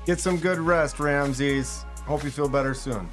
Get some good rest, Ramses. Hope you feel better soon.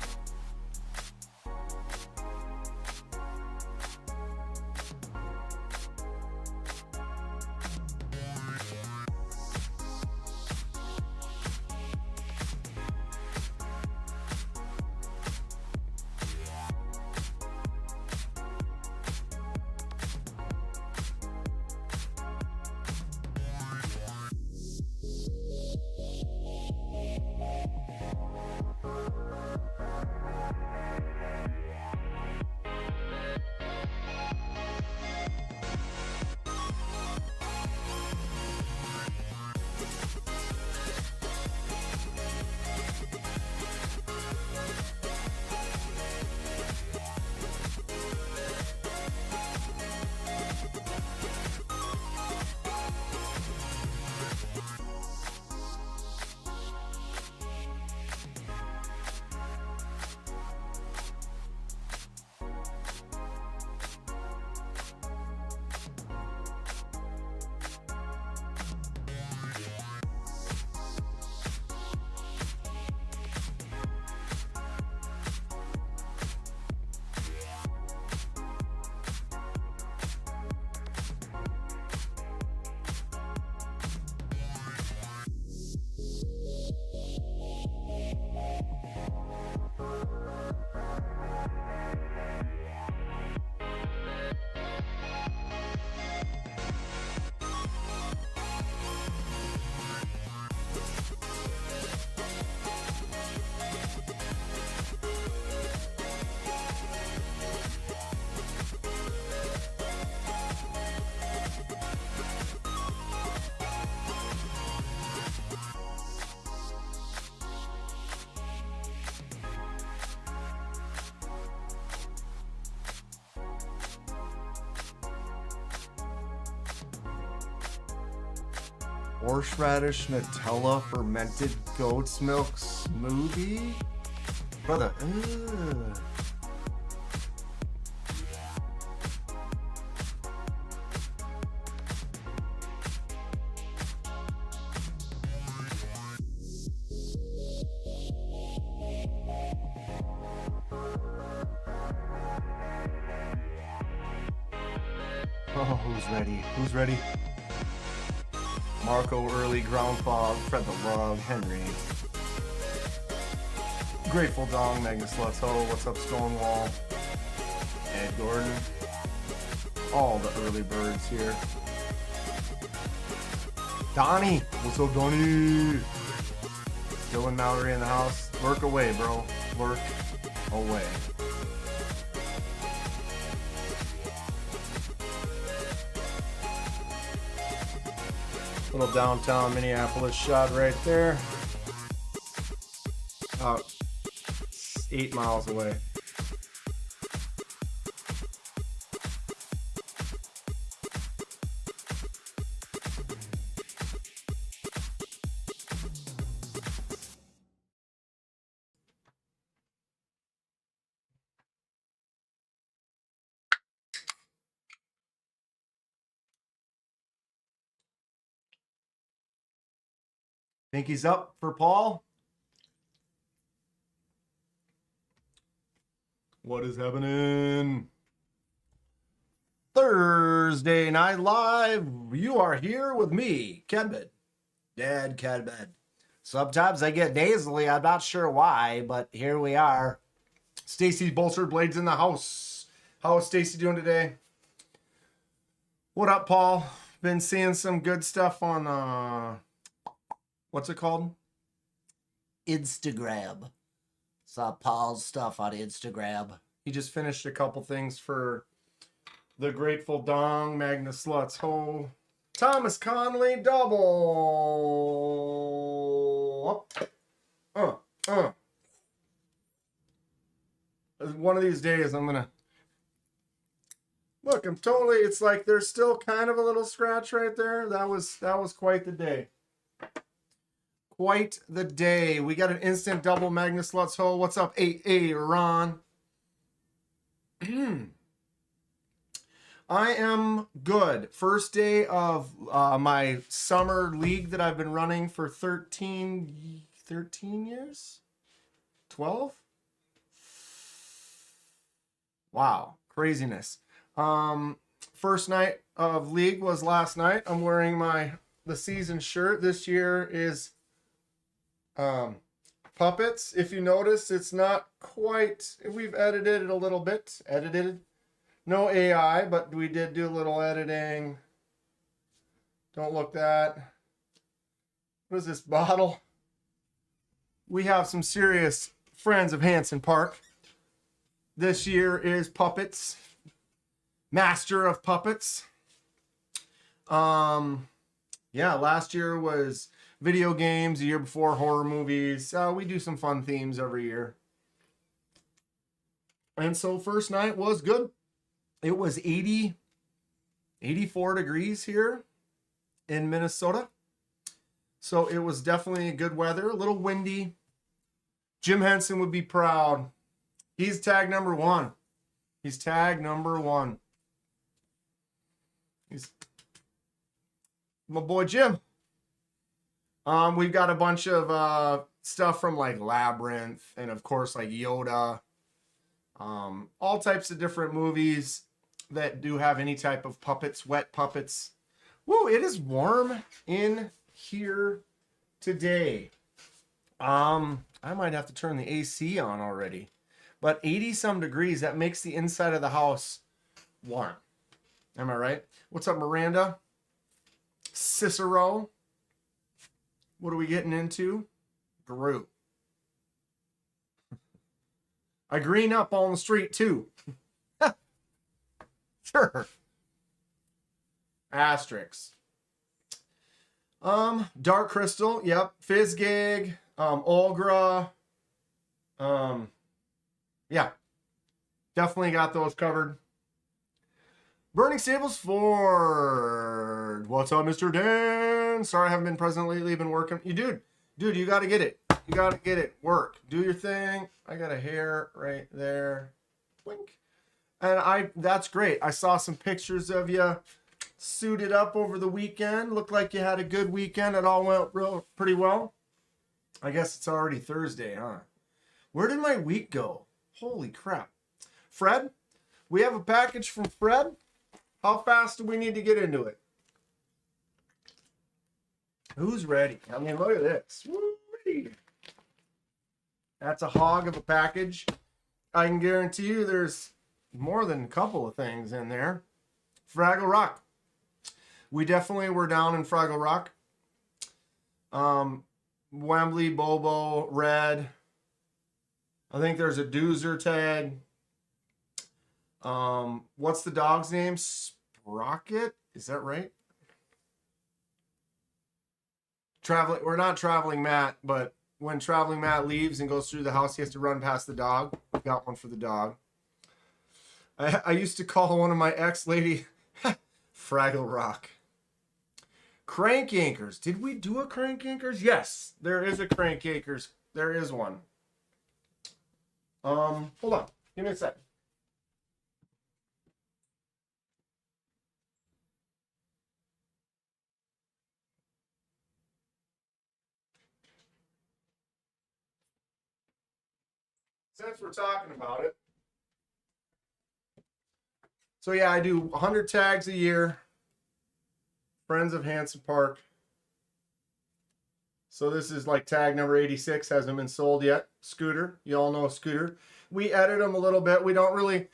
Horseradish Nutella fermented goat's milk smoothie? Brother, ugh. Oh, who's ready? Who's ready? Marco Early, Ground Fog, Fred the Love, Henry. Grateful Dong, Magnus Lutz Ho, what's up Stonewall? Ed Gordon. All the early birds here. Donnie, what's up Donnie? Dylan Mallory in the house. Lurk away, bro. Lurk away. Little downtown Minneapolis shot right there. 8 miles away. Think he's up for Paul? What is happening? Thursday Night Live. You are here with me, Kedbed. Dad Kedbed. Sometimes I get nasally. I'm not sure why, but here we are. Stacy Bolster Blades in the house. How is Stacy doing today? What up, Paul? Been seeing some good stuff on what's it called? Instagram. Saw Paul's stuff on Instagram. He just finished a couple things for the Grateful Dong, Magnus Lutz Ho, Thomas Conley double. One of these days I'm gonna look. I'm totally. It's like there's still kind of a little scratch right there. That was quite the day. Quite the day. We got an instant double Magnus Lutz Ho. What's up, AA Ron? I am good. First day of my summer league that I've been running for 13 13 years? 12? Wow, craziness. First night of league was last night. I'm wearing the season shirt. This year is puppets. If you notice, it's not quite, we've edited it a little bit. No AI, but we did do a little editing. Don't look that. What is this bottle? We have some serious friends of Hanson Park. This year is puppets. Master of puppets. Yeah, last year was video games. The year before, horror movies. We do some fun themes every year. And so first night was good. It was 84 degrees here in Minnesota. So it was definitely good weather, a little windy. Jim Henson would be proud. He's tag number 1. He's tag number 1. He's my boy Jim. We've got a bunch of stuff from like Labyrinth and of course like Yoda. All types of different movies that do have any type of puppets, wet puppets. Woo, it is warm in here today. I might have to turn the AC on already. But 80 some degrees, that makes the inside of the house warm. Am I right? What's up, Miranda? Cicero. What are we getting into? Gru. I green up on the street too. Sure. Asterix. Dark Crystal, yep. Fizzgig, Olgra. Yeah. Definitely got those covered. Burning Stables Ford. What's up, Mr. Dan? Sorry I haven't been present lately. Been working. Dude, you got to get it. You got to get it. Work. Do your thing. I got a hair right there. Blink. And that's great. I saw some pictures of you suited up over the weekend. Looked like you had a good weekend. It all went pretty well. I guess it's already Thursday, huh? Where did my week go? Holy crap. Fred, we have a package from Fred. How fast do we need to get into it? Who's ready? I mean, look at this. Woo-wee. That's a hog of a package. I can guarantee you there's more than a couple of things in there. Fraggle Rock. We definitely were down in Fraggle Rock. Wembley, Bobo, Red. I think there's a Doozer tag. What's the dog's name? Sprocket? Is that right? We're not Traveling Matt, but when Traveling Matt leaves and goes through the house, he has to run past the dog. We got one for the dog. I used to call one of my ex-lady Fraggle Rock. Crank Anchors. Did we do a Crank Anchors? Yes, there is a Crank Anchors. There is one. Hold on. Give me a second. Since we're talking about it. So yeah, I do 100 tags a year. Friends of Hanson Park. So this is like tag number 86. Hasn't been sold yet. Scooter. You all know Scooter. We edit them a little bit. We don't really...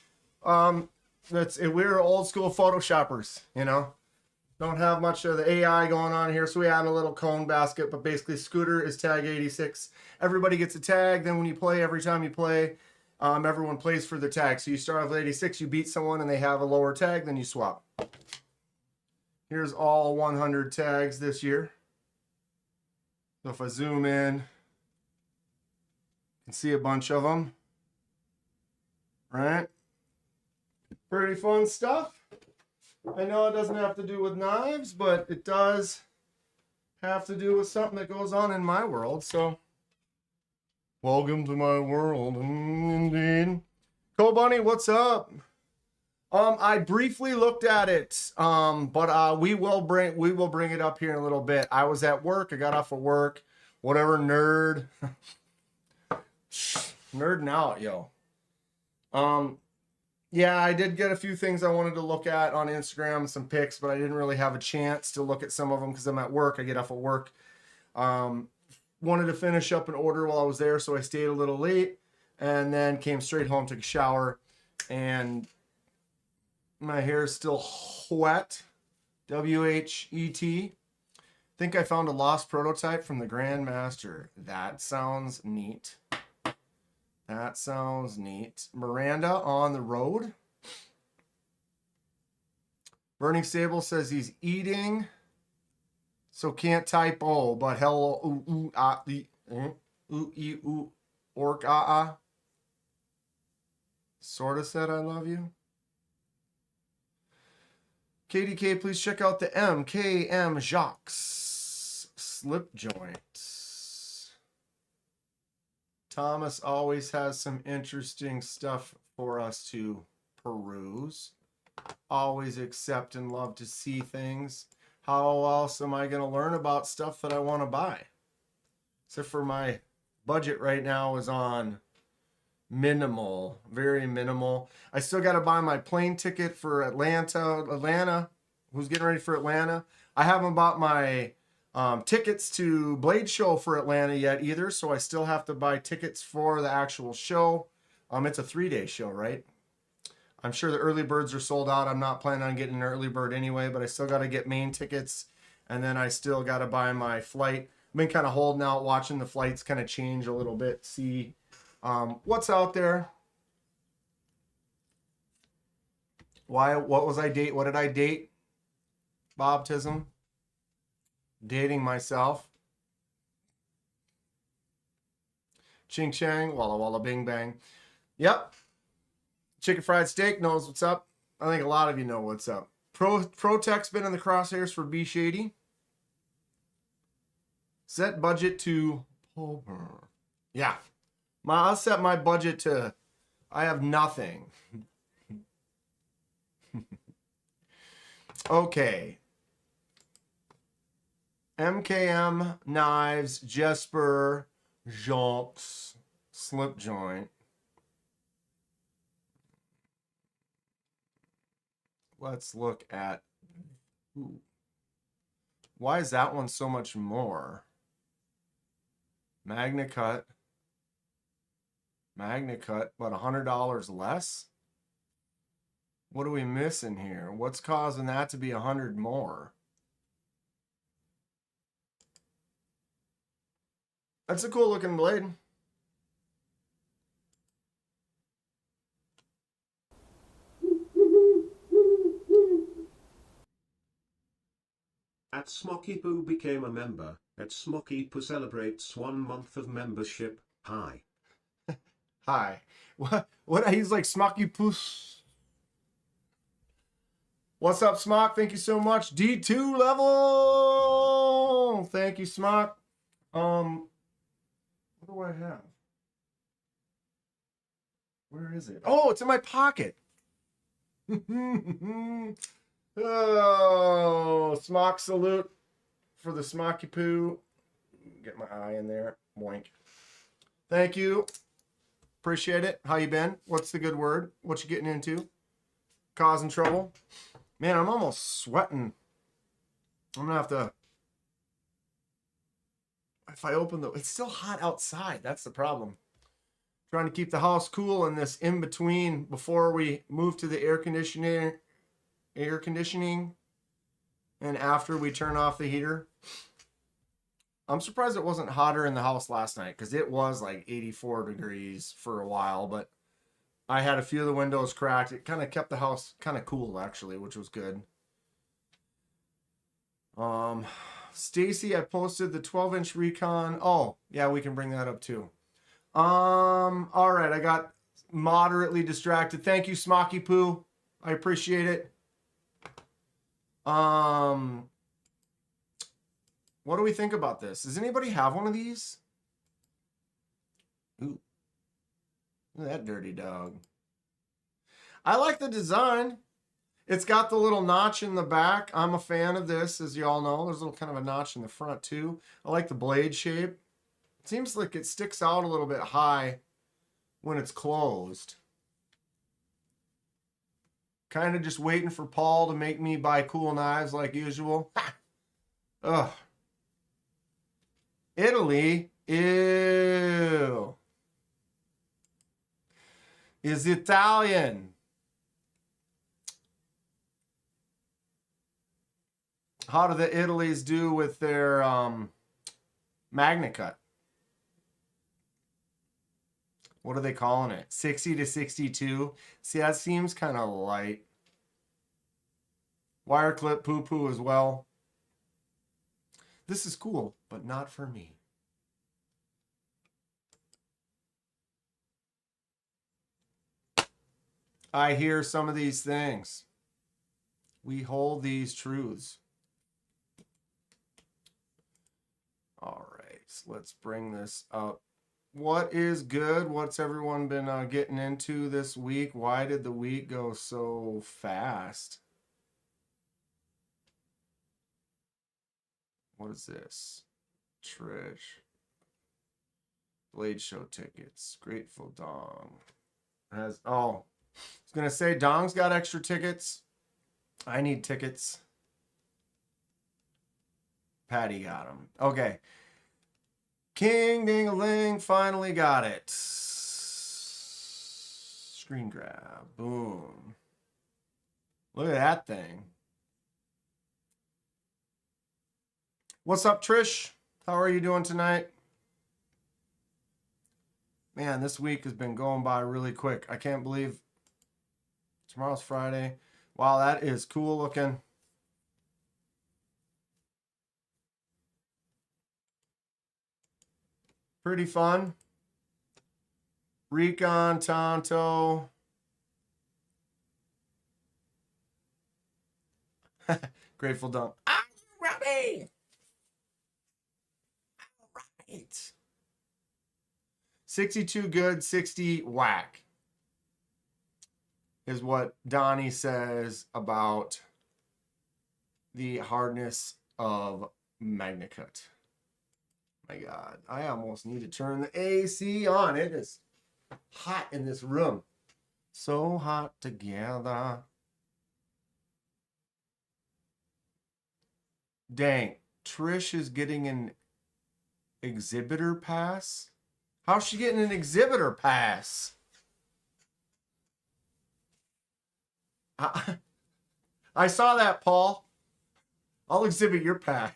we're old school Photoshoppers, you know. Don't have much of the AI going on here, so we add a little cone basket, but basically Scooter is tag 86. Everybody gets a tag, then when you play, every time you play, everyone plays for their tag. So you start off with 86, you beat someone and they have a lower tag, then you swap. Here's all 100 tags this year. So if I zoom in, you can see a bunch of them. Right? Pretty fun stuff. I know it doesn't have to do with knives, but it does have to do with something that goes on in my world. So, welcome to my world, indeed. Cole Bunny, what's up? I briefly looked at it, but we will bring it up here in a little bit. I was at work. I got off of work. Whatever, nerd. Nerding out, yo. Yeah, I did get a few things I wanted to look at on Instagram, some pics, but I didn't really have a chance to look at some of them because I'm at work. I get off of work. Wanted to finish up an order while I was there, so I stayed a little late and then came straight home, took a shower, and my hair is still wet. W-H-E-T. Think I found a lost prototype from the Grandmaster. That sounds neat. That sounds neat. Miranda on the road. Burning Sable says he's eating, so can't type O, but hello, ooh, ah, orc, Sorta said I love you. KDK, please check out the MKM Jacques slip joint. Thomas always has some interesting stuff for us to peruse. Always accept and love to see things. How else am I going to learn about stuff that I want to buy? Except for my budget right now is on minimal, very minimal. I still got to buy my plane ticket for Atlanta. Who's getting ready for Atlanta? I haven't bought my tickets to Blade Show for Atlanta yet either, so I still have to buy tickets for the actual show. It's a 3-day show, right? I'm sure the early birds are sold out. I'm not planning on getting an early bird anyway, but I still got to get main tickets, and then I still got to buy my flight. I've been kind of holding out, watching the flights kind of change a little bit, see what's out there. What did I date? Bobtism. Dating myself. Ching Chang, Walla Walla Bing Bang. Yep. Chicken Fried Steak knows what's up. I think a lot of you know what's up. Protec's been in the crosshairs for B Shady. Set budget to... Yeah. I'll set my budget to... I have nothing. Okay. MKM Knives, Jesper, Jonks, slip joint. Let's look at... Ooh. Why is that one so much more? Magna Cut, but $100 less? What are we missing here? What's causing that to be $100 more? That's a cool looking blade. At Smoky Poo became a member. At Smoky Poo celebrates 1 month of membership. Hi. Hi. What? He's like Smoky Poo. What's up, Smock? Thank you so much. D2 level. Thank you, Smock. What do I have? Where is it? Oh, it's in my pocket. Oh, Smock salute for the Smoky Poo. Get my eye in there. Boink. Thank you. Appreciate it. How you been? What's the good word? What you getting into? Causing trouble? Man, I'm almost sweating. I'm gonna have to... If I open the... It's still hot outside. That's the problem. Trying to keep the house cool in this in-between before we move to the air conditioning and after we turn off the heater. I'm surprised it wasn't hotter in the house last night because it was like 84 degrees for a while, but I had a few of the windows cracked. It kind of kept the house kind of cool, actually, which was good. Stacy, I posted the 12-inch Recon. Oh, yeah, we can bring that up too. All right, I got moderately distracted. Thank you, Smoky Poo. I appreciate it. What do we think about this? Does anybody have one of these? Ooh. Look at that dirty dog. I like the design. It's got the little notch in the back. I'm a fan of this, as you all know. There's a little kind of a notch in the front, too. I like the blade shape. Seems like it sticks out a little bit high when it's closed. Kind of just waiting for Paul to make me buy cool knives like usual. Ha! Ugh. Italy. Ew. Is Italian. How do the Italies do with their Magna Cut? What are they calling it? 60 to 62? See, that seems kind of light. Wire clip poo-poo as well. This is cool, but not for me. I hear some of these things. We hold these truths. All right, so let's bring this up. What is good? What's everyone been getting into this week? Why did the week go so fast? What is this? Trish. Blade Show tickets. Grateful Dong. I was gonna say Dong's got extra tickets. I need tickets. Patty got them. Okay. King Ding-a-ling finally got it. Screen grab. Boom. Look at that thing. What's up, Trish? How are you doing tonight? Man, this week has been going by really quick. I can't believe tomorrow's Friday. Wow, that is cool looking. Pretty fun. Recon, Tonto. Grateful Dump. I'm ready. All right. 62 good, 60 whack is what Donnie says about the hardness of Magna Cut. My God, I almost need to turn the AC on. It is hot in this room. So hot together. Dang, Trish is getting an exhibitor pass? How's she getting an exhibitor pass? I saw that, Paul. I'll exhibit your pass.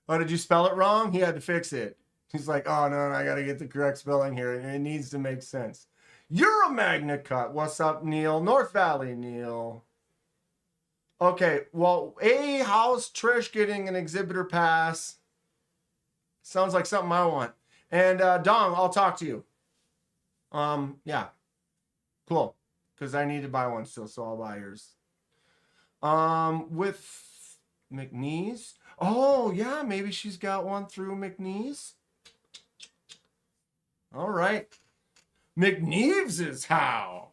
Oh, did you spell it wrong? He had to fix it. He's like, oh, no, I got to get the correct spelling here. It needs to make sense. You're a Magna Cut. What's up, Neil? North Valley, Neil. Okay, well, how's Trish getting an exhibitor pass? Sounds like something I want. And Dong, I'll talk to you. Yeah. Cool. Because I need to buy one still, so I'll buy yours. With McNeese. Oh, yeah, maybe she's got one through McNeese. All right. McNeves is how.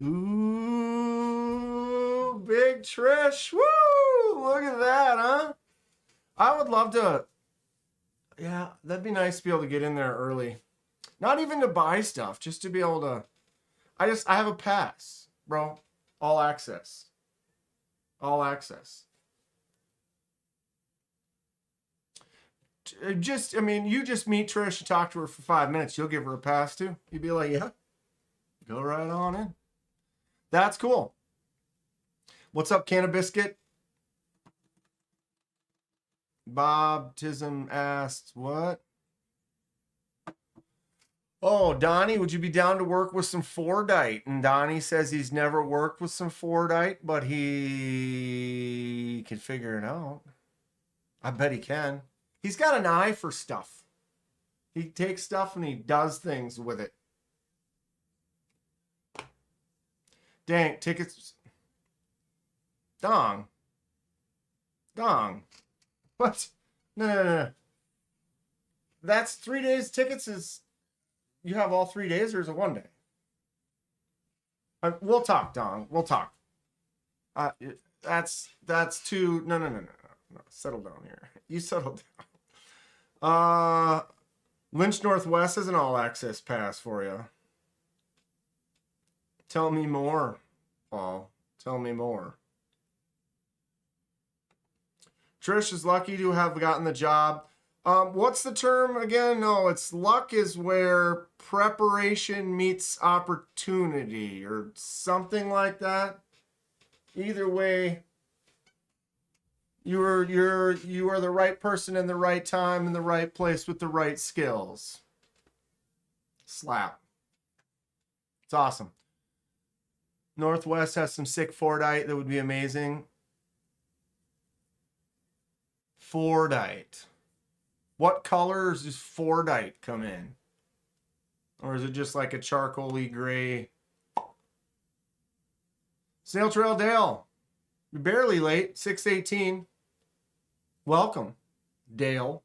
Ooh, big Trish. Woo! Look at that, huh? I would love to. Yeah, that'd be nice to be able to get in there early. Not even to buy stuff, just to be able to. I have a pass, bro. All access. All access. You just meet Trish and talk to her for 5 minutes. You'll give her a pass too. You'd be like, yeah, go right on in. That's cool. What's up, Can of Biscuit? Bob Tism asked, what? Oh, Donnie, would you be down to work with some Fordite? And Donnie says he's never worked with some Fordite, but he can figure it out. I bet he can. He's got an eye for stuff. He takes stuff and he does things with it. Dang, tickets. Dong. What? No. That's 3 days. Tickets is... You have all 3 days, or is it 1 day? We'll talk, Dong. We'll talk. That's too. No. Settle down here. You settle down. Lynch Northwest is an all access pass for you. Tell me more, Paul. Tell me more. Trish is lucky to have gotten the job. What's the term again? No, it's luck is where preparation meets opportunity or something like that. Either way, you are the right person in the right time in the right place with the right skills. Slap. It's awesome. Northwest has some sick Fordite that would be amazing. Fordite. What colors does Fordite come in? Or is it just like a charcoaly gray? Snail Trail Dale. You're barely late. 6:18. Welcome, Dale.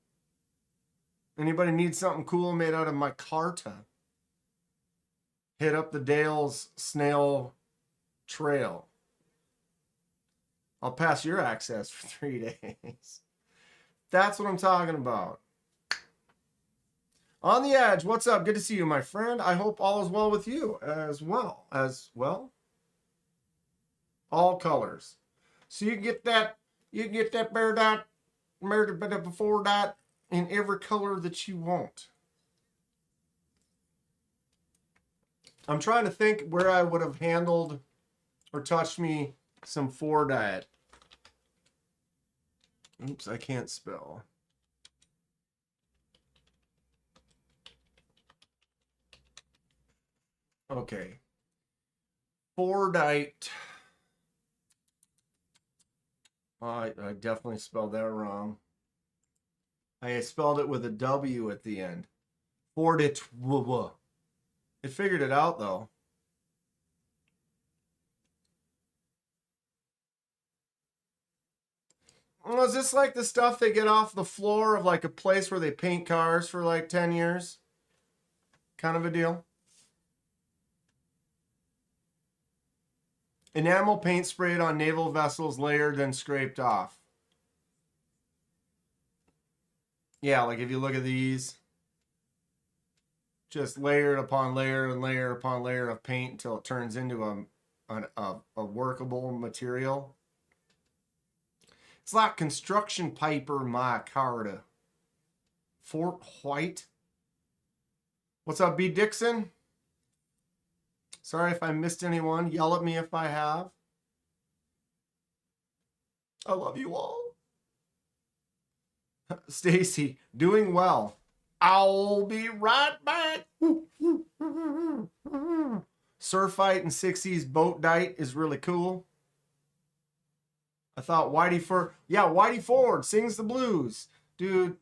Anybody need something cool made out of micarta? Hit up the Dale's Snail Trail. I'll pass your access for 3 days. That's what I'm talking about. On the Edge, what's up? Good to see you, my friend. I hope all is well with you as well. All colors. So you get that bear dot, before dot in every color that you want. I'm trying to think where I would have handled or touched me some Fordite. Oops, I can't spell. Okay. Fordite. I definitely spelled that wrong. I spelled it with a W at the end. Fordite. It figured it out though. Well, is this like the stuff they get off the floor of like a place where they paint cars for like 10 years? Kind of a deal. Enamel paint sprayed on naval vessels, layered, then scraped off. Yeah, like if you look at these, just layered upon layer and layer upon layer of paint until it turns into a workable material. It's like construction paper micarta. Fort White. What's up, B. Dixon? Sorry if I missed anyone. Yell at me if I have. I love you all. Stacy, doing well. I'll be right back. Surfite and 60s boat dite is really cool. I thought Whitey Ford sings the blues. Dude,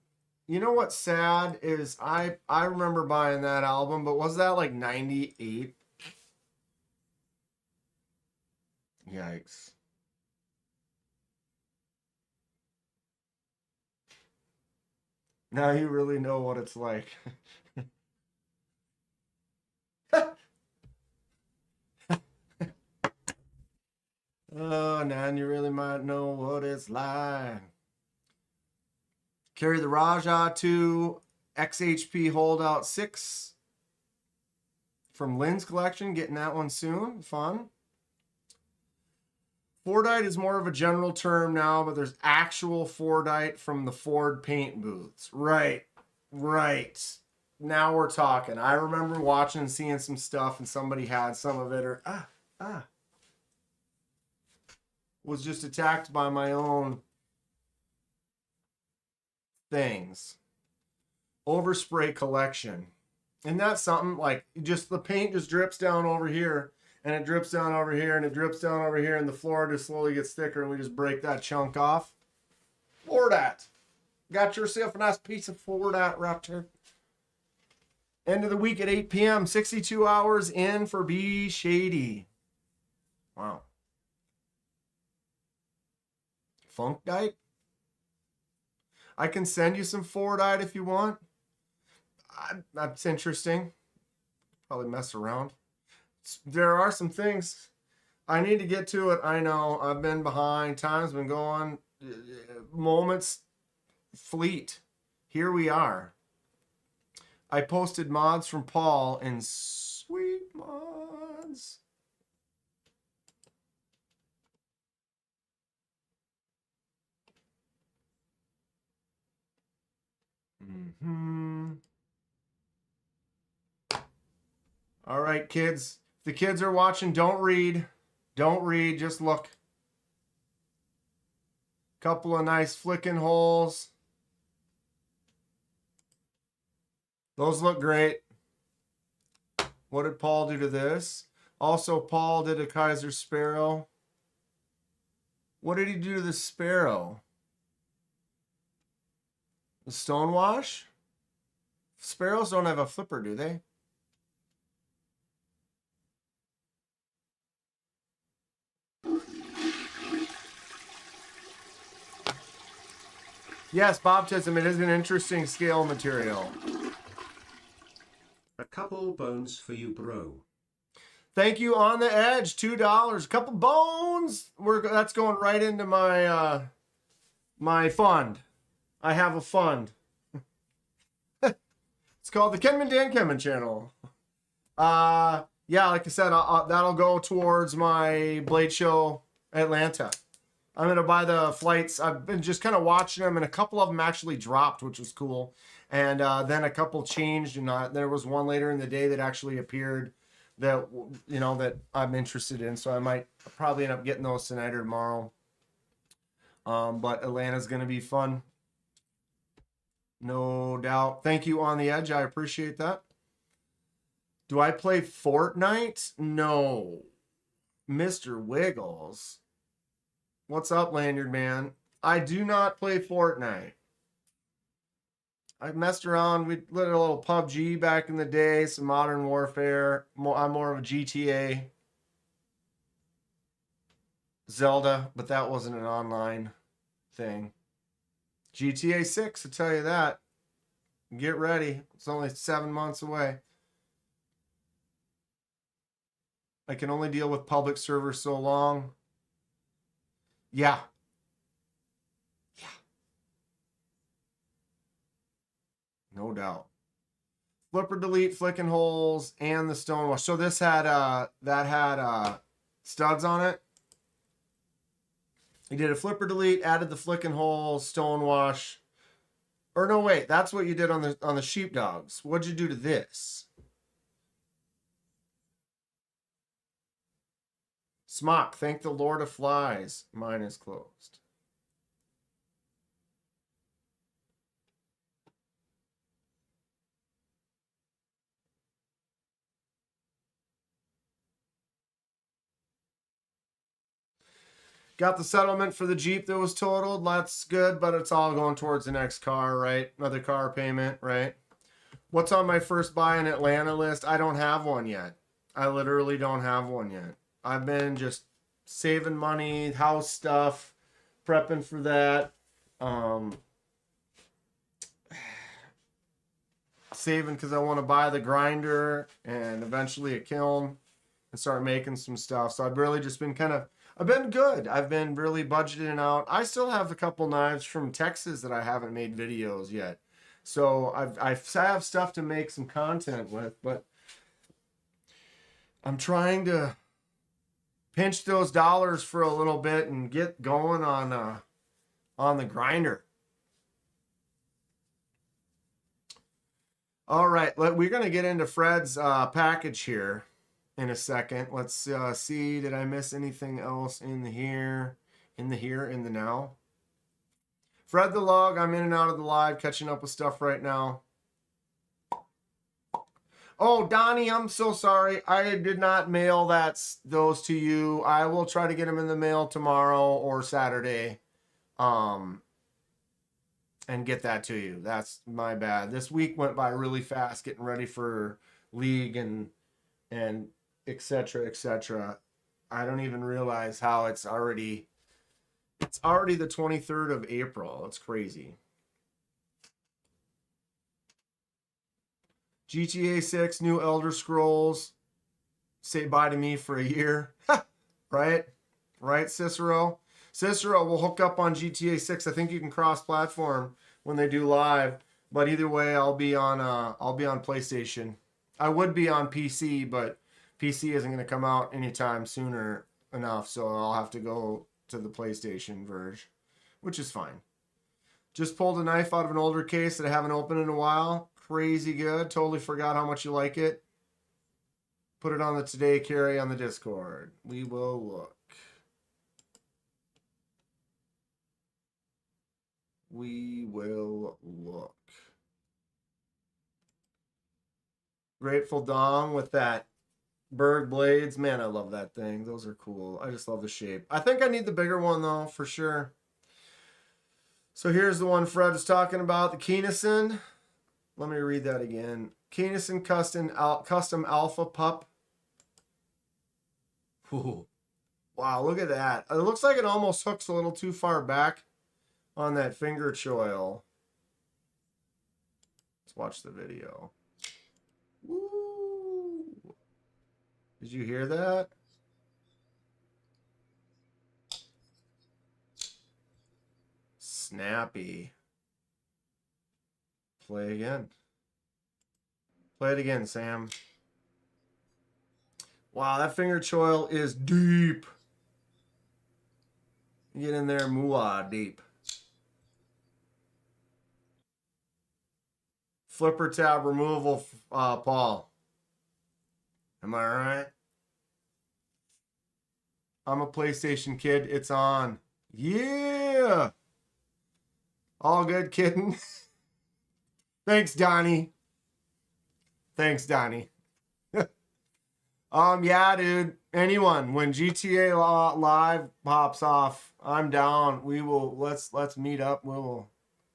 you know what's sad is I remember buying that album, but was that like 98? Yikes. Now you really know what it's like. Oh, now you really might know what it's like. Carry the Raja 2 XHP Holdout 6 from Lynn's collection. Getting that one soon. Fun. Fordite is more of a general term now, but there's actual Fordite from the Ford paint booths. Right. Now we're talking. I remember watching and seeing some stuff and somebody had some of it or was just attacked by my own things. Overspray collection. And that's something like just the paint just drips down over here and it drips down over here and it drips down over here and the floor just slowly gets thicker and we just break that chunk off. Fordite. Got yourself a nice piece of Fordite right there. End of the week at 8 p.m. 62 hours in for B Shady. Wow. Funkdite? I can send you some Fordite if you want. That's interesting. Probably mess around. There are some things. I need to get to it. I know I've been behind. Time's been going. Moments fleet. Here we are. I posted mods from Paul and sweet mods. All right, kids. If the kids are watching, don't read. Don't read. Just look. Couple of nice flicking holes. Those look great. What did Paul do to this? Also, Paul did a Kizer Sparrow. What did he do to the Sparrow? The Stonewash? Sparrows don't have a flipper, do they? Yes, baptism, it is an interesting scale material. A couple bones for you, bro. Thank you, On the Edge, $2. A couple bones. That's going right into my my fund. I have a fund. It's called the Kenman Dan Kenman channel. Yeah, like I said, that'll go towards my Blade Show Atlanta. I'm going to buy the flights. I've been just kind of watching them, and a couple of them actually dropped, which was cool. And then a couple changed, and there was one later in the day that actually appeared that, you know, that I'm interested in. So I might probably end up getting those tonight or tomorrow. But Atlanta's going to be fun. No doubt. Thank you, On the Edge. I appreciate that. Do I play Fortnite? No. Mr. Wiggles. What's up, Lanyard Man? I do not play Fortnite. I messed around. We did a little PUBG back in the day, some Modern Warfare. I'm more of a GTA. Zelda, but that wasn't an online thing. GTA 6, I'll tell you that. Get ready. It's only 7 months away. I can only deal with public servers so long. Yeah. Yeah. No doubt. Flipper delete, flicking holes, and the stonewash. So this had that had studs on it. You did a flipper delete, added the flicking holes, stonewash. Or no, wait, that's what you did on the sheepdogs. What'd you do to this? Smock, thank the Lord of Flies. Mine is closed. Got the settlement for the Jeep that was totaled. That's good, but it's all going towards the next car, right? Another car payment, right? What's on my first buy in Atlanta list? I don't have one yet. I literally don't have one yet. I've been just saving money, house stuff, prepping for that. Saving because I want to buy the grinder and eventually a kiln and start making some stuff. So I've really just been I've been good. I've been really budgeting out. I still have a couple knives from Texas that I haven't made videos yet. So I have stuff to make some content with, but I'm trying to pinch those dollars for a little bit and get going on the grinder. All right, we're going to get into Fred's package here in a second. Let's see, did I miss anything else in the here, in the now? Fred the Log, I'm in and out of the live, catching up with stuff right now. Oh, Donnie, I'm so sorry. I did not mail those to you. I will try to get them in the mail tomorrow or Saturday. And get that to you. That's my bad. This week went by really fast getting ready for league and etc. etc. I don't even realize how it's already the 23rd of April. It's crazy. GTA 6, new Elder Scrolls. Say bye to me for a year. right? Right, Cicero? Cicero will hook up on GTA 6. I think you can cross-platform when they do live. But either way, I'll be on PlayStation. I would be on PC, but PC isn't going to come out anytime sooner enough, so I'll have to go to the PlayStation version, which is fine. Just pulled a knife out of an older case that I haven't opened in a while. Crazy good. Totally forgot how much you like it. Put it on the Today Carry on the Discord. We will look. We will look. Grateful Dong with that Berg blades. Man, I love that thing. Those are cool. I just love the shape. I think I need the bigger one, though, for sure. So here's the one Fred was talking about, the Kizer. Let me read that again. Kizer Custom Alpha Pup. Ooh. Wow, look at that. It looks like it almost hooks a little too far back on that finger choil. Let's watch the video. Woo. Did you hear that? Snappy. Play again. Play it again, Sam. Wow, that finger choil is deep. Get in there, moolah, deep. Flipper tab removal, Paul. Am I right? I'm a PlayStation kid. It's on. Yeah. All good, kitten. Thanks, Donnie. Thanks, Donnie. Yeah, dude. Anyone, when GTA Live pops off, I'm down. We will let's meet up. We'll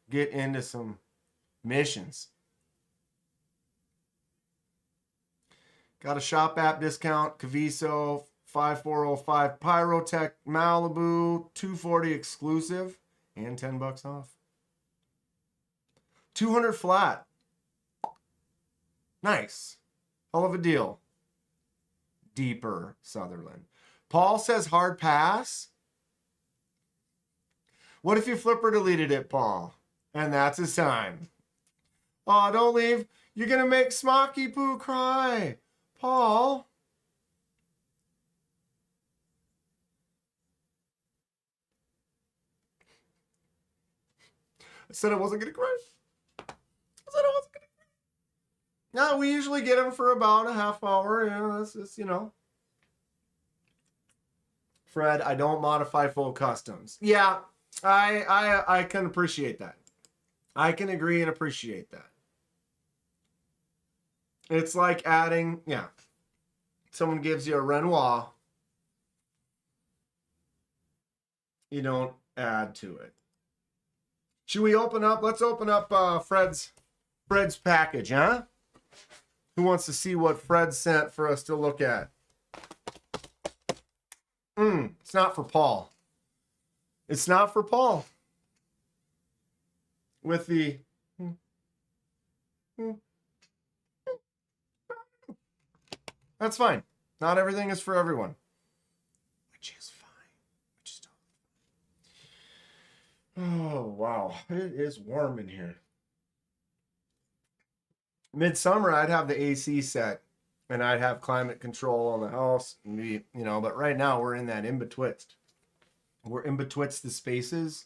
get into some missions. Got a shop app discount. Caviso 5405 Pyrotech Malibu 240 exclusive and $10 off. 200 flat. Nice. Hell of a deal. Deeper Sutherland. Paul says hard pass. What if you flipper deleted it, Paul? And that's his time. Oh, don't leave. You're going to make Smoky Poo cry. Paul. I said I wasn't going to cry. No, we usually get them for about a half hour. You know, that's just, you know. Fred, I don't modify full customs. Yeah, I can appreciate that. I can agree and appreciate that. It's like adding, yeah. Someone gives you a Renoir. You don't add to it. Should we open up? Let's open up Fred's package, huh? Who wants to see what Fred sent for us to look at? It's not for Paul. It's not for Paul. With the... That's fine. Not everything is for everyone. Which is fine. Which is totally fine. Oh, wow. It is warm in here. Midsummer, I'd have the AC set. And I'd have climate control on the house. And be, you know, but right now we're in that in-betwixt. We're in-betwixt the spaces.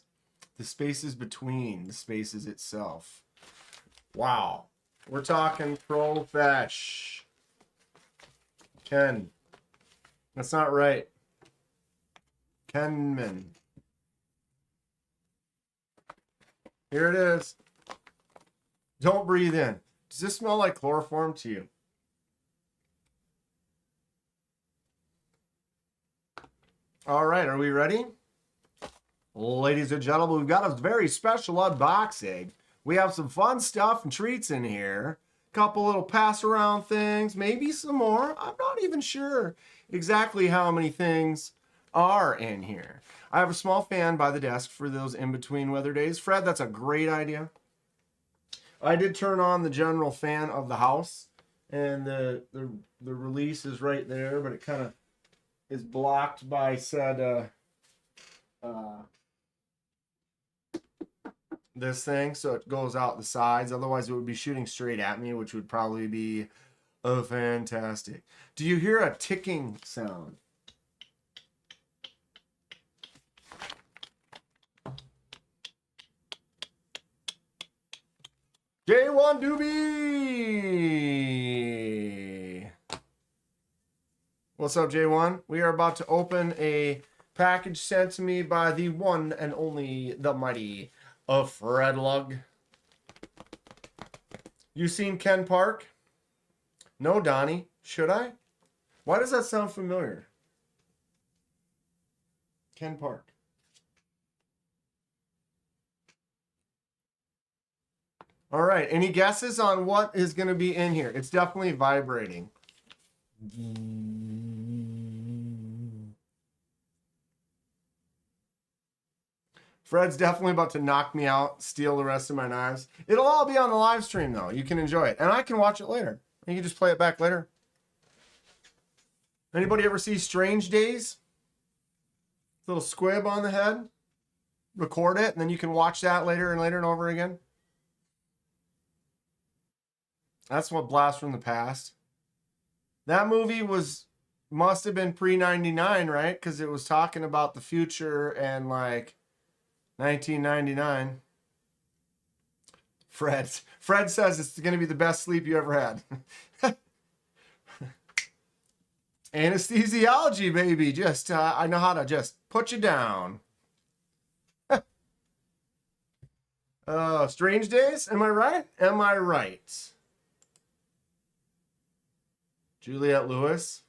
The spaces between the spaces itself. Wow. We're talking Profesh. Ken. That's not right. Kenman. Here it is. Don't breathe in. Does this smell like chloroform to you? All right, are we ready? Ladies and gentlemen, we've got a very special unboxing. We have some fun stuff and treats in here. Couple little pass around things, maybe some more. I'm not even sure exactly how many things are in here. I have a small fan by the desk for those in-between weather days. Fred, that's a great idea. I did turn on the general fan of the house, and the release is right there, but it kind of is blocked by said this thing, so it goes out the sides. Otherwise, it would be shooting straight at me, which would probably be fantastic. Do you hear a ticking sound? J1 Doobie! What's up, J1? We are about to open a package sent to me by the one and only, the mighty of Fred Lug. You seen Ken Park? No, Donnie. Should I? Why does that sound familiar? Ken Park. All right. Any guesses on what is going to be in here? It's definitely vibrating. Fred's definitely about to knock me out, steal the rest of my knives. It'll all be on the live stream, though. You can enjoy it. And I can watch it later. You can just play it back later. Anybody ever see Strange Days? Little squib on the head. Record it, and then you can watch that later and over again. That's what Blast from the Past. That movie must have been pre-99, right? Because it was talking about the future and like 1999. Fred says it's going to be the best sleep you ever had. Anesthesiology, baby. Just I know how to just put you down. Strange Days. Am I right? Am I right? Juliette Lewis.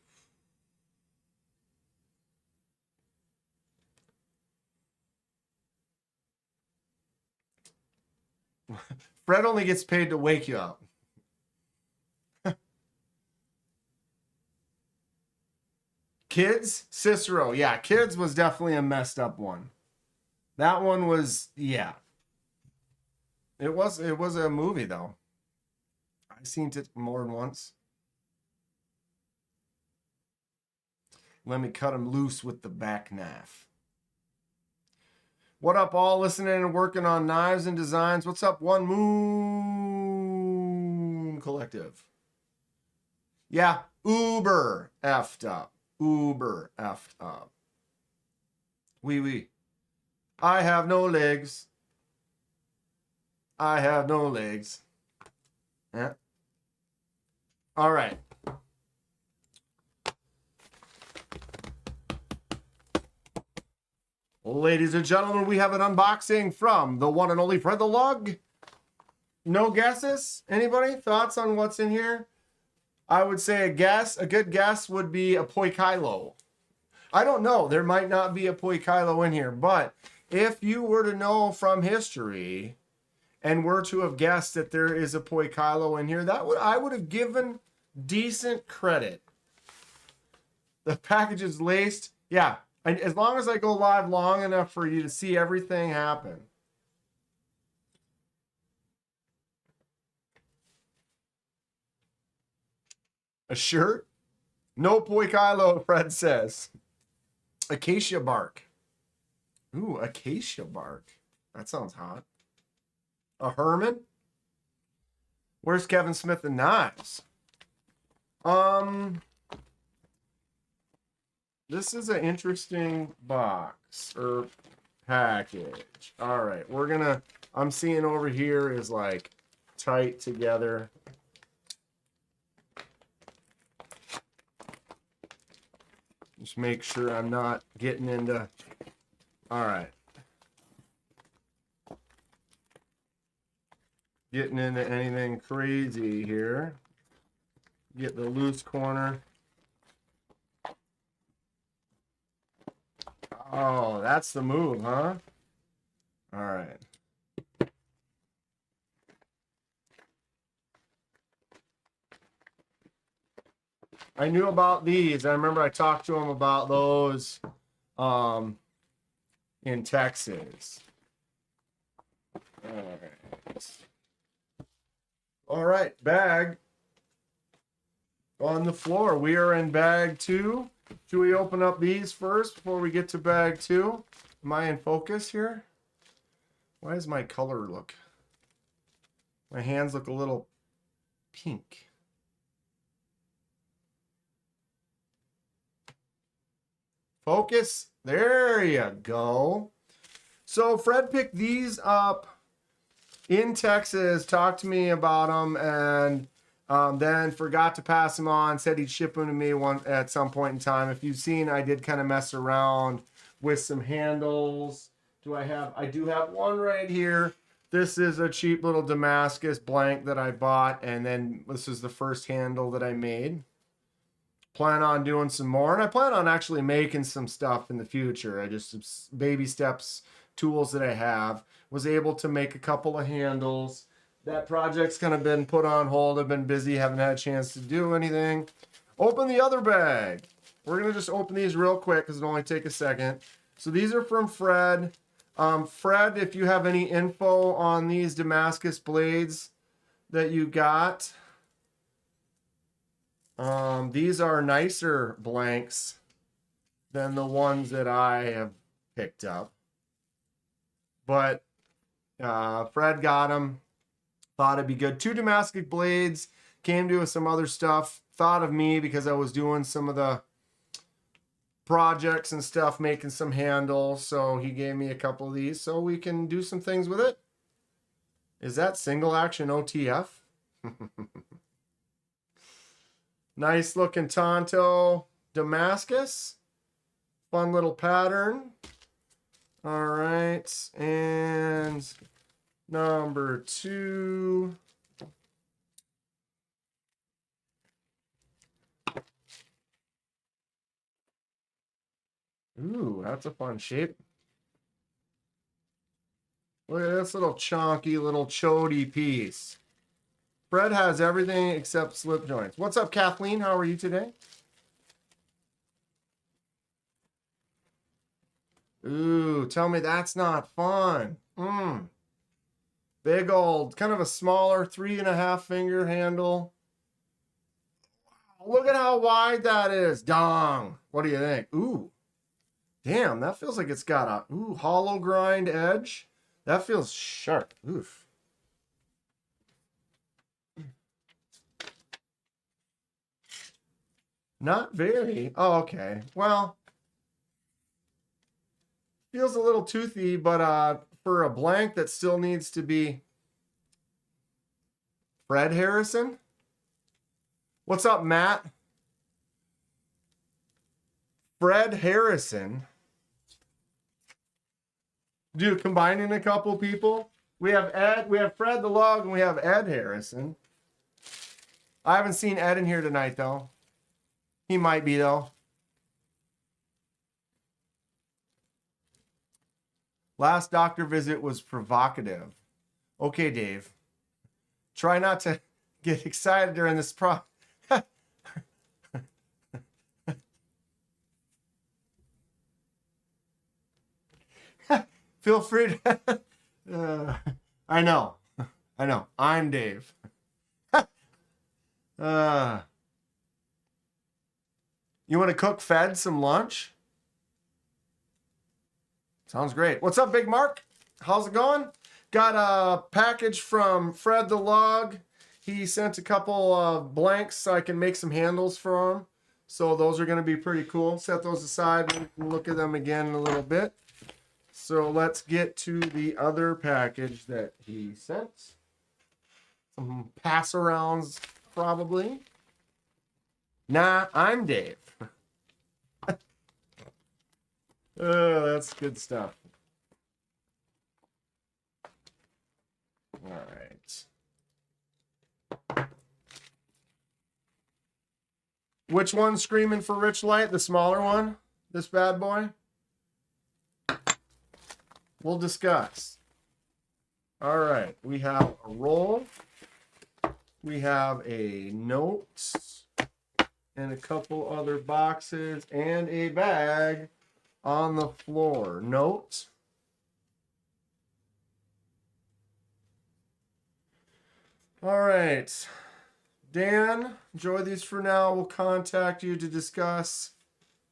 Fred only gets paid to wake you up. Kids, Cicero. Yeah, Kids was definitely a messed up one. That one was, yeah. It was a movie though. I've seen it more than once. Let me cut him loose with the back knife. What up, all listening and working on knives and designs? What's up, One Moon Collective? Yeah, uber effed up. Uber effed up. Oui. I have no legs. I have no legs. Yeah. All right. Ladies and gentlemen, we have an unboxing from the one and only Fred the Lug. No guesses? Anybody? Thoughts on what's in here? I would say a good guess would be a Poikilo. I don't know. There might not be a Poikilo in here, but if you were to know from history and were to have guessed that there is a Poikilo in here, I would have given decent credit. The package is laced. Yeah. And as long as I go live long enough for you to see everything happen. A shirt? No Poikilo, Fred says. Acacia bark. Ooh, acacia bark. That sounds hot. A Herman? Where's Kevin Smith and knives? This is an interesting box or package. All right, I'm seeing over here is like tight together. Just make sure I'm not getting into, all right. Getting into anything crazy here. Get the loose corner. Oh, that's the move, huh? All right. I knew about these. I remember I talked to him about those in Texas. All right, bag on the floor. We are in bag 2. Should we open up these first before we get to bag 2? Am I in focus here? Why does my color look? My hands look a little pink. Focus. There you go. So Fred picked these up in Texas, talked to me about them, and then forgot to pass them on. Said he'd ship them to me at some point in time. If you've seen, I did kind of mess around with some handles. I do have one right here. This is a cheap little Damascus blank that I bought, and then this is the first handle that I made. Plan on doing some more, and I plan on actually making some stuff in the future. I just baby steps, tools that I have. Was able to make a couple of handles. That project's kind of been put on hold. I've been busy, haven't had a chance to do anything. Open the other bag. We're gonna just open these real quick because it'll only take a second. So these are from Fred. Fred, if you have any info on these Damascus blades that you got, these are nicer blanks than the ones that I have picked up. But Fred got them. Thought it'd be good. 2 Damascus blades. Came to with some other stuff. Thought of me because I was doing some of the projects and stuff, making some handles. So he gave me a couple of these so we can do some things with it. Is that single action OTF? Nice looking Tonto Damascus. Fun little pattern. All right. And number 2. Ooh, that's a fun shape. Look at this little chunky little chody piece. Fred has everything except slip joints. What's up, Kathleen? How are you today? Ooh, tell me that's not fun. Big old, kind of a smaller 3.5 finger handle. Look at how wide that is. Dong. What do you think? Ooh. Damn, that feels like it's got a hollow grind edge. That feels sharp. Oof. Not very. Oh, okay. Well, feels a little toothy, but for a blank that still needs to be Fred Harrison. What's up, Matt? Fred Harrison. Dude, combining a couple people. We have Ed, we have Fred the Log, and we have Ed Harrison. I haven't seen Ed in here tonight, though. He might be, though. Last doctor visit was provocative. Okay, Dave. Try not to get excited during this Feel free to... I know. I'm Dave. You want to cook Fed some lunch? Sounds great. What's up, Big Mark? How's it going? Got a package from Fred the Log. He sent a couple of blanks so I can make some handles for him. So those are going to be pretty cool. Set those aside and we can look at them again in a little bit. So let's get to the other package that he sent. Some pass-arounds, probably. Nah, I'm Dave. Oh, that's good stuff. All right. Which one's screaming for rich light? The smaller one? This bad boy? We'll discuss. All right. We have a roll. We have a note. And a couple other boxes. And a bag on the floor. Note. All right. Dan, enjoy these for now. We'll contact you to discuss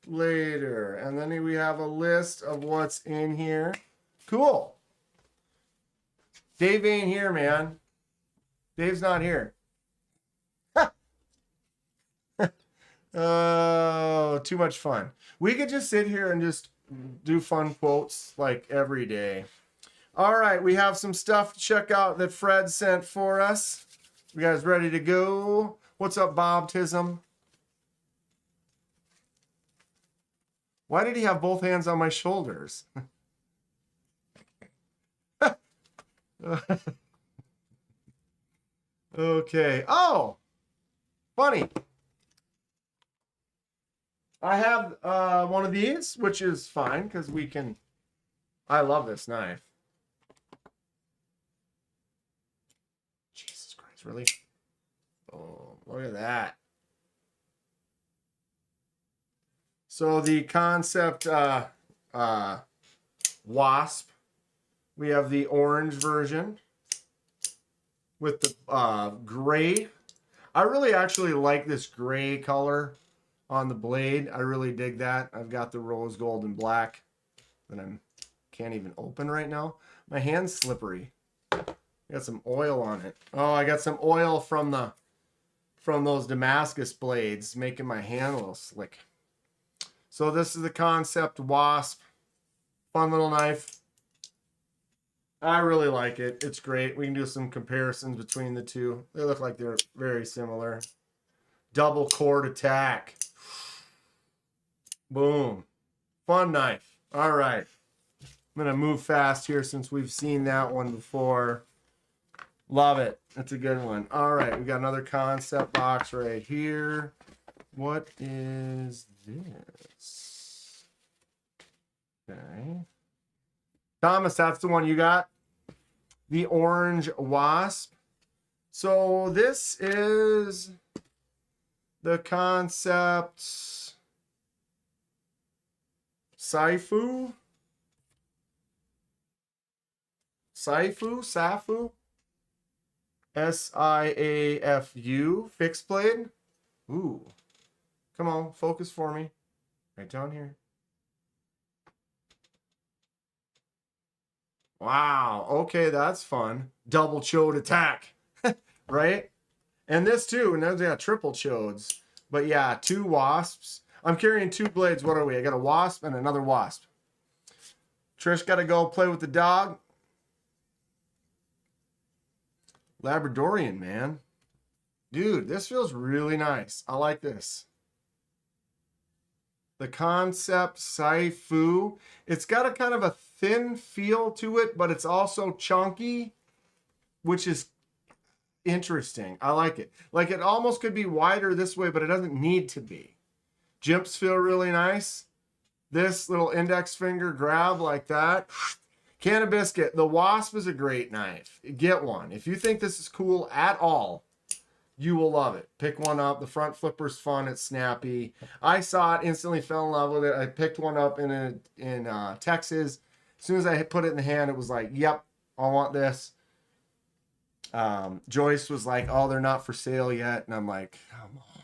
later. And then we have a list of what's in here. Cool. Dave ain't here, man. Dave's not here. Oh, too much fun. We could just sit here and just do fun quotes like every day. All right, we have some stuff to check out that Fred sent for us. You guys ready to go? What's up, Bob Tism? Why did he have both hands on my shoulders? Okay. Oh, funny. I have one of these, which is fine because we can. I love this knife. Jesus Christ, really? Oh, look at that. So the Kansept Wasp. We have the orange version with the gray. I really actually like this gray color on the blade. I really dig that. I've got the rose gold and black that I can't even open right now. My hand's slippery. Got some oil on it. Oh, I got some oil from those Damascus blades, making my hand a little slick. So this is the Kansept Wasp. Fun little knife. I really like it. It's great. We can do some comparisons between the two. They look like they're very similar. Double cord attack. Boom. Fun knife. All right. I'm going to move fast here since we've seen that one before. Love it. That's a good one. All right. We got another Kansept box right here. What is this? Okay. Thomas, that's the one you got? The orange wasp. So this is the Kansept Saifu. Saifu. SIAFU fixed blade. Ooh. Come on, focus for me. Right down here. Wow. Okay, that's fun. Double chode attack. Right? And this too. And then they got triple chodes. But yeah, two wasps. I'm carrying two blades. What are we? I got a wasp and another wasp. Trish got to go play with the dog. Labradorian, man. Dude, this feels really nice. I like this. The Kansept Saifu. It's got a kind of a thin feel to it, but it's also chunky, which is interesting. I like it. Like it almost could be wider this way, but it doesn't need to be. Jimps feel really nice. This little index finger grab like that. Can of biscuit. The Wasp is a great knife. Get one. If you think this is cool at all, you will love it. Pick one up. The front flipper's fun. It's snappy. I saw it, instantly fell in love with it. I picked one up in Texas. As soon as I put it in the hand, it was like, yep, I want this. Joyce was like, oh, they're not for sale yet. And I'm like, come on.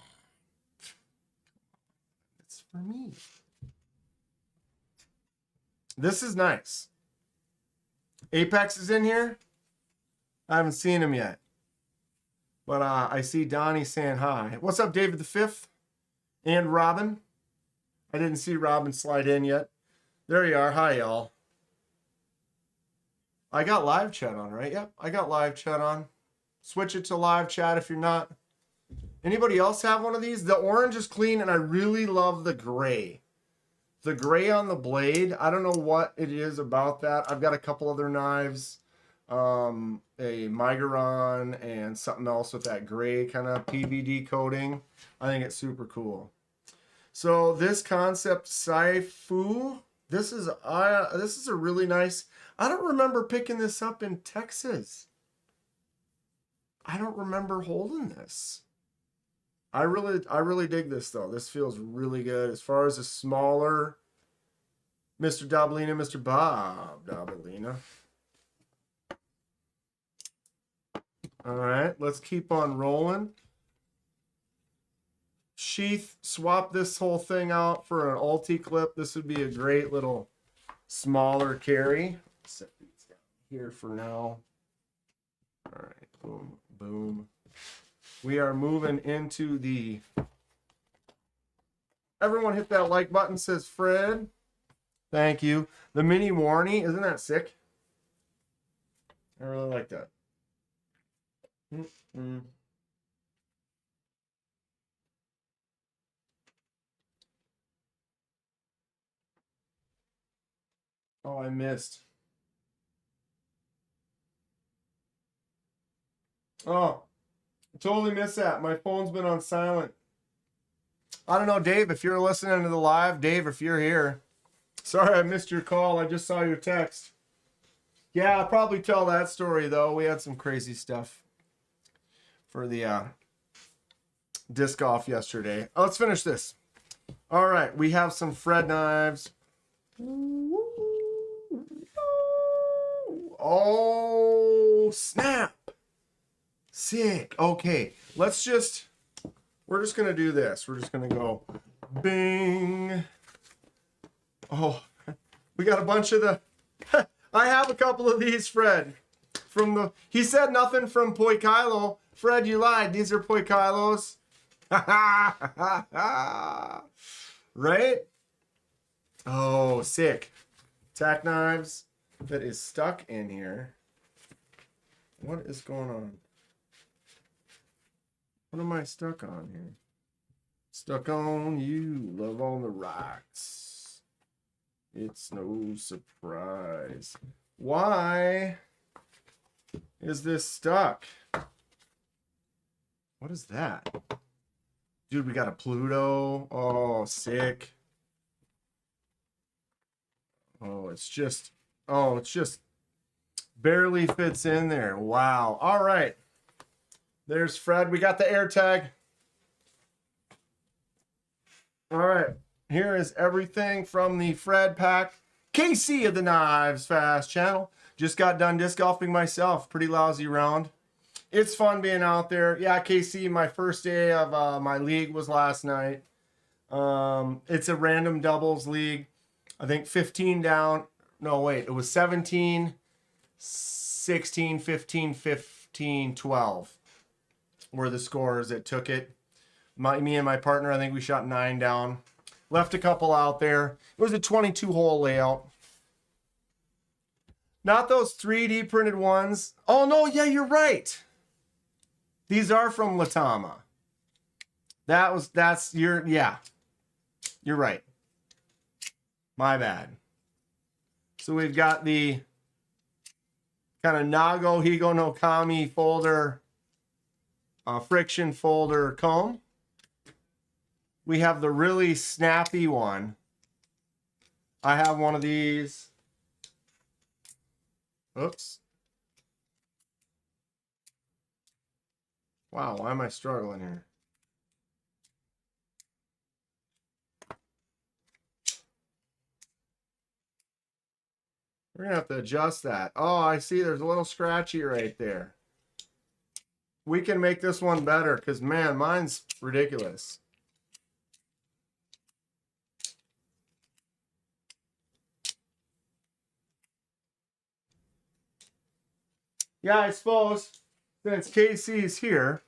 It's for me. This is nice. Apex is in here. I haven't seen him yet. But I see Donnie saying hi. What's up, David the Fifth? And Robin. I didn't see Robin slide in yet. There you are. Hi, y'all. I got live chat on, right? Yep, I got live chat on. Switch it to live chat if you're not. Anybody else have one of these? The orange is clean, and I really love the gray. The gray on the blade. I don't know what it is about that. I've got a couple other knives. A Migaron and something else with that gray kind of PVD coating. I think it's super cool. So this Kansept Saifu, this is a really nice. I don't remember picking this up in Texas. I don't remember holding this. I really dig this though. This feels really good. As far as a smaller Mr. Dabalina, Mr. Bob Dabalina. All right, let's keep on rolling. sheath, swap this whole thing out for an ulti clip. This would be a great little smaller carry. Set these down here for now. All right, boom, boom. We are moving into the... Everyone hit that like button, says Fred. Thank you. The mini Warnie, isn't that sick? I really like that. Oh, I missed. Oh, I totally missed that. My phone's been on silent. I don't know, Dave, if you're listening to the live. Dave, if you're here. Sorry I missed your call. I just saw your text. Yeah, I'll probably tell that story, though. We had some crazy stuff for the disc golf yesterday. Let's finish this. All right, we have some Fred knives. Oh, snap. Sick. Okay, we're just going to do this. We're just going to go bing. Oh, we got a bunch of the... I have a couple of these, Fred. He said nothing from Poikilo. Fred, you lied. These are Poikilos. Right? Oh, sick. Tack knives that is stuck in here. What is going on? What am I stuck on here? Stuck on you. Love on the rocks. It's no surprise. Why is this stuck? What is that? Dude, we got a Pluto. Oh, sick. Oh, it's just barely fits in there. Wow. All right. There's Fred. We got the air tag. All right. Here is everything from the Fred pack. KC of the Knives Fast channel. Just got done disc golfing myself. Pretty lousy round. It's fun being out there. Yeah, KC, my first day of my league was last night. It's a random doubles league. I think 15 down. No, wait. It was 17, 16, 15, 15, 12 were the scores that took it. Me and my partner, I think we shot 9 down. Left a couple out there. It was a 22-hole layout. Not those 3D printed ones. Oh, no, yeah, you're right. These are from Latama. Yeah. You're right. My bad. So we've got the kind of Nago Higo no Kami folder, friction folder comb. We have the really snappy one. I have one of these. Oops. Wow, why am I struggling here? We're going to have to adjust that. Oh, I see there's a little scratchy right there. We can make this one better because, man, mine's ridiculous. Yeah, I suppose since KC's here,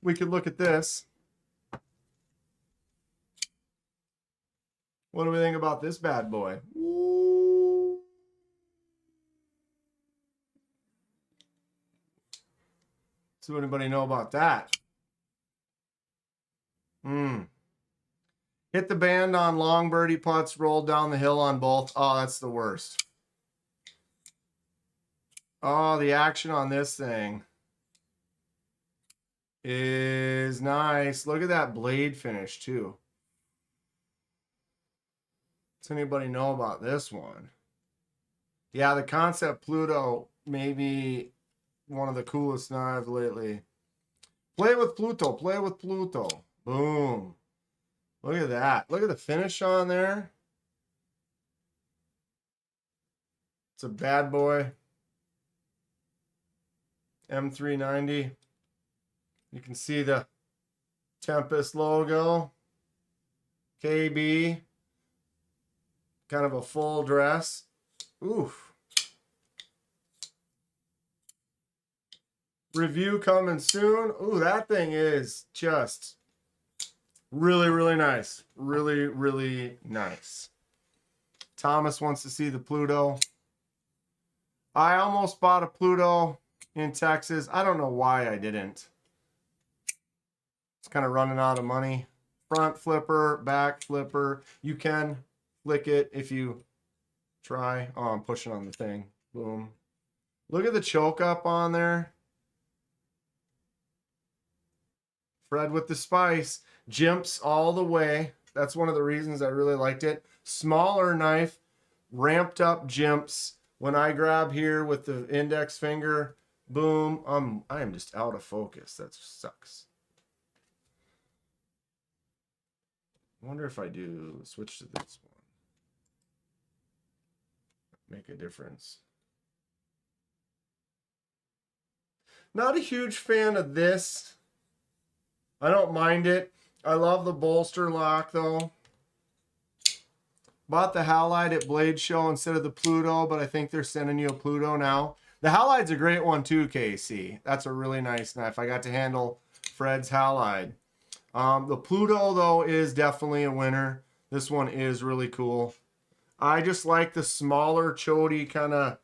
we could look at this. What do we think about this bad boy? Ooh. Does anybody know about that? Hit the band on long birdie putts, rolled down the hill on both. Oh, that's the worst. Oh, the action on this thing is nice. Look at that blade finish, too. Does anybody know about this one? Yeah, the Kansept Pluto may be one of the coolest knives lately. Play with Pluto. Play with Pluto. Boom. Look at that. Look at the finish on there. It's a bad boy. M390. You can see the Tempest logo. KB. Kind of a full dress. Oof. Review coming soon. Ooh, that thing is just really, really nice. Really, really nice. Thomas wants to see the Pluto. I almost bought a Pluto in Texas. I don't know why I didn't. It's kind of running out of money. Front flipper, back flipper. You can flick it if you try. Oh, I'm pushing on the thing. Boom. Look at the choke up on there. Fred with the spice. Jimps all the way. That's one of the reasons I really liked it. Smaller knife, ramped up jimps. When I grab here with the index finger, boom, I am just out of focus. That sucks. I wonder if I do switch to this one. Make a difference. Not a huge fan of this. I don't mind it. I love the bolster lock though. Bought the halide at Blade Show instead of the Pluto, but I think they're sending you a Pluto now. The halide's a great one too, KC. That's a really nice knife. I got to handle Fred's halide. The Pluto though is definitely a winner. This one is really cool. I just like the smaller chody kind of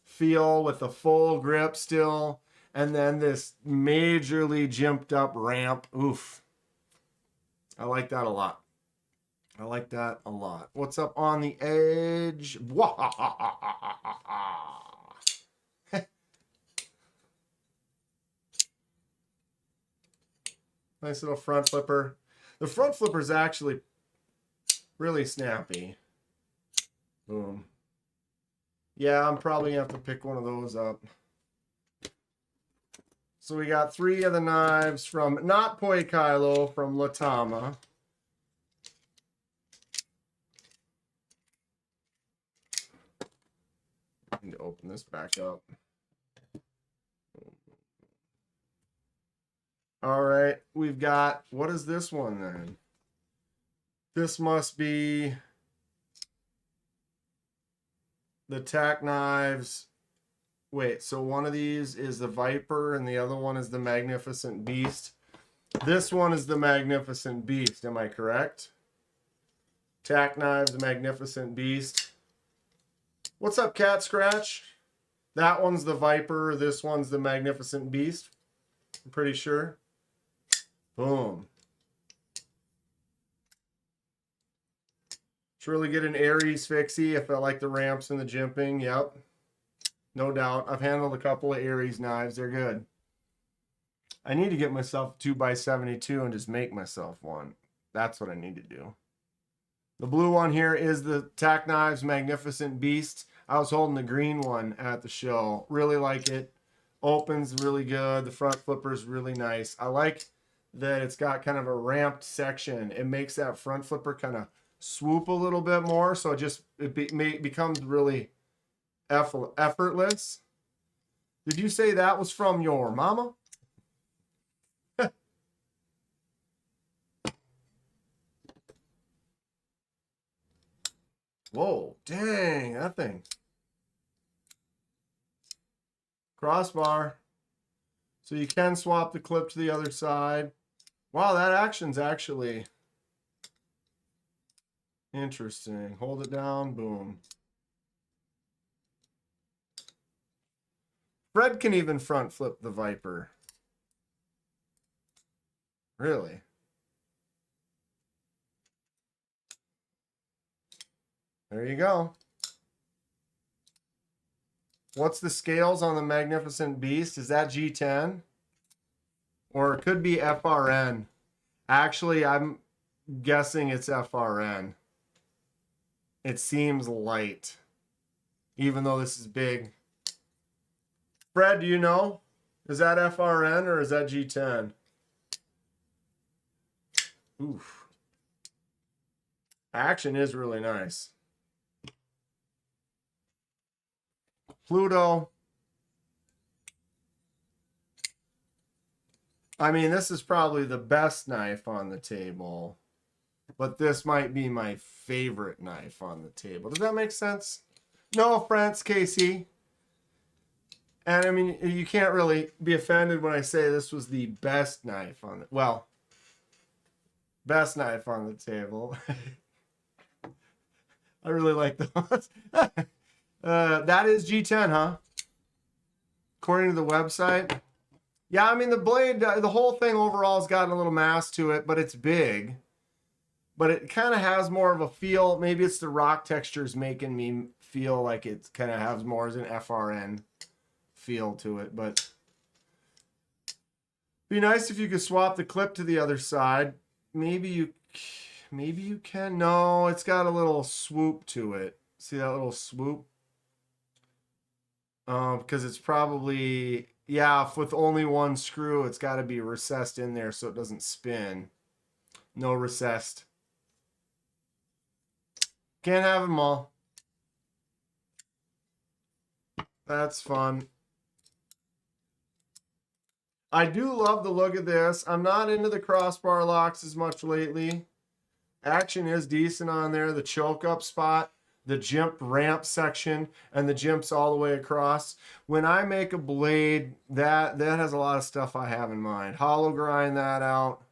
feel with the full grip still. And then this majorly jimped up ramp. Oof. I like that a lot. I like that a lot. What's up on the edge? Nice little front flipper. The front flipper is actually really snappy. Boom. Yeah, I'm probably going to have to pick one of those up. So we got 3 of the knives from, not Poi Kylo, from Latama. I need to open this back up. All right, we've got, what is this one then? This must be the tack knives. Wait, so one of these is the Viper and the other one is the Magnificent Beast. This one is the Magnificent Beast, am I correct? Tack knives, the Magnificent Beast. What's up, Cat Scratch? That one's the Viper, this one's the Magnificent Beast. I'm pretty sure. Boom. It's really good in Aries fixie if I like the ramps and the jimping. Yep. No doubt. I've handled a couple of Aries knives. They're good. I need to get myself a 2x72 and just make myself one. That's what I need to do. The blue one here is the Tack Knives Magnificent Beast. I was holding the green one at the show. Really like it. Opens really good. The front flipper is really nice. I like that it's got kind of a ramped section. It makes that front flipper kind of swoop a little bit more. So it becomes really effortless. Did you say that was from your mama? Whoa, dang, that thing. Crossbar. So you can swap the clip to the other side. Wow, that action's actually interesting. Hold it down, boom. Fred can even front flip the Viper. Really? There you go. What's the scales on the Magnificent Beast? Is that G10? Or it could be FRN. Actually, I'm guessing it's FRN. It seems light, even though this is big. Fred, do you know? Is that FRN or is that G10? Oof. Action is really nice. Pluto. I mean, this is probably the best knife on the table, but this might be my favorite knife on the table. Does that make sense? No offense, Casey. And I mean, you can't really be offended when I say this was the best knife on the, well, best knife on the table. I really like those. That is G10, huh? According to the website. Yeah, I mean, the blade, the whole thing overall has gotten a little mass to it, but it's big. But it kind of has more of a feel. Maybe it's the rock textures making me feel like it kind of has more as an FRN feel to it. But be nice if you could swap the clip to the other side. Maybe you can. No, it's got a little swoop to it. See that little swoop? Because it's probably, yeah, with only one screw, it's got to be recessed in there so it doesn't spin. No recessed. Can't have them all. That's fun. I do love the look of this. I'm not into the crossbar locks as much lately. Action is decent on there. The choke up spot, the jimp ramp section, and the jimps all the way across. When I make a blade, that has a lot of stuff I have in mind. Hollow grind that out.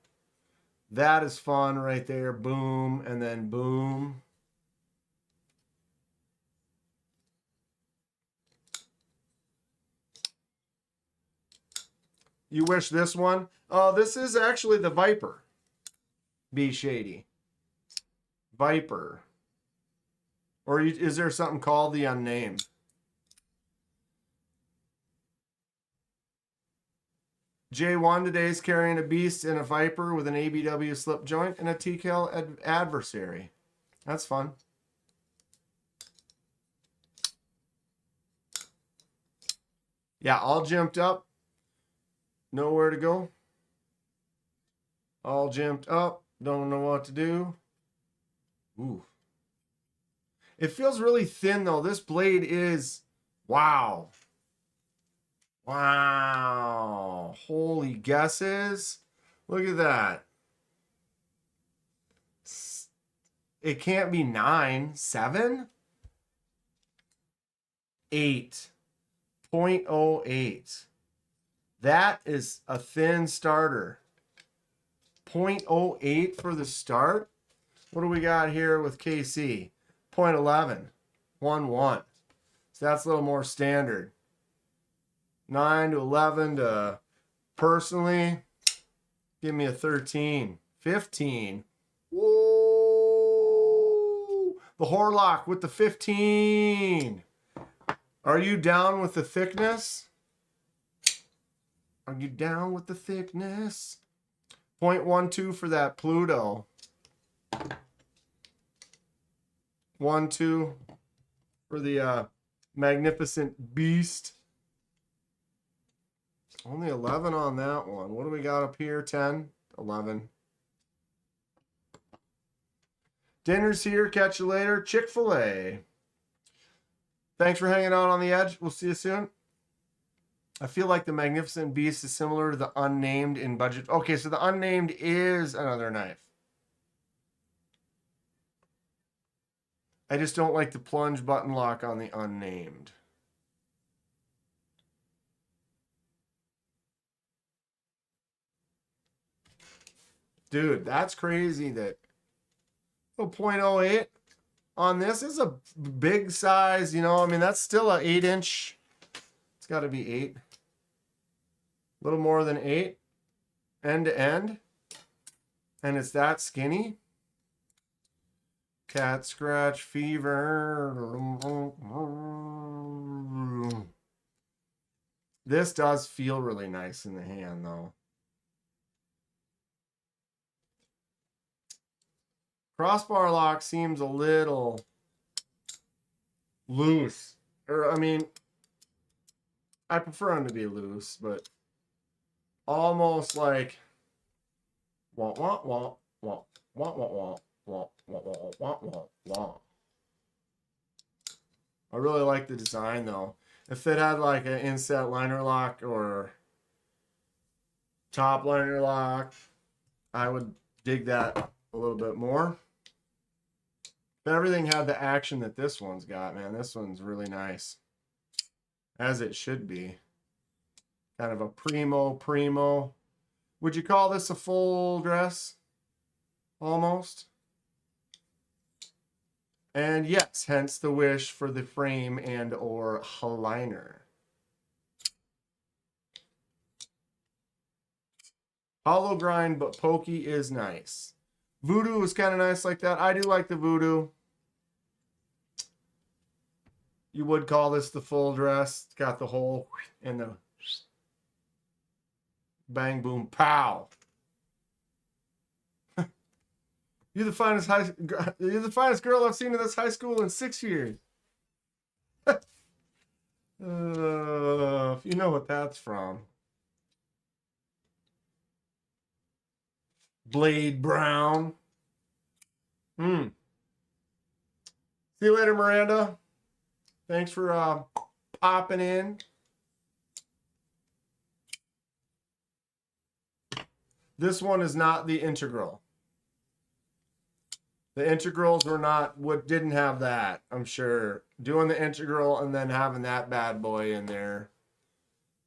That is fun right there. Boom, and then boom. You wish this one? Oh, this is actually the Viper. Be shady. Viper. Or is there something called the unnamed? J1 today is carrying a Beast and a Viper with an ABW slip joint and a TKL adversary. That's fun. Yeah, all jimped up. Nowhere to go. All jimped up. Don't know what to do. Ooh. It feels really thin though. This blade is, wow. Wow. Holy guesses. Look at that. It can't be 9. 7? 8.08. That is a thin starter. 0.08 for the start. What do we got here with KC? 0.11. 1.1. So that's a little more standard. 9 to 11 to, personally, give me a 13. 15. Whoa! The Horlock with the 15. Are you down with the thickness? Are you down with the thickness? 0.12 for that Pluto. 1.2 for the Magnificent Beast. Only 11 on that one. What do we got up here? 10, 11. Dinner's here. Catch you later. Chick-fil-A. Thanks for hanging out on the edge. We'll see you soon. I feel like the Magnificent Beast is similar to the Unnamed in budget. Okay, so the Unnamed is another knife. I just don't like the plunge button lock on the Unnamed. Dude, that's crazy that 0.08 on this is a big size, you know. I mean, that's still an 8-inch. It's got to be 8. A little more than 8 end to end. And it's that skinny. Cat scratch fever. This does feel really nice in the hand, though. Crossbar lock seems a little loose. Or, I mean, I prefer them to be loose, but almost like wah wah wah wah wah wah wah wah wah wah wah wah. I really like the design though. If it had like an inset liner lock or top liner lock. I would dig that a little bit more. If everything had the action that this one's got, man, this one's really nice. As it should be. Kind of a primo. Would you call this a full dress? Almost. And yes, hence the wish for the frame and or liner. Hollow grind, but pokey is nice. Voodoo is kind of nice like that. I do like the voodoo. You would call this the full dress. It's got the hole and the bang, boom, pow. You're the finest girl I've seen in this high school in 6 years. If you know what that's from. Blade Brown. See you later, Miranda. Thanks for popping in. This one is not the integral. The integrals were not what didn't have that, I'm sure. Doing the integral and then having that bad boy in there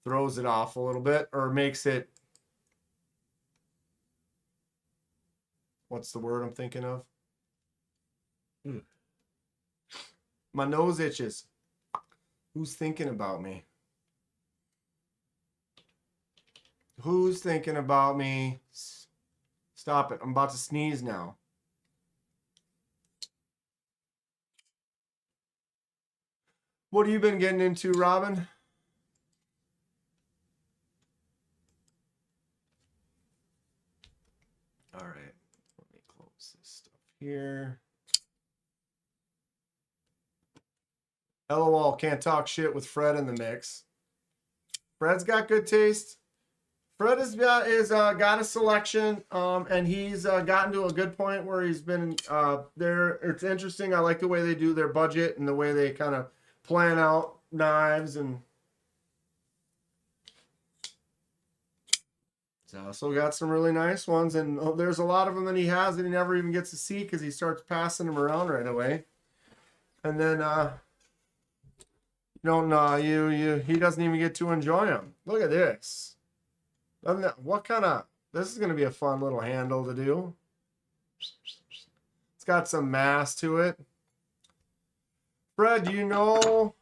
throws it off a little bit, or makes it, what's the word I'm thinking of? My nose itches. Who's thinking about me? Who's thinking about me? Stop it. I'm about to sneeze now. What have you been getting into, Robin? All right. Let me close this stuff here. LOL, can't talk shit with Fred in the mix. Fred's got good taste. Fred has got a selection, and he's gotten to a good point where he's been there. It's interesting. I like the way they do their budget and the way they kind of plan out knives, and he's also got some really nice ones. And there's a lot of them that he has that he never even gets to see because he starts passing them around right away. And then he doesn't even get to enjoy them. Look at this. What kind of, this is going to be a fun little handle to do. It's got some mass to it. Fred, do you know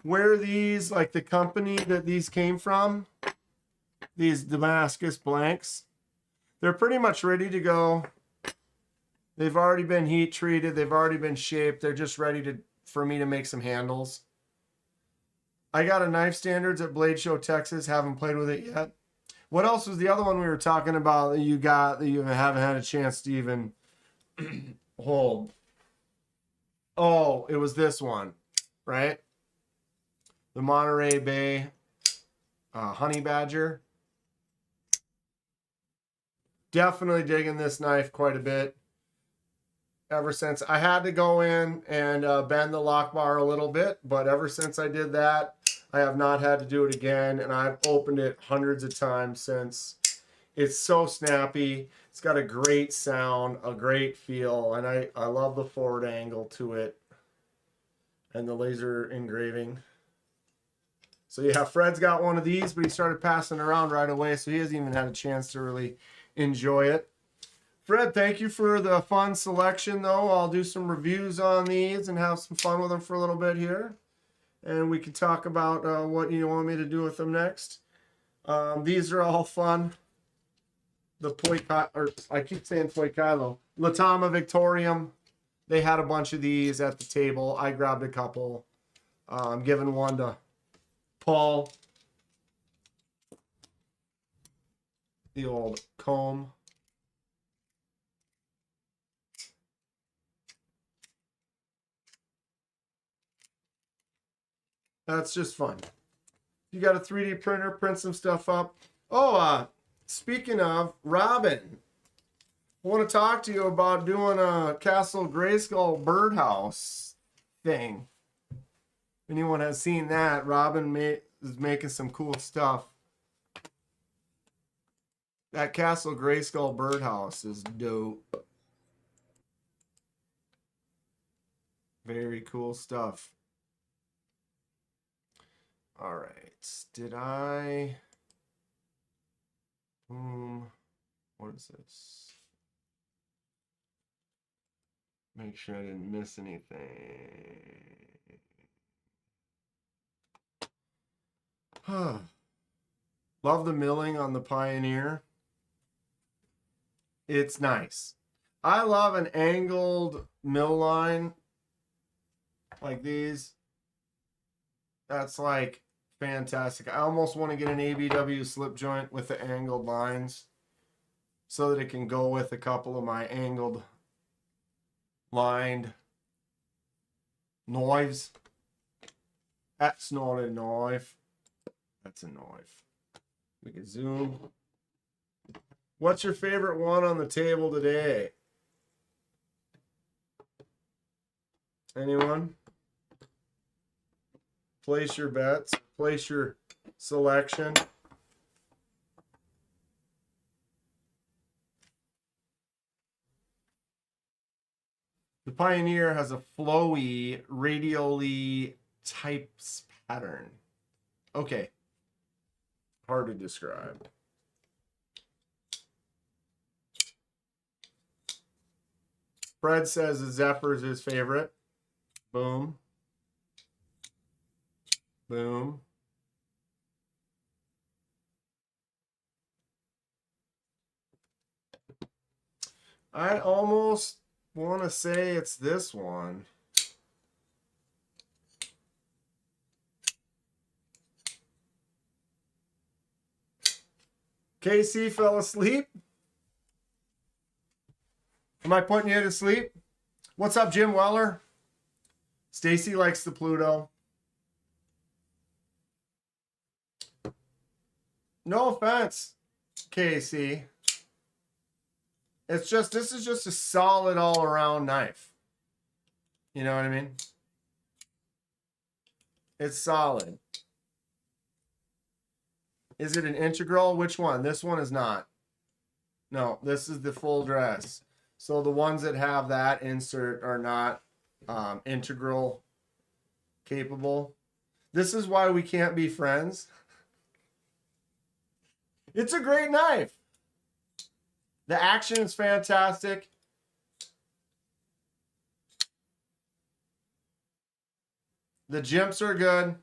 where these, like the company that these came from? These Damascus blanks. They're pretty much ready to go. They've already been heat treated. They've already been shaped. They're just ready for me to make some handles. I got a Knife Standards at Blade Show, Texas. Haven't played with it yet. What else was the other one we were talking about that you got that you haven't had a chance to even hold? Oh, it was this one, right? The Monterey Bay Honey Badger. Definitely digging this knife quite a bit. Ever since I had to go in and bend the lock bar a little bit, but ever since I did that, I have not had to do it again, and I've opened it hundreds of times since. It's so snappy. It's got a great sound, a great feel, and I love the forward angle to it and the laser engraving. So yeah, Fred's got one of these, but he started passing around right away, so he hasn't even had a chance to really enjoy it. Fred, thank you for the fun selection, though. I'll do some reviews on these and have some fun with them for a little bit here. And we can talk about what you want me to do with them next. These are all fun. The I keep saying Poikilo. Latama Victorium. They had a bunch of these at the table. I grabbed a couple. I'm giving one to Paul. The old comb. That's just fun. You got a 3D printer, print some stuff up. Oh, speaking of, Robin, I want to talk to you about doing a Castle Grayskull birdhouse thing. If anyone has seen that, Robin is making some cool stuff. That Castle Grayskull birdhouse is dope. Very cool stuff. All right. Did I... what is this? Make sure I didn't miss anything. Love the milling on the Pioneer. It's nice. I love an angled mill line like these. That's like fantastic. I almost want to get an ABW slip joint with the angled lines so that it can go with a couple of my angled lined knives. That's not a knife. That's a knife. We can zoom. What's your favorite one on the table today? Anyone? Place your bets. Place your selection. The Pioneer has a flowy, radially types pattern. Okay. Hard to describe. Fred says the Zephyr is his favorite. Boom. Boom. I almost want to say it's this one. KC fell asleep. Am I putting you to sleep? What's up, Jim Weller? Stacy likes the Pluto. No offense, KC. It's just, this is just a solid all-around knife. You know what I mean? It's solid. Is it an integral? Which one? This one is not. No, this is the full dress. So the ones that have that insert are not integral capable. This is why we can't be friends. It's a great knife. The action is fantastic. The jimps are good.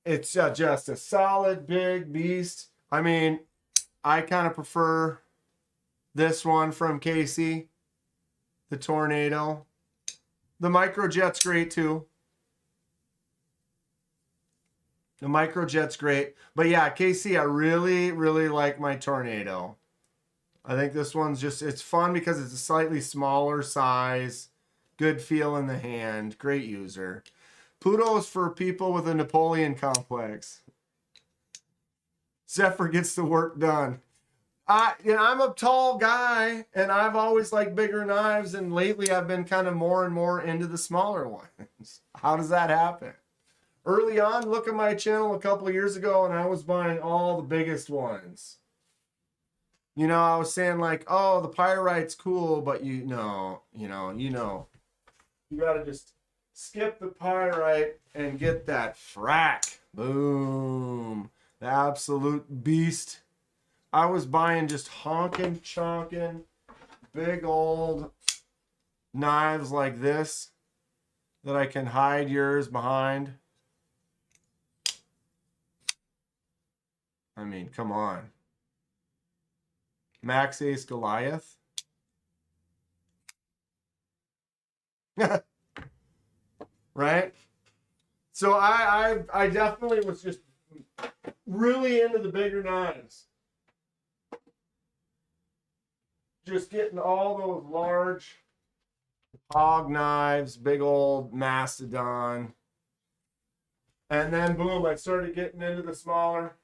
It's just a solid big beast. I mean, I kind of prefer this one from Casey, the Tornado. The Microjet's great too. The Microjet's great. But yeah, Casey, I really, really like my Tornado. I think this one's just, it's fun because it's a slightly smaller size. Good feel in the hand. Great user. Pluto is for people with a Napoleon complex. Zephyr gets the work done. I'm a tall guy, and I've always liked bigger knives, and lately I've been kind of more and more into the smaller ones. How does that happen? Early on, look at my channel a couple of years ago, and I was buying all the biggest ones. You know, I was saying like, oh, the Pyrite's cool, but you know. You got to just skip the Pyrite and get that frack. Boom. The absolute beast. I was buying just honking, chonking, big old knives like this that I can hide yours behind. I mean, come on. Max Ace Goliath. Right? So I definitely was just really into the bigger knives. Just getting all those large hog knives, big old mastodon. And then boom, I started getting into the smaller.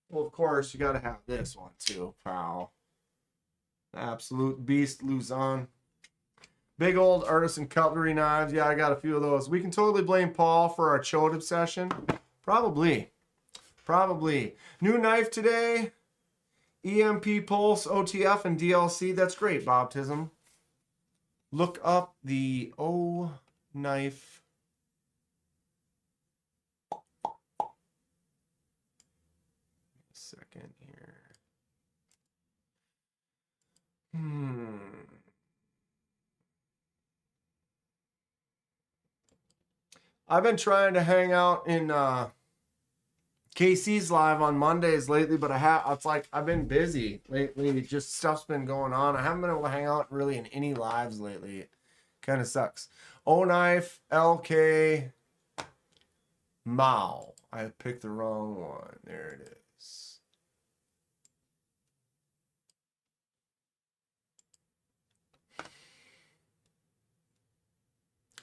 Well, of course, you got to have this one too, pal. The absolute beast Luzon. Big old Artisan Cutlery knives. Yeah, I got a few of those. We can totally blame Paul for our chode obsession. Probably. Probably. New knife today. EMP Pulse, OTF, and DLC. That's great, Baptism. Look up the O knife. Second here. I've been trying to hang out in KC's live on Mondays lately, but it's like I've been busy lately. Just stuff's been going on. I haven't been able to hang out really in any lives lately. It kind of sucks. O knife, LK, Mao. I picked the wrong one. There it is.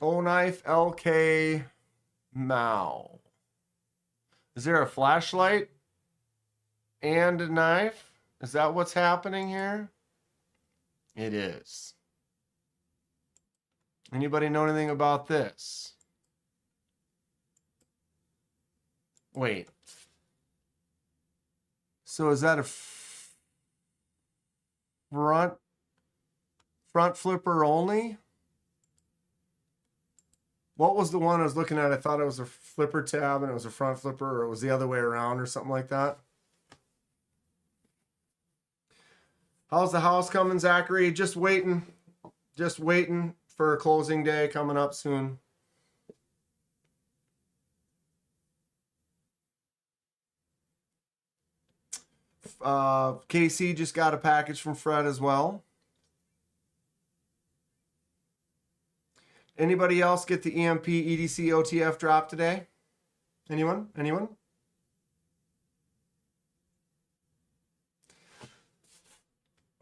O knife, LK, Mao. Is there a flashlight and a knife? Is that what's happening here? It is. Anybody know anything about this? Wait. So is that a front flipper only? What was the one I was looking at? I thought it was a flipper tab and it was a front flipper, or it was the other way around or something like that. How's the house coming, Zachary? Just waiting. Just waiting for a closing day coming up soon. KC just got a package from Fred as well. Anybody else get the EMP EDC OTF drop today? Anyone? Anyone?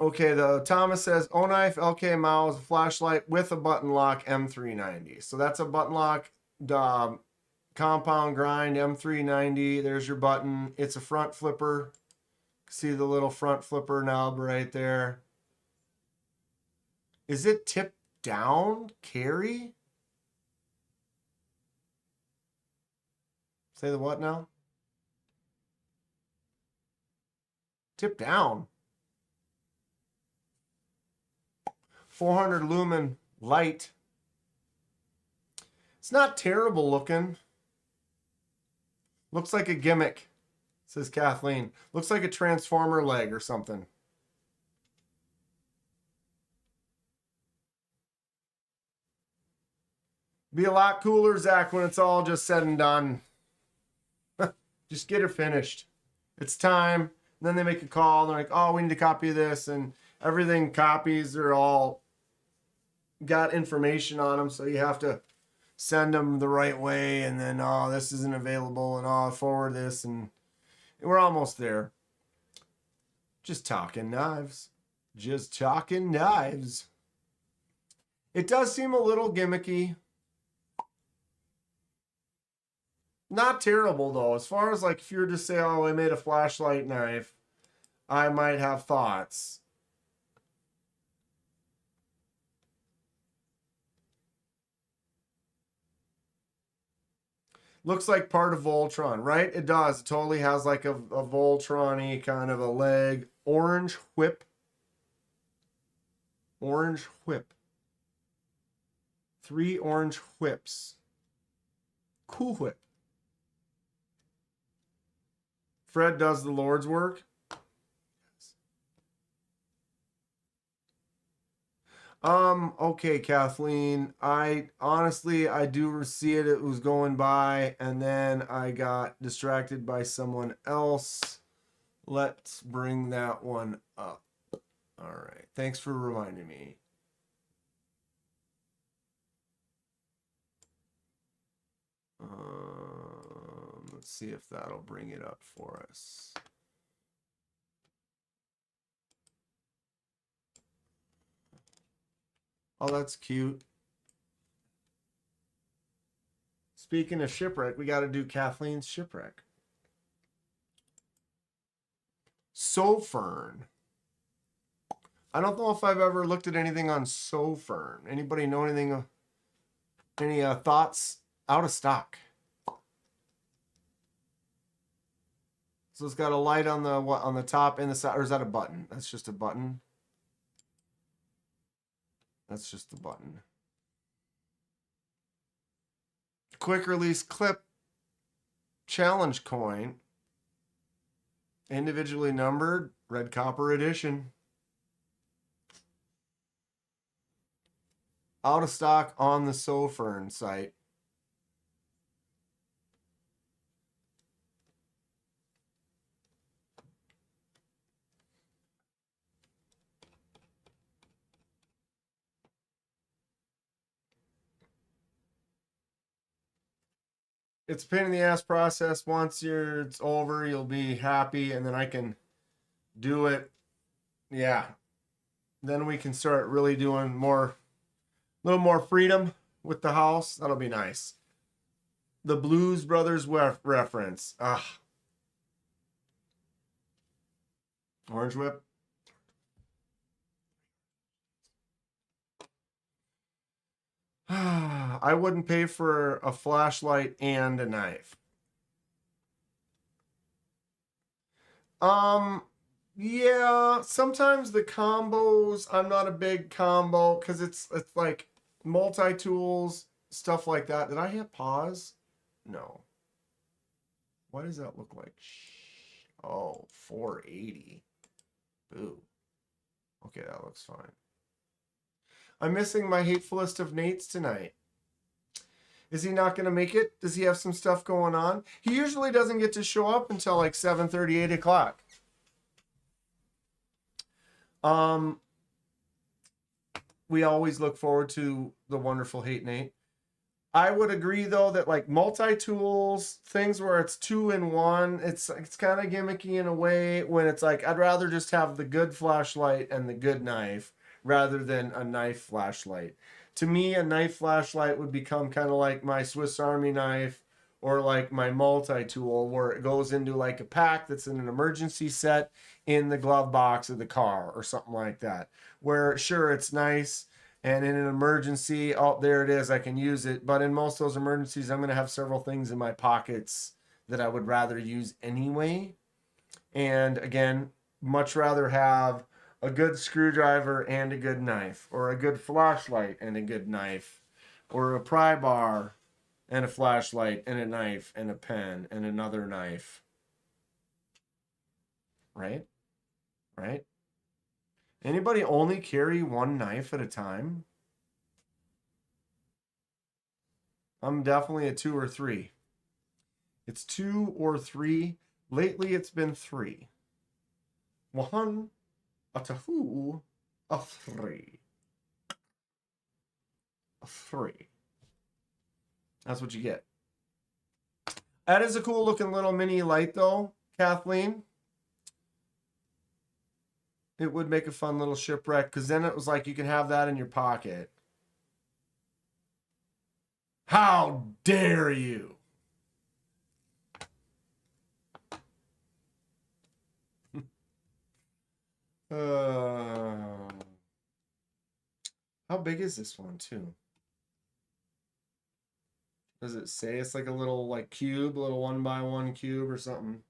Okay, the Thomas says O knife LK Mao is a flashlight with a button lock M390. So that's a button lock compound grind M390. There's your button. It's a front flipper. See the little front flipper nub right there. Is it tipped down? Carry? Say the what now? Tip down. 400 lumen light. It's not terrible looking. Looks like a gimmick, says Kathleen. Looks like a transformer leg or something. Be a lot cooler, Zach, when it's all just said and done. Just get her finished. It's time. And then they make a call. They're like, oh, we need a copy of this. And everything copies are all got information on them. So you have to send them the right way. And then, oh, this isn't available. And oh, forward this. And we're almost there. Just talking knives. Just talking knives. It does seem a little gimmicky. Not terrible, though. As far as, like, if you were to say, oh, I made a flashlight knife, I might have thoughts. Looks like part of Voltron, right? It does. It totally has, like, a Voltron-y kind of a leg. Orange whip. Orange whip. 3 orange whips. Cool whip. Fred does the Lord's work. Okay, Kathleen. I do see it. It was going by, and then I got distracted by someone else. Let's bring that one up. All right. Thanks for reminding me. Let's see if that'll bring it up for us. Oh, that's cute. Speaking of shipwreck, we got to do Kathleen's shipwreck. Sofern. I don't know if I've ever looked at anything on Sofern. Anybody know anything? Any thoughts? Out of stock. So it's got a light on the what on the top and the side, or is that a button? That's just a button. That's just the button. Quick release clip challenge coin. Individually numbered, red copper edition. Out of stock on the Sofern site. It's a pain in the ass process. Once it's over, you'll be happy, and then I can do it. Yeah. Then we can start really doing more, a little more freedom with the house. That'll be nice. The Blues Brothers reference. Ah. Orange Whip. I wouldn't pay for a flashlight and a knife. Yeah, sometimes the combos, I'm not a big combo because it's like multi-tools, stuff like that. Did I hit pause? No. What does that look like? Oh, 480. Boo. Okay, that looks fine. I'm missing my hatefulest of Nates tonight. Is he not going to make it? Does he have some stuff going on? He usually doesn't get to show up until like 7:30, 8 o'clock. We always look forward to the wonderful Hate Nate. I would agree though that like multi-tools, things where it's 2 in 1, it's kind of gimmicky in a way when it's like I'd rather just have the good flashlight and the good knife rather than a knife flashlight. To me, a knife flashlight would become kind of like my Swiss Army knife or like my multi-tool where it goes into like a pack that's in an emergency set in the glove box of the car or something like that. Where sure, it's nice and in an emergency, oh, there it is, I can use it. But in most of those emergencies, I'm going to have several things in my pockets that I would rather use anyway. And again, much rather have a good screwdriver and a good knife, or a good flashlight and a good knife, or a pry bar and a flashlight and a knife and a pen and another knife. Right? Right? Anybody only carry one knife at a time? I'm definitely a 2 or 3. It's 2 or 3. Lately, it's been 3. 1, a 2, a 3. A 3. That's what you get. That is a cool looking little mini light though, Kathleen. It would make a fun little shipwreck because then it was like you can have that in your pocket. How dare you? How big is this one too? Does it say it's like a little like cube, a little 1x1 cube or something?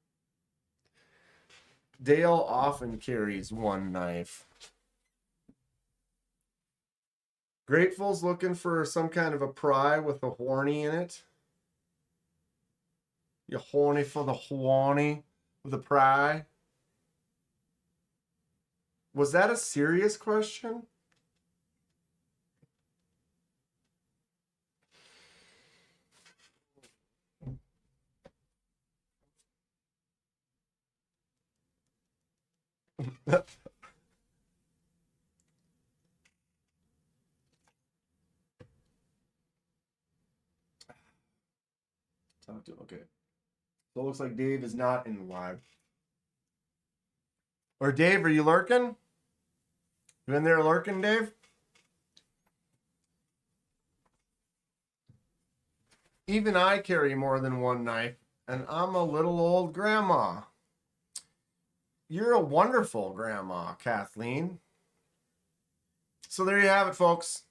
Dale often carries one knife. Grateful's looking for some kind of a pry with a horny in it. You horny for the horny with a pry? Was that a serious question? Talk to okay. So it looks like Dave is not in live. Or Dave, are you lurking? You in there lurking, Dave? Even I carry more than one knife, and I'm a little old grandma. You're a wonderful grandma, Kathleen. So there you have it, folks.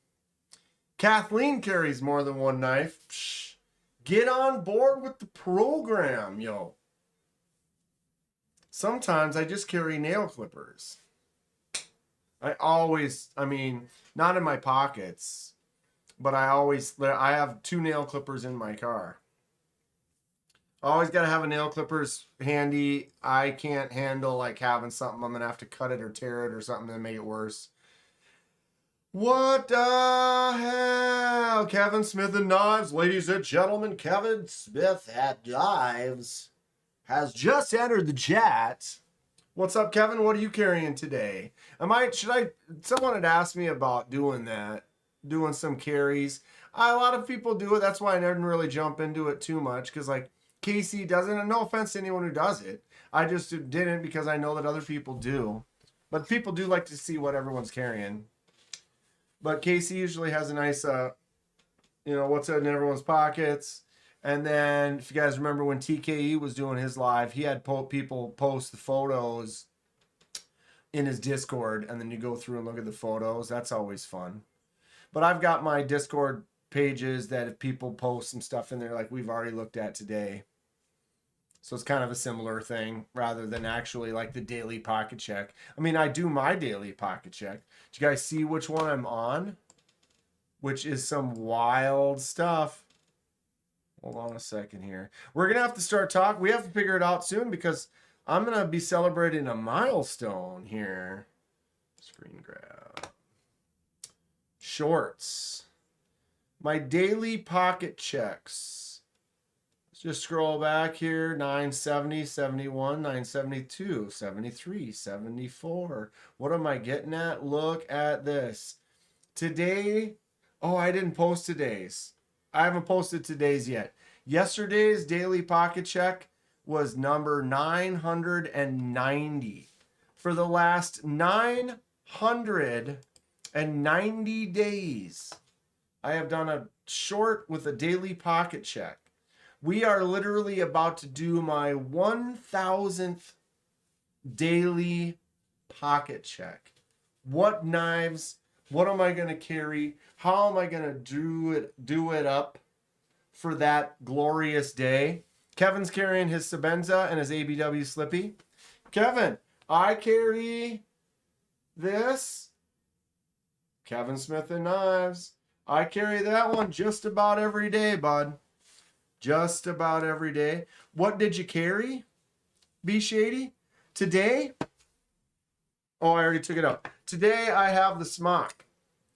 Kathleen carries more than one knife. Psh, get on board with the program, yo. Sometimes I just carry nail clippers. I mean, not in my pockets, but I have 2 nail clippers in my car. Always got to have a nail clippers handy. I can't handle like having something. I'm going to have to cut it or tear it or something to make it worse. What the hell? Kevin Smith and Knives. Ladies and gentlemen, Kevin Smith at Knives has just entered the chat. What's up, Kevin? What are you carrying today? Someone had asked me about doing that, doing some carries. A lot of people do it. That's why I didn't really jump into it too much, because like Casey doesn't, and no offense to anyone who does it. I just didn't because I know that other people do. But people do like to see what everyone's carrying. But Casey usually has a nice, what's in everyone's pockets. And then, if you guys remember when TKE was doing his live, he had people post the photos in his Discord, and then you go through and look at the photos. That's always fun. But I've got my Discord pages that if people post some stuff in there like we've already looked at today. So it's kind of a similar thing rather than actually like the daily pocket check. I mean, I do my daily pocket check. Did you guys see which one I'm on? Which is some wild stuff. Hold on a second here. We're going to have to start talking. We have to figure it out soon because I'm going to be celebrating a milestone here. Screen grab. Shorts. My daily pocket checks. Let's just scroll back here. 970, 71, 972, 73, 74. What am I getting at? Look at this. Today, I didn't post today's. I haven't posted today's yet. Yesterday's daily pocket check was number 990. For the last 990 days, I have done a short with a daily pocket check. We are literally about to do my 1000th daily pocket check. What knives? What am I going to carry? How am I going to do it up for that glorious day? Kevin's carrying his Sebenza and his ABW Slippy. Kevin, I carry this. Kevin Smith and Knives. I carry that one just about every day, bud. Just about every day. What did you carry? Be Shady? Today? Oh, I already took it out. Today I have the smock.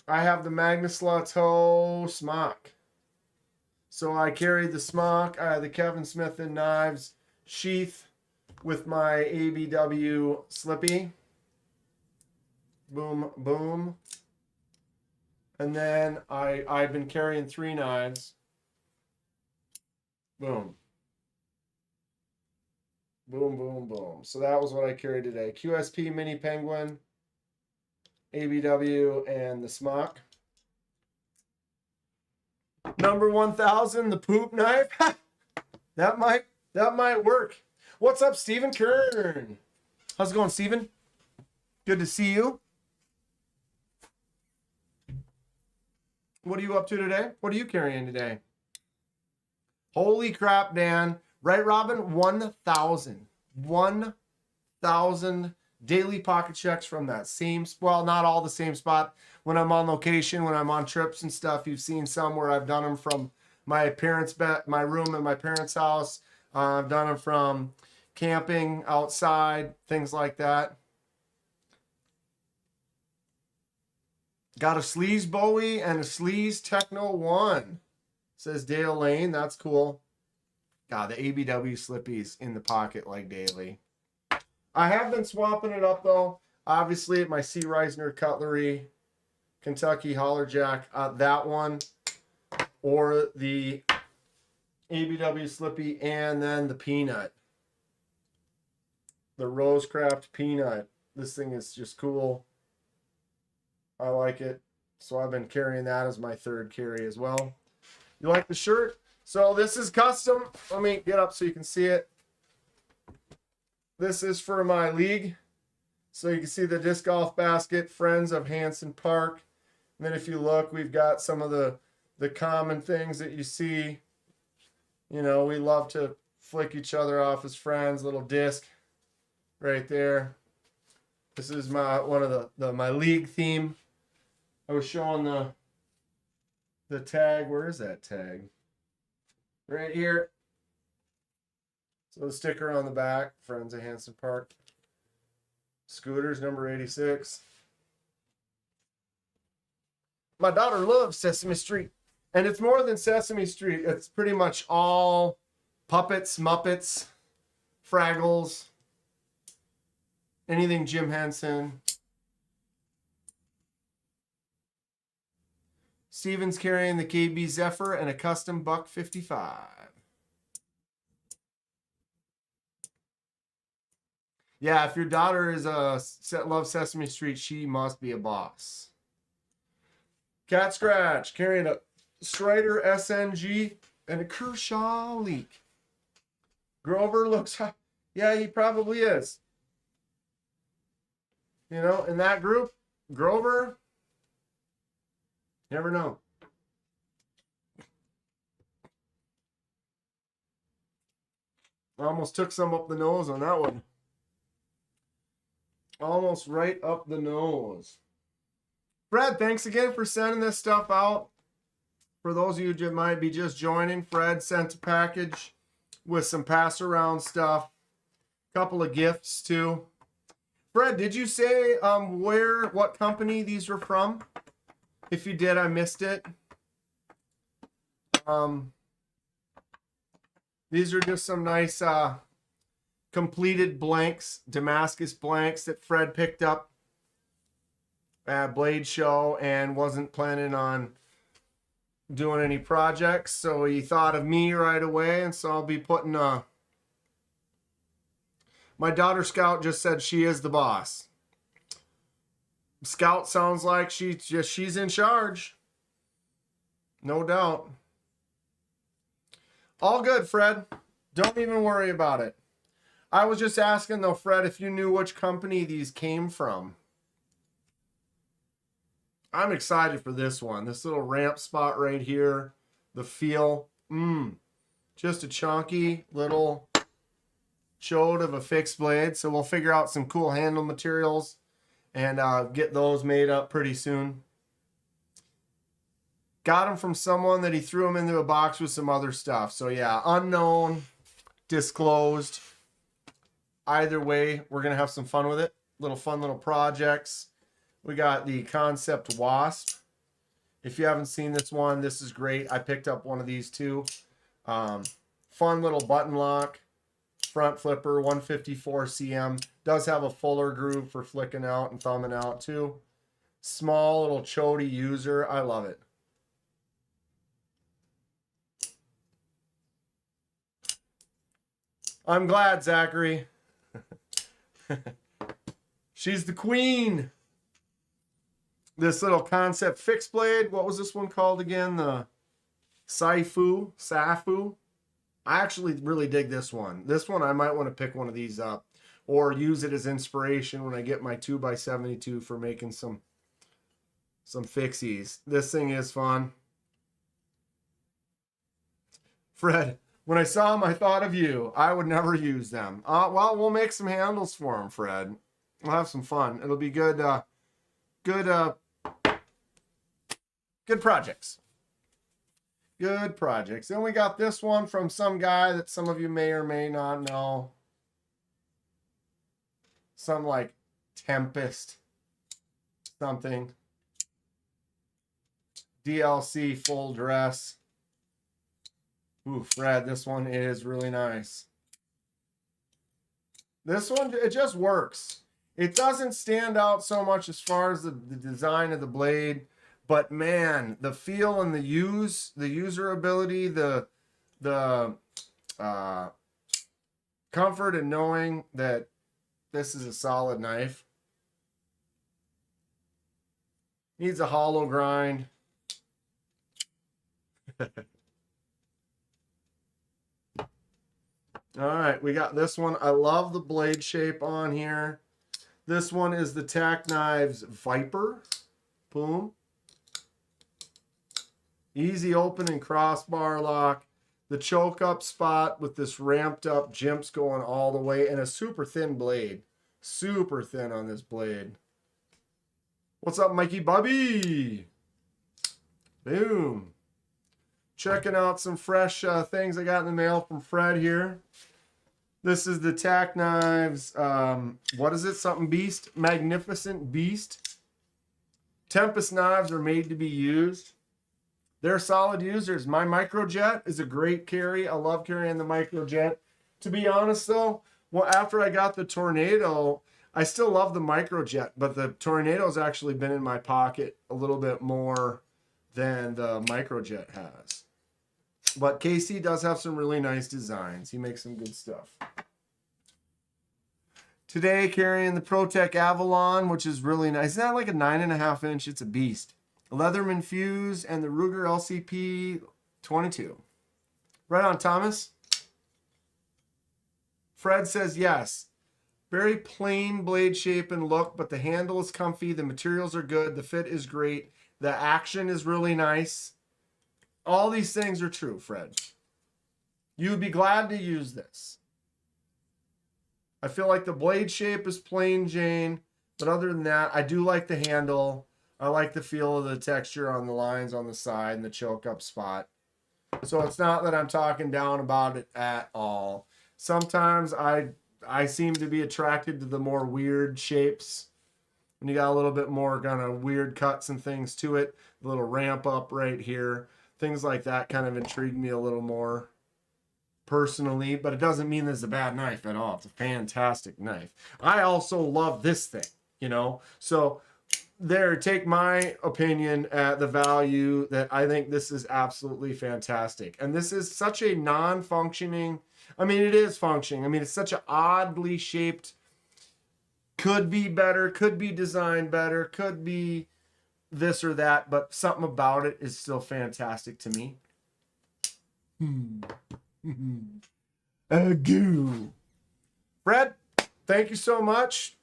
I have the Magnus Toe smock. So I carried the smock. I had the Kevin Smith and Knives sheath with my ABW Slippy. Boom, boom. And then I've been carrying 3 knives. Boom. Boom, boom, boom. So that was what I carried today. QSP Mini Penguin, ABW, and the smock. Number 1000, the poop knife. That might work. What's up, Stephen Kern? How's it going, Stephen? Good to see you. What are you up to today? What are you carrying today? Holy crap, Dan. Right, Robin? 1,000. 1,000 daily pocket checks from that same, well, not all the same spot. When I'm on location, when I'm on trips and stuff, you've seen some where I've done them from my parents' bed, my room in my parents' house. I've done them from camping outside, things like that. Got a Sleaze Bowie and a Sleaze Techno 1. Says Dale Lane. That's cool. God, the ABW Slippy's in the pocket like daily. I have been swapping it up, though. Obviously, my C. Reisner Cutlery, Kentucky Hollerjack, that one, or the ABW Slippy, and then the Peanut. The Rosecraft Peanut. This thing is just cool. I like it. So I've been carrying that as my third carry as well. You like the shirt? So this is custom. Let me get up so you can see it. This is for my league. So you can see the disc golf basket, Friends of Hanson Park. And then if you look, we've got some of the common things that you see. You know, we love to flick each other off as friends, little disc. right there. This is one of my league theme. I was showing the tag. Where is that tag? Right here. So the sticker on the back, Friends of Hanson Park. Scooters number 86. My daughter loves Sesame Street. And it's more than Sesame Street. It's pretty much all puppets, Muppets, Fraggles, anything Jim Henson. Steven's carrying the KB Zephyr and a custom buck 55. Yeah, if your daughter is loves Sesame Street, she must be a boss. Cat Scratch carrying a Strider SNG and a Kershaw Leak. Grover looks, yeah, he probably is. You know, in that group, Grover, never know. Almost took some up the nose on that one. Almost right up the nose. Fred, thanks again for sending this stuff out. For those of you who might be just joining, Fred sent a package with some pass around stuff. A couple of gifts too. Fred, did you say what company these were from? If you did, I missed it. These are just some nice completed blanks, Damascus blanks that Fred picked up at Blade Show and wasn't planning on doing any projects. So he thought of me right away. And so I'll be putting my daughter Scout just said she is the boss. Scout sounds like she's in charge. No doubt. All good, Fred. Don't even worry about it. I was just asking though, Fred, if you knew which company these came from. I'm excited for this one. This little ramp spot right here. The feel. Just a chunky little chode of a fixed blade. So we'll figure out some cool handle materials and get those made up pretty soon. Got them from someone that he threw them into a box with some other stuff. So yeah, unknown, disclosed. Either way, we're going to have some fun with it. Fun little projects. We got the Kansept Wasp. If you haven't seen this one, this is great. I picked up one of these too. Fun little button lock. Front flipper, 154 cm. Does have a fuller groove for flicking out and thumbing out too. Small little chody user. I love it. I'm glad, Zachary. She's the queen. This little Kansept fixed blade. What was this one called again? The Safu. I actually really dig this one. This one, I might want to pick one of these up or use it as inspiration when I get my 2x72 for making some fixies. This thing is fun. Fred, when I saw them, I thought of you. I would never use them. Well, we'll make some handles for them, Fred. We'll have some fun. It'll be good projects. Good projects. Then we got this one from some guy that some of you may or may not know. Some like Tempest something. DLC full dress. Ooh, Fred, this one is really nice. This one, it just works. It doesn't stand out so much as far as the design of the blade, but man, the feel and the user ability, the comfort in knowing that this is a solid knife. Needs a hollow grind. All right, we got this one. I love the blade shape on here. This one is the Tack Knives Viper. Boom. Easy open and crossbar lock. The choke up spot with this ramped up jimps going all the way and a super thin blade. Super thin on this blade. What's up, Mikey Bubby? Boom. Checking out some fresh things I got in the mail from Fred here. This is the Tack Knives. What is it? Something Beast? Magnificent Beast. Tempest knives are made to be used. They're solid users. My Microjet is a great carry. I love carrying the Microjet. To be honest, though, well, after I got the Tornado, I still love the Microjet, but the Tornado's actually been in my pocket a little bit more than the Microjet has. But KC does have some really nice designs. He makes some good stuff. Today, carrying the ProTech Avalon, which is really nice. It's not like a 9.5 inch. It's a beast. Leatherman Fuse and the Ruger LCP 22. Right on, Thomas. Fred says yes. Very plain blade shape and look, but the handle is comfy. The materials are good. The fit is great. The action is really nice. All these things are true, Fred. You would be glad to use this. I feel like the blade shape is plain Jane, but other than that, I do like the handle. I like the feel of the texture on the lines on the side and the choke up spot. So it's not that I'm talking down about it at all. Sometimes I seem to be attracted to the more weird shapes. And you got a little bit more kind of weird cuts and things to it. A little ramp up right here. Things like that kind of intrigue me a little more personally. But it doesn't mean this is a bad knife at all. It's a fantastic knife. I also love this thing, you know. So there, take my opinion at the value that I think this is absolutely fantastic. And this is such a non-functioning, I mean, it is functioning. I mean, it's such an oddly shaped, could be better, could be designed better, could be this or that, but something about it is still fantastic to me. Goo. Fred, thank you so much.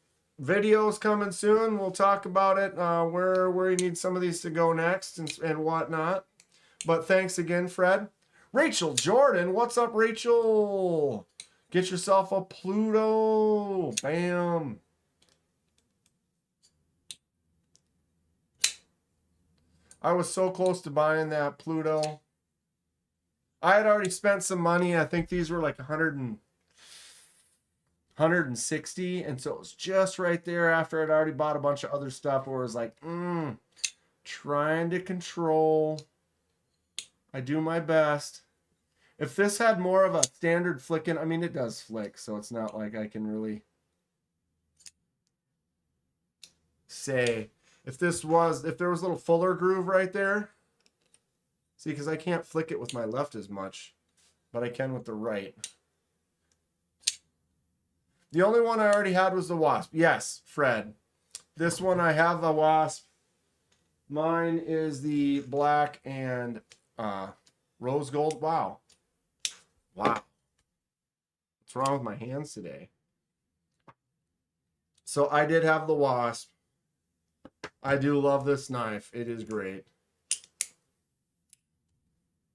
Videos coming soon. We'll talk about it, where you need some of these to go next and whatnot. But thanks again, Fred. Rachel Jordan, what's up, Rachel? Get yourself a Pluto. Bam. I was so close to buying that Pluto. I had already spent some money. I think these were like 160, and so it was just right there after I'd already bought a bunch of other stuff where it was like, trying to control. I do my best. If this had more of a standard flicking, I mean, it does flick, so it's not like I can really say. If there was a little fuller groove right there, see, because I can't flick it with my left as much, but I can with the right. The only one I already had was the Wasp. Yes, Fred. This one I have the Wasp. Mine is the black and rose gold. Wow. Wow. What's wrong with my hands today? So I did have the Wasp. I do love this knife. It is great.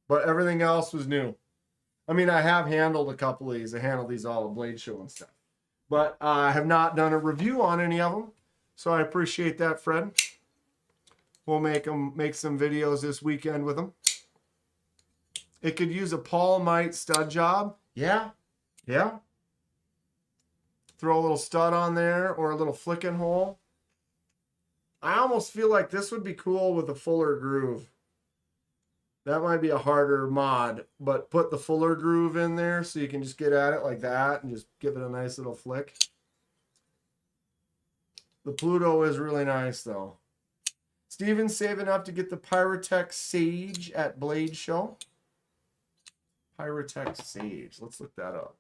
But everything else was new. I mean, I have handled a couple of these. I handled these all at Blade Show and stuff. But I have not done a review on any of them. So I appreciate that, Fred. We'll make some videos this weekend with them. It could use a Paul Mite stud job. Yeah. Yeah. Throw a little stud on there or a little flicking hole. I almost feel like this would be cool with a fuller groove. That might be a harder mod, but put the fuller groove in there so you can just get at it like that and just give it a nice little flick. The Pluto is really nice though. Steven's saving up to get the Pyrotech Sage at Blade Show. Pyrotech Sage. Let's look that up.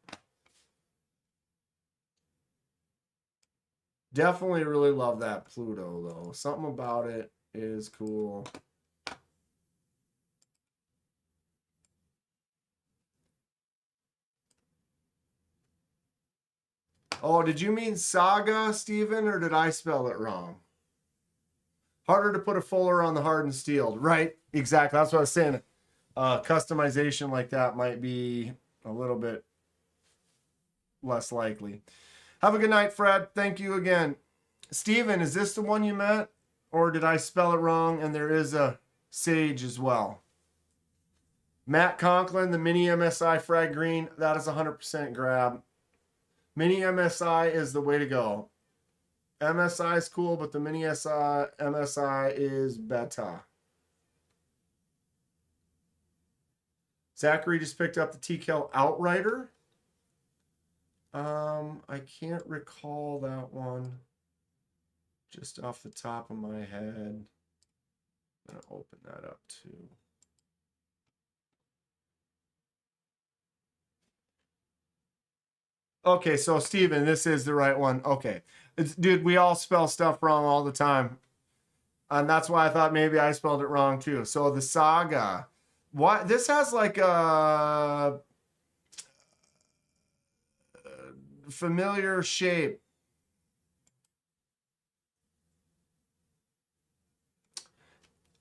Definitely really love that Pluto though. Something about it is cool. Oh, did you mean Saga, Steven, or did I spell it wrong? Harder to put a fuller on the hardened steel. Right, exactly. That's what I was saying. Customization like that might be a little bit less likely. Have a good night, Fred. Thank you again. Steven, is this the one you meant? Or did I spell it wrong? And there is a Sage as well. Matt Conklin, the mini MSI frag green. That is 100% grab. Mini MSI is the way to go. MSI is cool, but the mini MSI is better. Zachary just picked up the TKL Outrider. I can't recall that one just off the top of my head. I'm gonna open that up too. Okay, so Steven, this is the right one. Okay. Dude, we all spell stuff wrong all the time. And that's why I thought maybe I spelled it wrong too. So the Saga. What this has like a familiar shape.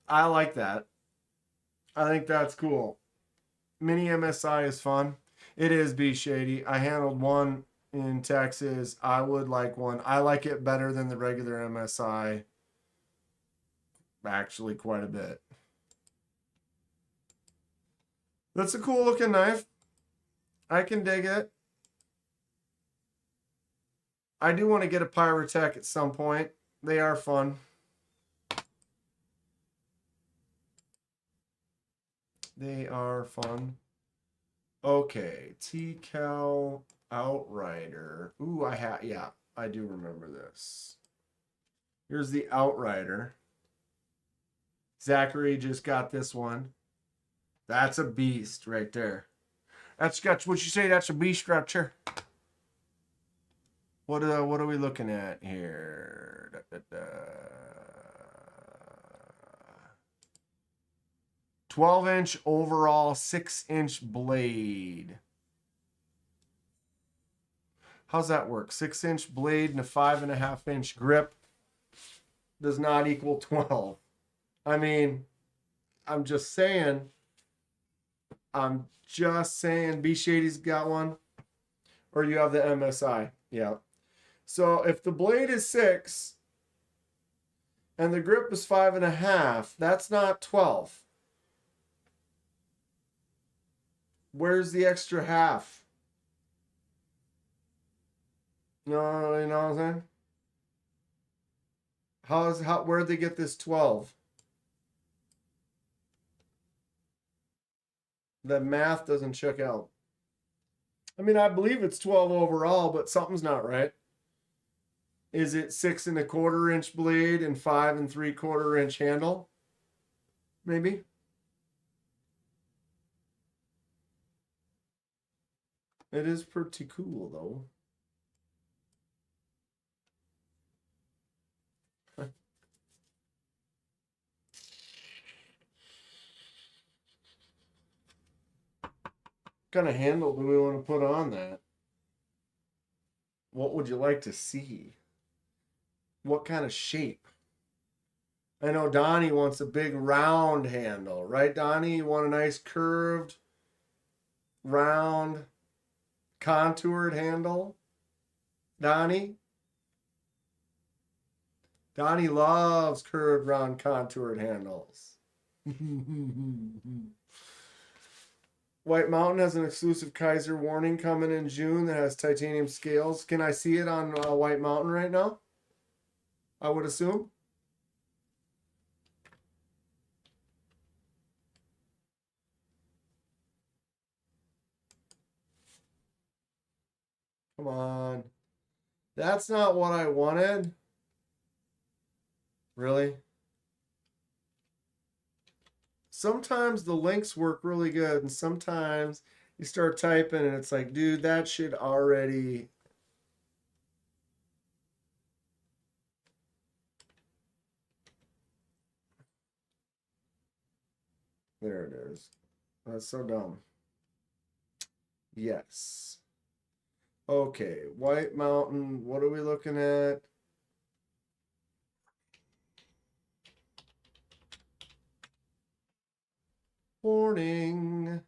I like that. I think that's cool. Mini MSI is fun. It is B Shady. I handled one in Texas. I would like one. I like it better than the regular MSI. Actually, quite a bit. That's a cool looking knife. I can dig it. I do want to get a Pyrotech at some point. They are fun. They are fun. Okay, TKL Outrider. Ooh, yeah, I do remember this. Here's the Outrider. Zachary just got this one. That's a beast right there. That's got what you say. That's a beast right there. What are we looking at here? 12-inch overall, 6-inch blade. How's that work? 6-inch blade and a 5.5-inch grip does not equal 12. I mean, I'm just saying. B Shady's got one. Or you have the MSI. Yeah. So if the blade is 6 and the grip is 5.5, that's not 12. Where's the extra half? No, you know what I'm saying? Where'd they get this 12? The math doesn't check out. I mean, I believe it's 12 overall, but something's not right. Is it 6.25-inch blade and 5.75-inch handle? Maybe. It is pretty cool, though. What kind of handle do we want to put on that? What would you like to see? What kind of shape? I know Donnie wants a big round handle, right, Donnie? You want a nice curved, round, contoured handle? Donnie? Donnie loves curved, round, contoured handles. White Mountain has an exclusive Kizer warning coming in June that has titanium scales. Can I see it on White Mountain right now? I would assume. Come on. That's not what I wanted. Really? Sometimes the links work really good, and sometimes you start typing and it's like, dude, that should already. There it is. That's so dumb. Yes. Okay, White Mountain. What are we looking at? Warning.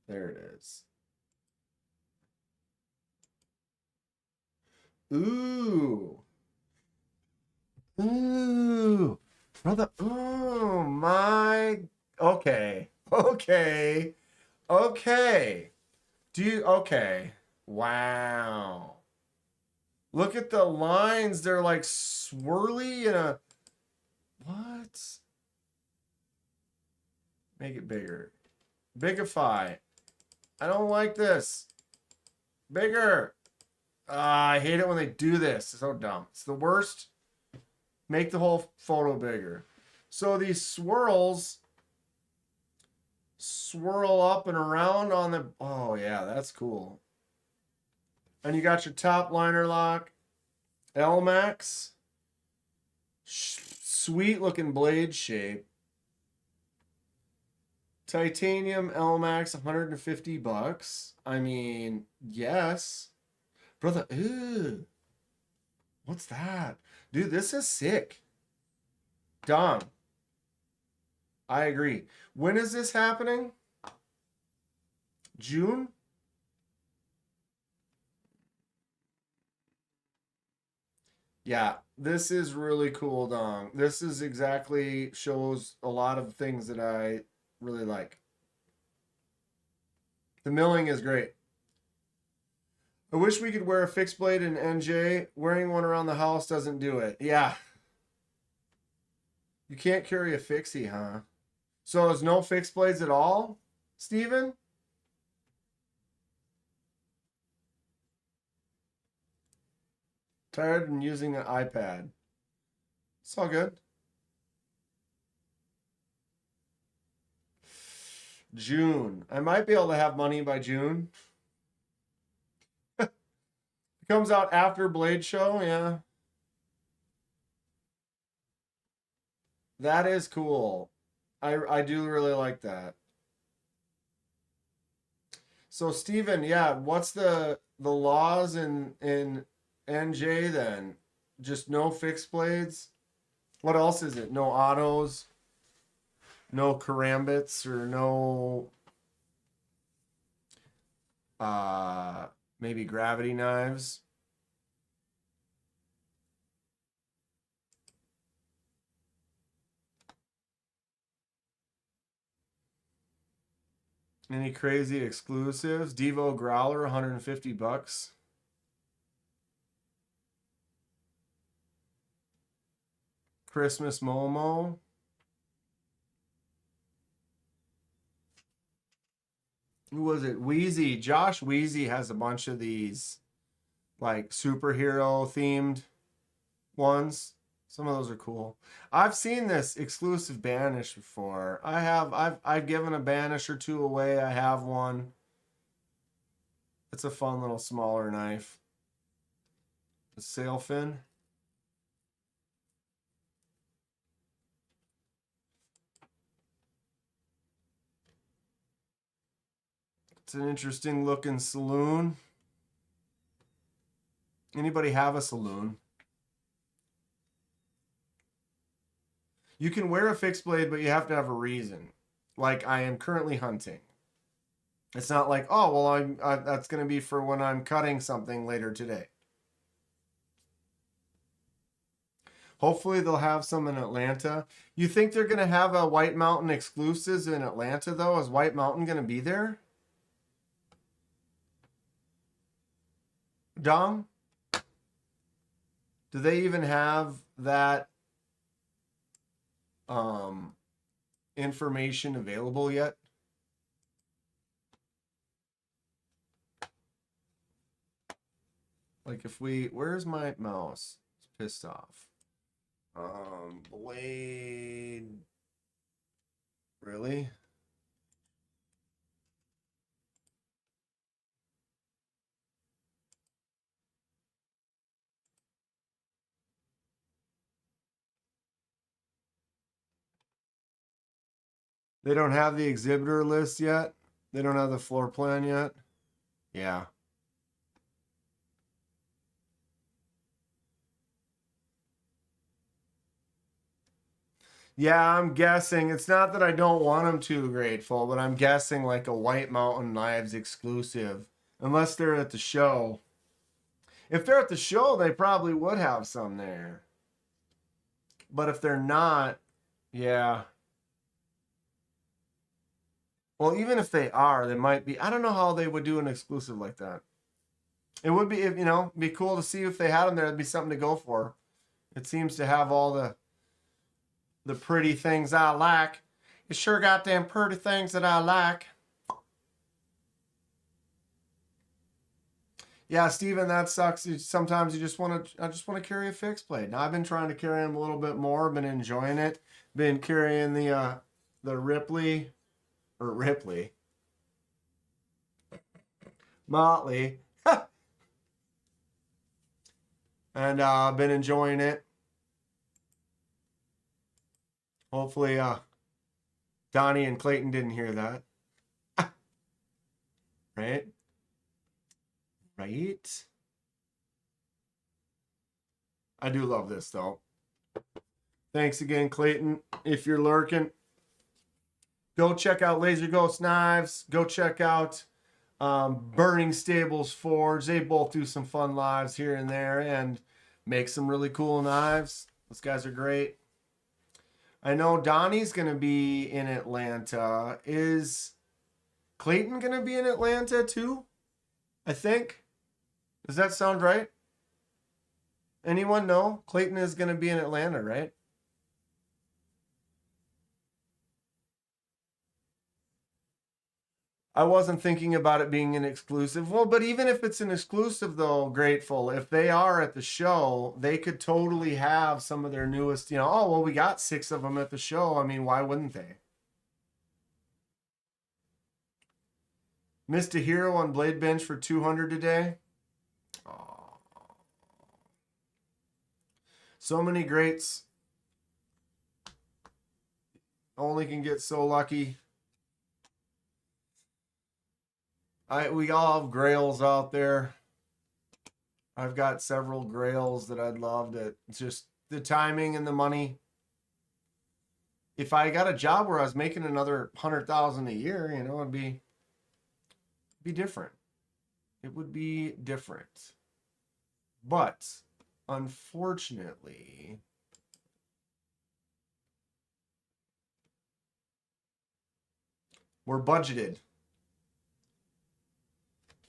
There it is. Ooh. Ooh. Brother. Oh my. Okay. Okay. Okay. Okay. Wow. Look at the lines. They're like swirly and a. What? Make it bigger. Bigify. I don't like this. Bigger. I hate it when they do this. It's so dumb. It's the worst. Make the whole photo bigger. So these swirls swirl up and around on the... Oh, yeah, that's cool. And you got your top liner lock. L-Max. Sweet looking blade shape. Titanium L-Max, 150 bucks. I mean, yes. Brother, ew. What's that? Dude, this is sick. Dom. I agree. When is this happening? June? Yeah, this is really cool, Dom. This is exactly shows a lot of things that I really like. The milling is great. I wish we could wear a fixed blade in NJ. Wearing one around the house doesn't do it. Yeah. You can't carry a fixie, huh? So there's no fixed blades at all, Steven? Tired and using an iPad. It's all good. June. I might be able to have money by June. Comes out after Blade Show, yeah. That is cool. I do really like that. So Steven, yeah, what's the laws in NJ then? Just no fixed blades? What else is it? No autos? No karambits or no maybe gravity knives? Any crazy exclusives? Devo Growler, 150 bucks. Christmas Momo. Who was it? Wheezy. Josh Wheezy has a bunch of these like superhero themed ones. Some of those are cool. I've seen this exclusive banish before. I've given a banish or two away. I have one. It's a fun little smaller knife. The sail fin. It's an interesting looking saloon. Anybody have a saloon? You can wear a fixed blade, but you have to have a reason. Like I am currently hunting. It's not like, oh, well, that's going to be for when I'm cutting something later today. Hopefully they'll have some in Atlanta. You think they're going to have a White Mountain exclusives in Atlanta, though? Is White Mountain going to be there? Dom? Do they even have that information available yet? Like if we, where's my mouse? It's pissed off. Blade. Really? They don't have the exhibitor list yet? They don't have the floor plan yet? Yeah. Yeah, I'm guessing. It's not that I don't want them to, Grateful, but I'm guessing like a White Mountain Knives exclusive. Unless they're at the show. If they're at the show, they probably would have some there. But if they're not, yeah. Well, even if they are, they might be. I don't know how they would do an exclusive like that. It would be, you know, be cool to see if they had them there. It'd be something to go for. It seems to have all the pretty things I like. It sure got them pretty things that I like. Yeah, Steven, that sucks. Sometimes you just want to. I just want to carry a fixed blade. Now I've been trying to carry them a little bit more. Been enjoying it. Been carrying the Ripley Motley, and been enjoying it. Hopefully, Donnie and Clayton didn't hear that. Right? Right? I do love this, though. Thanks again, Clayton. If you're lurking, go check out Laser Ghost Knives. Go check out Burning Stables Forge. They both do some fun lives here and there and make some really cool knives. Those guys are great. I know Donnie's going to be in Atlanta. Is Clayton going to be in Atlanta too? I think. Does that sound right? Anyone know? Clayton is going to be in Atlanta, right? I wasn't thinking about it being an exclusive. Well, but even if it's an exclusive, though, Grateful, if they are at the show, they could totally have some of their newest, you know, oh, well, we got 6 of them at the show. I mean, why wouldn't they? Missed a hero on Bladebinge for 200 today. Oh. So many greats. Only can get so lucky. We all have grails out there. I've got several grails that I'd love to. It's just the timing and the money. If I got a job where I was making another 100,000 a year, you know, it'd be different. It would be different. But unfortunately, we're budgeted.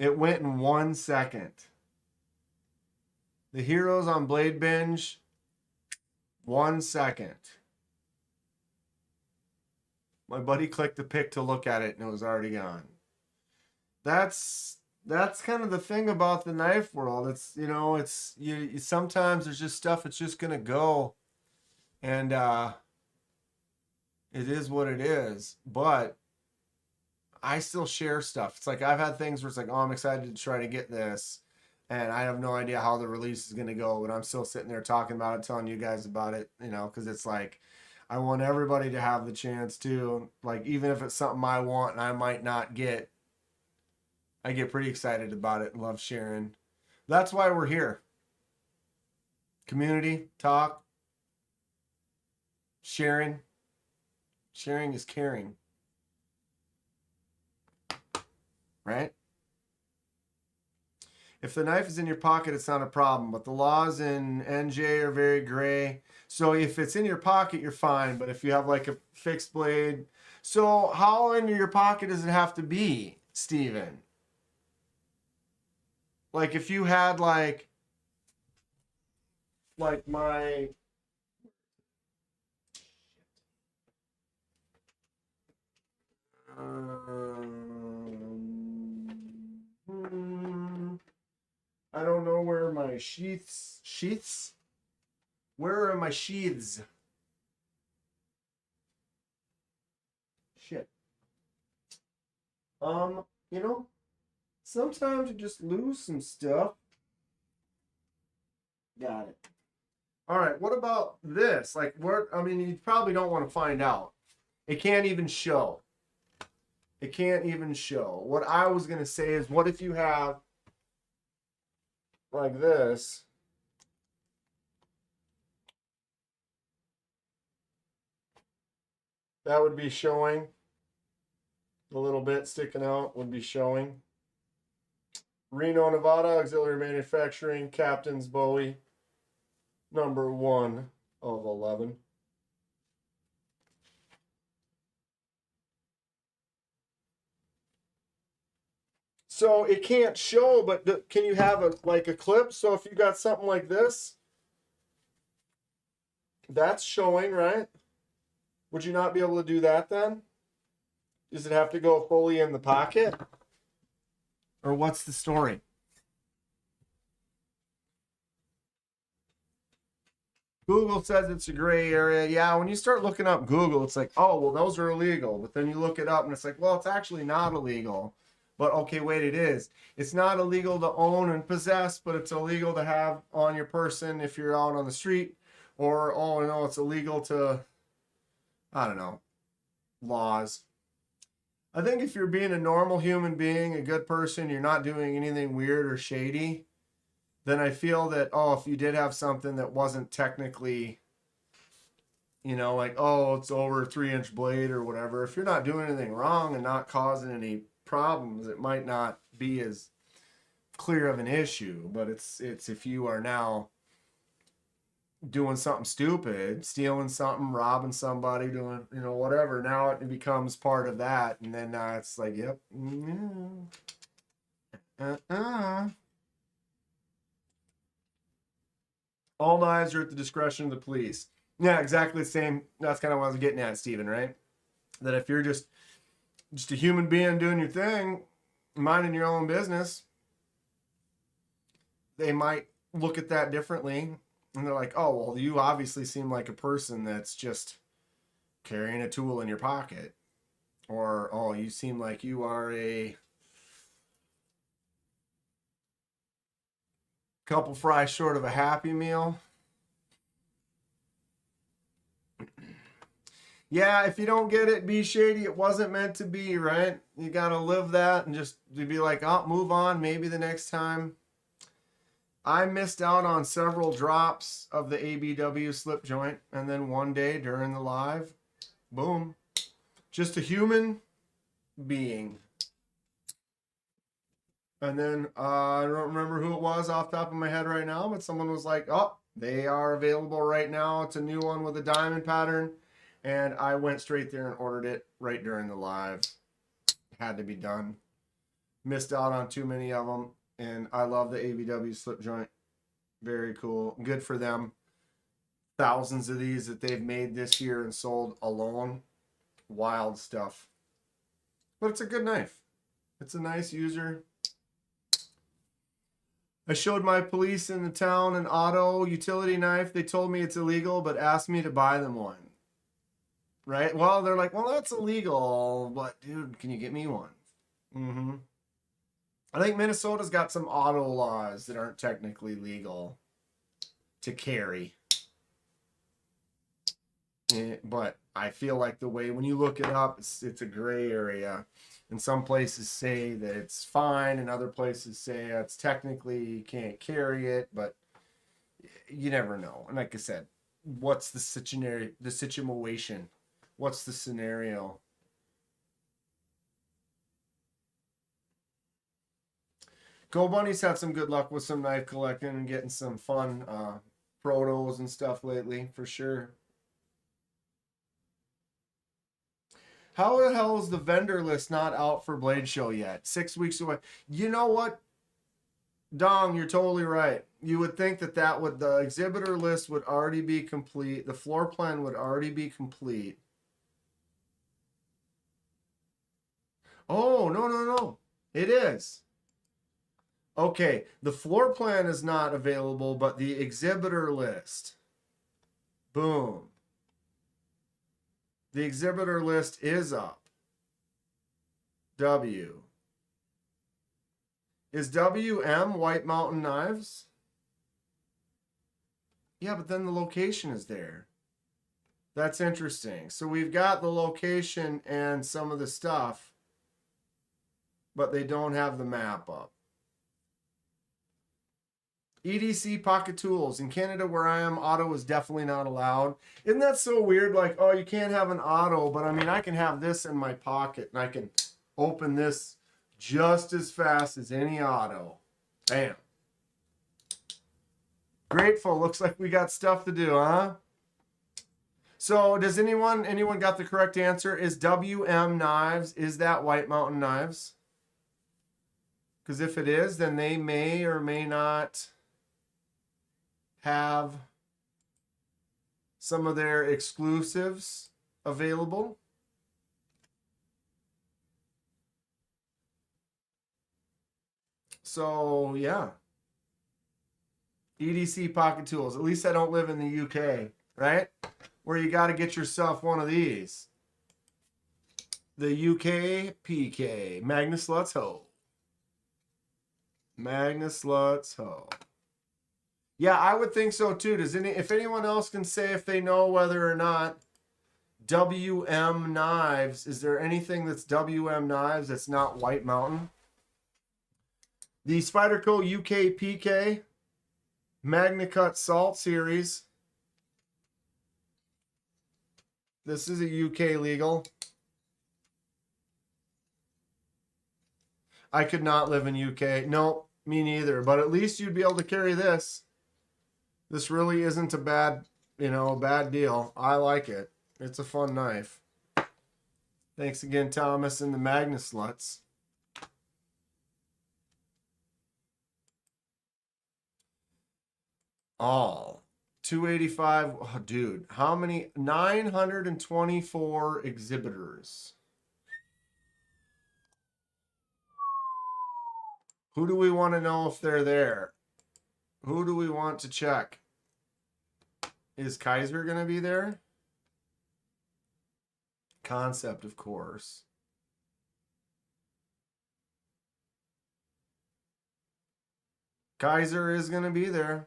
It went in 1 second. The heroes on Bladebinge, 1 second. My buddy clicked the pic to look at it and it was already gone. That's kind of the thing about the knife world. It's, you know, it's you sometimes there's just stuff that's just gonna go, and it is what it is. But I still share stuff. It's like I've had things where it's like, oh, I'm excited to try to get this, and I have no idea how the release is gonna go, but I'm still sitting there talking about it, telling you guys about it, you know, because it's like I want everybody to have the chance to, like, even if it's something I want and I might not get, I get pretty excited about it and love sharing. That's why we're here. Community, talk, sharing. Sharing is caring. Right? If the knife is in your pocket, it's not a problem, but the laws in NJ are very gray. So if it's in your pocket, you're fine, but if you have like a fixed blade, so how in your pocket does it have to be, Steven? Like if you had like my I don't know where my sheaths? Where are my sheaths? Shit. You know, sometimes you just lose some stuff. Got it. All right, what about this? Like, what? I mean, you probably don't want to find out. It can't even show. It can't even show. What I was going to say is, what if you have like this? That would be showing. The little bit sticking out would be showing. Reno, Nevada, Auxiliary Manufacturing, Captain's Bowie, number 1 of 11. So it can't show, but can you have a clip? So if you got something like this, that's showing, right? Would you not be able to do that then? Does it have to go fully in the pocket? Or what's the story? Google says it's a gray area. Yeah, when you start looking up Google, it's like, oh, well, those are illegal. But then you look it up and it's like, well, it's actually not illegal. But okay, wait, it is. It's not illegal to own and possess, but it's illegal to have on your person if you're out on the street. Or, oh, no, it's illegal to, I don't know, laws. I think if you're being a normal human being, a good person, you're not doing anything weird or shady, then I feel that, oh, if you did have something that wasn't technically, you know, like, oh, it's over a 3-inch blade or whatever, if you're not doing anything wrong and not causing any problems, it might not be as clear of an issue. But it's if you are now doing something stupid, stealing something, robbing somebody, doing, you know, whatever, now it becomes part of that. And then it's like, yep. All knives are at the discretion of the police. Yeah, exactly the same. That's kind of what I was getting at, Stephen, right? That if you're just a human being doing your thing, minding your own business, they might look at that differently. And they're like, oh, well, you obviously seem like a person that's just carrying a tool in your pocket. Or, oh, you seem like you are a couple fries short of a Happy Meal. Yeah, if you don't get it, be shady. It wasn't meant to be, right? You got to live that and just be like, oh, move on. Maybe the next time. I missed out on several drops of the ABW slip joint. And then one day during the live, boom. Just a human being. And then I don't remember who it was off the top of my head right now, but someone was like, oh, they are available right now. It's a new one with a diamond pattern. And I went straight there and ordered it right during the live. Had to be done. Missed out on too many of them. And I love the ABW slip joint. Very cool. Good for them. Thousands of these that they've made this year and sold alone. Wild stuff. But it's a good knife. It's a nice user. I showed my police in the town an auto utility knife. They told me it's illegal, but asked me to buy them one. Right? Well, they're like, well, that's illegal, but dude, can you get me one? Mm-hmm. I think Minnesota's got some auto laws that aren't technically legal to carry. But I feel like the way, when you look it up, it's a gray area. And some places say that it's fine, and other places say it's technically you can't carry it, but you never know. And like I said, what's the situation? What's the scenario? Go Bunny's had some good luck with some knife collecting and getting some fun protos and stuff lately, for sure. How the hell is the vendor list not out for Blade Show yet? 6 weeks away. You know what? Dong, you're totally right. You would think that the exhibitor list would already be complete. The floor plan would already be complete. Oh, no. It is. Okay, the floor plan is not available, but the exhibitor list. Boom. The exhibitor list is up. W. Is WM White Mountain Knives? Yeah, but then the location is there. That's interesting. So we've got the location and some of the stuff, but they don't have the map up. EDC Pocket Tools. In Canada, where I am, auto is definitely not allowed. Isn't that so weird? Like, oh, you can't have an auto, but I mean, I can have this in my pocket, and I can open this just as fast as any auto. Bam. Grateful. Looks like we got stuff to do, huh? So does anyone got the correct answer? Is WM Knives, is that White Mountain Knives? Because if it is, then they may or may not have some of their exclusives available. So yeah. EDC Pocket Tools. At least I don't live in the UK, right? Where you got to get yourself one of these. The UK PK. Magnus Lutz Ho. Magnus Lutz Ho. Yeah, I would think so too. If anyone else can say if they know whether or not WM Knives, is there anything that's WM Knives that's not White Mountain? The Spyderco UK PK MagnaCut Salt Series. This is a UK legal. I could not live in UK. No, me neither. But at least you'd be able to carry this. This really isn't a bad, bad deal. I like it. It's a fun knife. Thanks again, Thomas and the Magnus Lutz. All 285. Oh, dude, how many? 924 exhibitors. Who do we want to know if they're there? Who do we want to check? Is Kizer going to be there? Kansept, of course. Kizer is going to be there.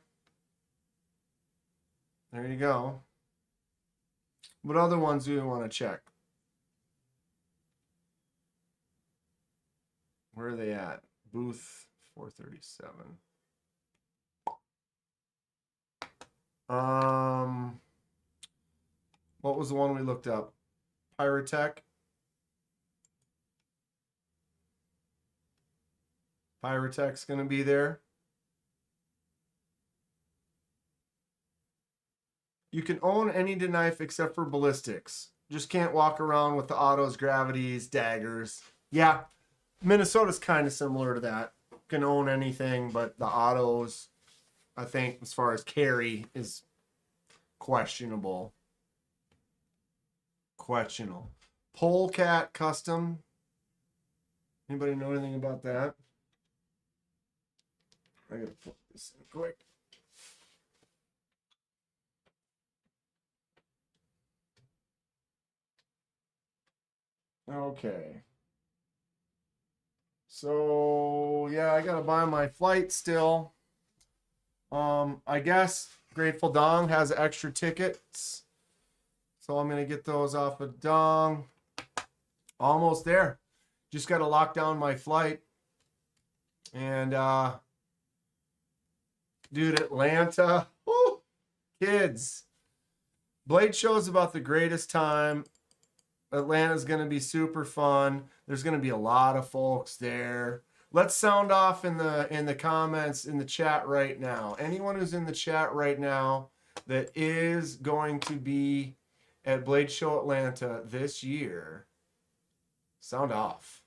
There you go. What other ones do you want to check? Where are they at? Booth 437. What was the one we looked up? Pyrotech. Pyrotech's going to be there. You can own any knife except for ballistics. Just can't walk around with the autos, gravities, daggers. Yeah, Minnesota's kind of similar to that. Can own anything, but the autos, I think, as far as carry, is questionable. Questionable. Polecat Custom. Anybody know anything about that? I gotta put this in quick. Okay. So, yeah, I gotta buy my flight still. I guess Grateful Dong has extra tickets. So I'm gonna get those off of Dong. Almost there. Just gotta lock down my flight. And dude, Atlanta. Woo! Kids. Blade Show is about the greatest time. Atlanta's going to be super fun. There's going to be a lot of folks there. Let's sound off in the comments in the chat right now. Anyone who's in the chat right now that is going to be at Blade Show Atlanta this year, sound off.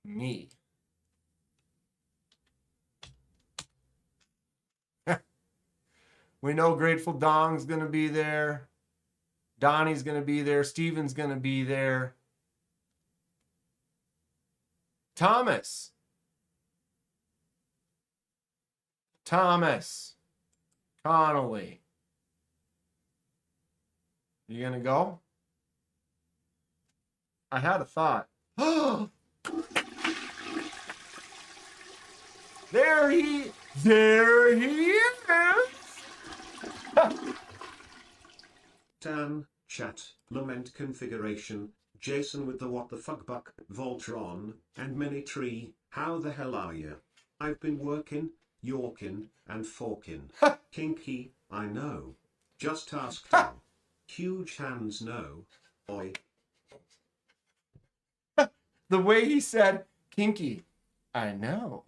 Me. We know Grateful Dong's going to be there. Donnie's going to be there. Steven's going to be there. Thomas. Connolly. You going to go? I had a thought. There he is. Tan, chat, lament configuration, Jason with the what the fuck buck, Voltron, and Mini Tree, how the hell are you? I've been working, yorking, and forking. Kinky, I know. Just ask Tom. Huge hands no. Oi. The way he said kinky. I know.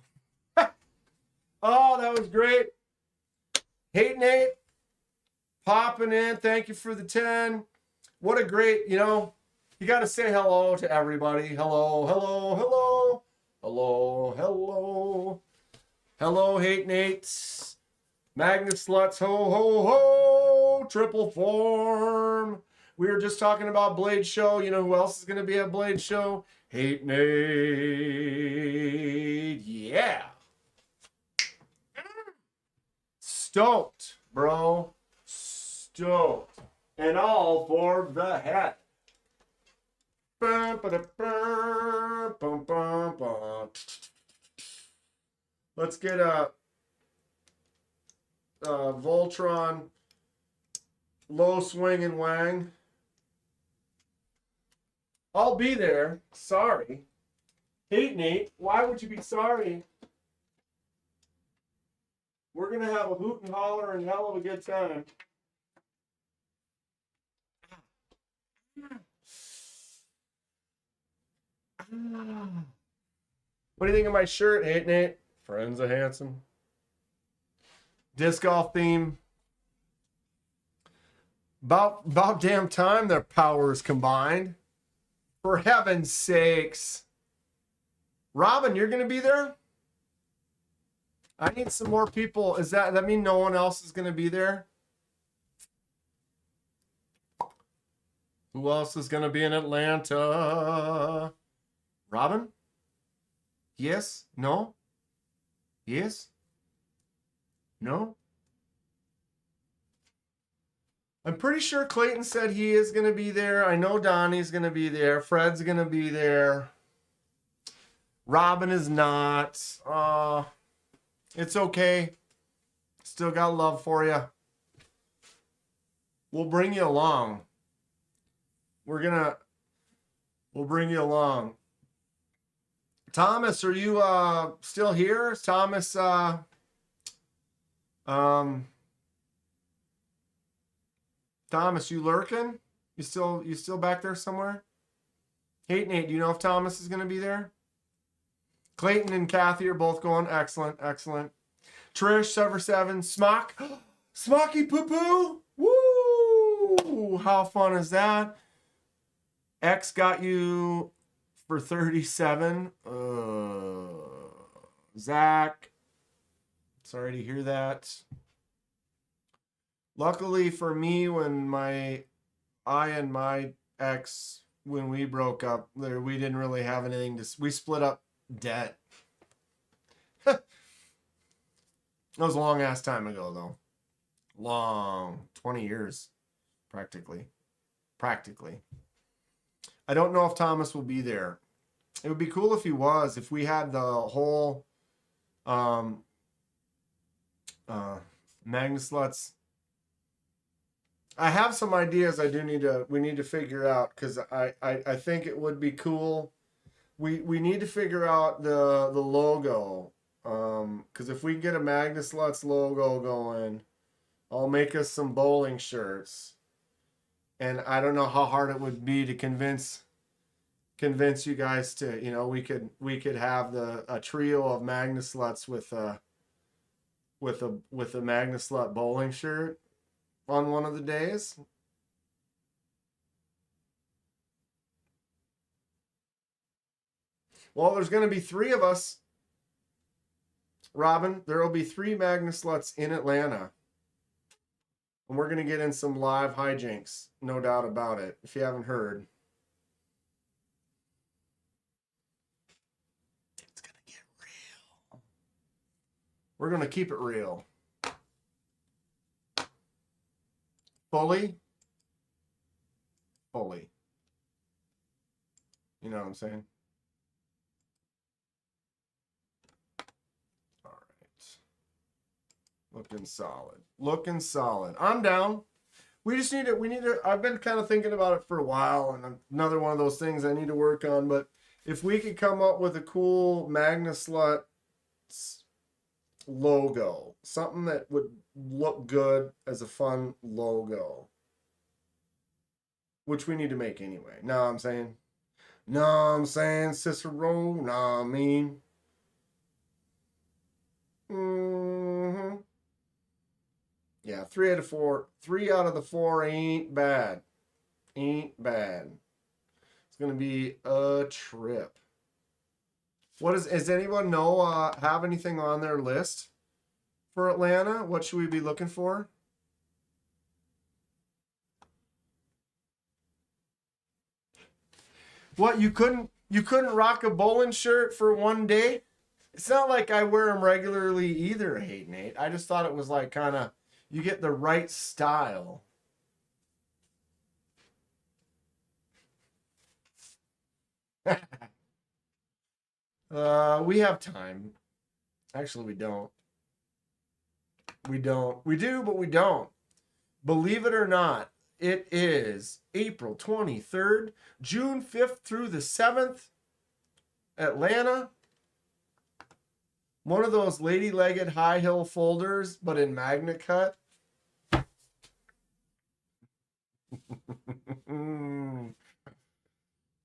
Oh, that was great. Hey, Nate. Popping in. Thank you for the 10. What a great, you got to say hello to everybody. Hello, hello, hello. Hello, hello. Hello, Hate Nates. Magnus Sluts, ho, ho, ho. Triple form. We were just talking about Blade Show. You know who else is going to be at Blade Show? Hate Nate. Yeah. Stoked, bro. Stoked. And all for the hat. Let's get a Voltron low swing and wang. I'll be there. Sorry. Hate Nate. Why would you be sorry? We're going to have a hoot and holler and hell of a good time. What do you think of my shirt, Hate Nate? Friends of Handsome. Disc golf theme. About damn time their powers combined. For heaven's sakes. Robin, you're going to be there? I need some more people. Does that mean no one else is going to be there? Who else is going to be in Atlanta? Robin? Yes? No? Yes? No? I'm pretty sure Clayton said he is going to be there. I know Donnie's going to be there. Fred's going to be there. Robin is not. It's okay. Still got love for you. We'll bring you along. We'll bring you along. Thomas, are you still here? Is Thomas Thomas, you lurking? You still back there somewhere? Hate Nate, do you know if Thomas is gonna be there? Clayton and Kathy are both going. Excellent, excellent. Trish, Sever7, Smock. Smocky Poo Poo. Woo! How fun is that? X got you for 37. Zach. Sorry to hear that. Luckily for me, when I and my ex, when we broke up, we didn't really have anything to. We split up debt. That was a long ass time ago, though. Long, 20 years, practically. I don't know if Thomas will be there. It would be cool if he was. If we had the whole Magnus Lutz. I have some ideas we need to figure out, because I think it would be cool. We need to figure out the logo. Because if we can get a Magnus Lutz logo going, I'll make us some bowling shirts. And I don't know how hard it would be to convince you guys to, we could have a trio of Magnus Lutz with a Magnus Lutz bowling shirt on one of the days. Well, there's going to be 3 of us. Robin, there will be 3 Magnus Lutz in Atlanta. And we're going to get in some live hijinks, no doubt about it, if you haven't heard. It's going to get real. We're going to keep it real. Fully. You know what I'm saying? All right. Looking solid. I'm down. We need to, I've been kind of thinking about it for a while, and another one of those things I need to work on, but if we could come up with a cool Magnus Lutz logo, something that would look good as a fun logo, which we need to make anyway. Know what I'm saying? Cicero, nah, I mean. Mm-hmm. Yeah, 3 out of 4. 3 out of the 4 ain't bad. Ain't bad. It's gonna be a trip. What does anyone know? Have anything on their list for Atlanta? What should we be looking for? What, you couldn't rock a bowling shirt for one day? It's not like I wear them regularly either, Hey Nate. I just thought it was like kind of you get the right style. We have time. Actually, we don't. We don't. We do, but we don't. Believe it or not, it is April 23rd, June 5th through the 7th. Atlanta. One of those lady-legged high heel folders, but in magnet cut.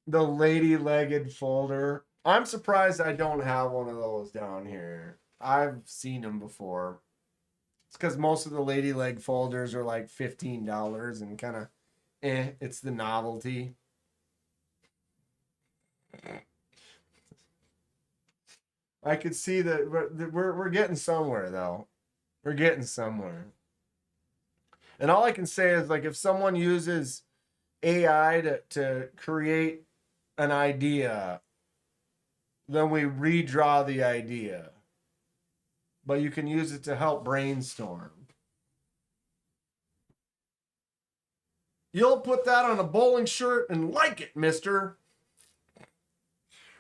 The lady-legged folder. I'm surprised I don't have one of those down here. I've seen them before. It's because most of the lady leg folders are like $15 and kind of it's the novelty. I could see that we're getting somewhere though. We're getting somewhere. And all I can say is like if someone uses AI to create an idea, then we redraw the idea. But you can use it to help brainstorm. You'll put that on a bowling shirt and like it, mister.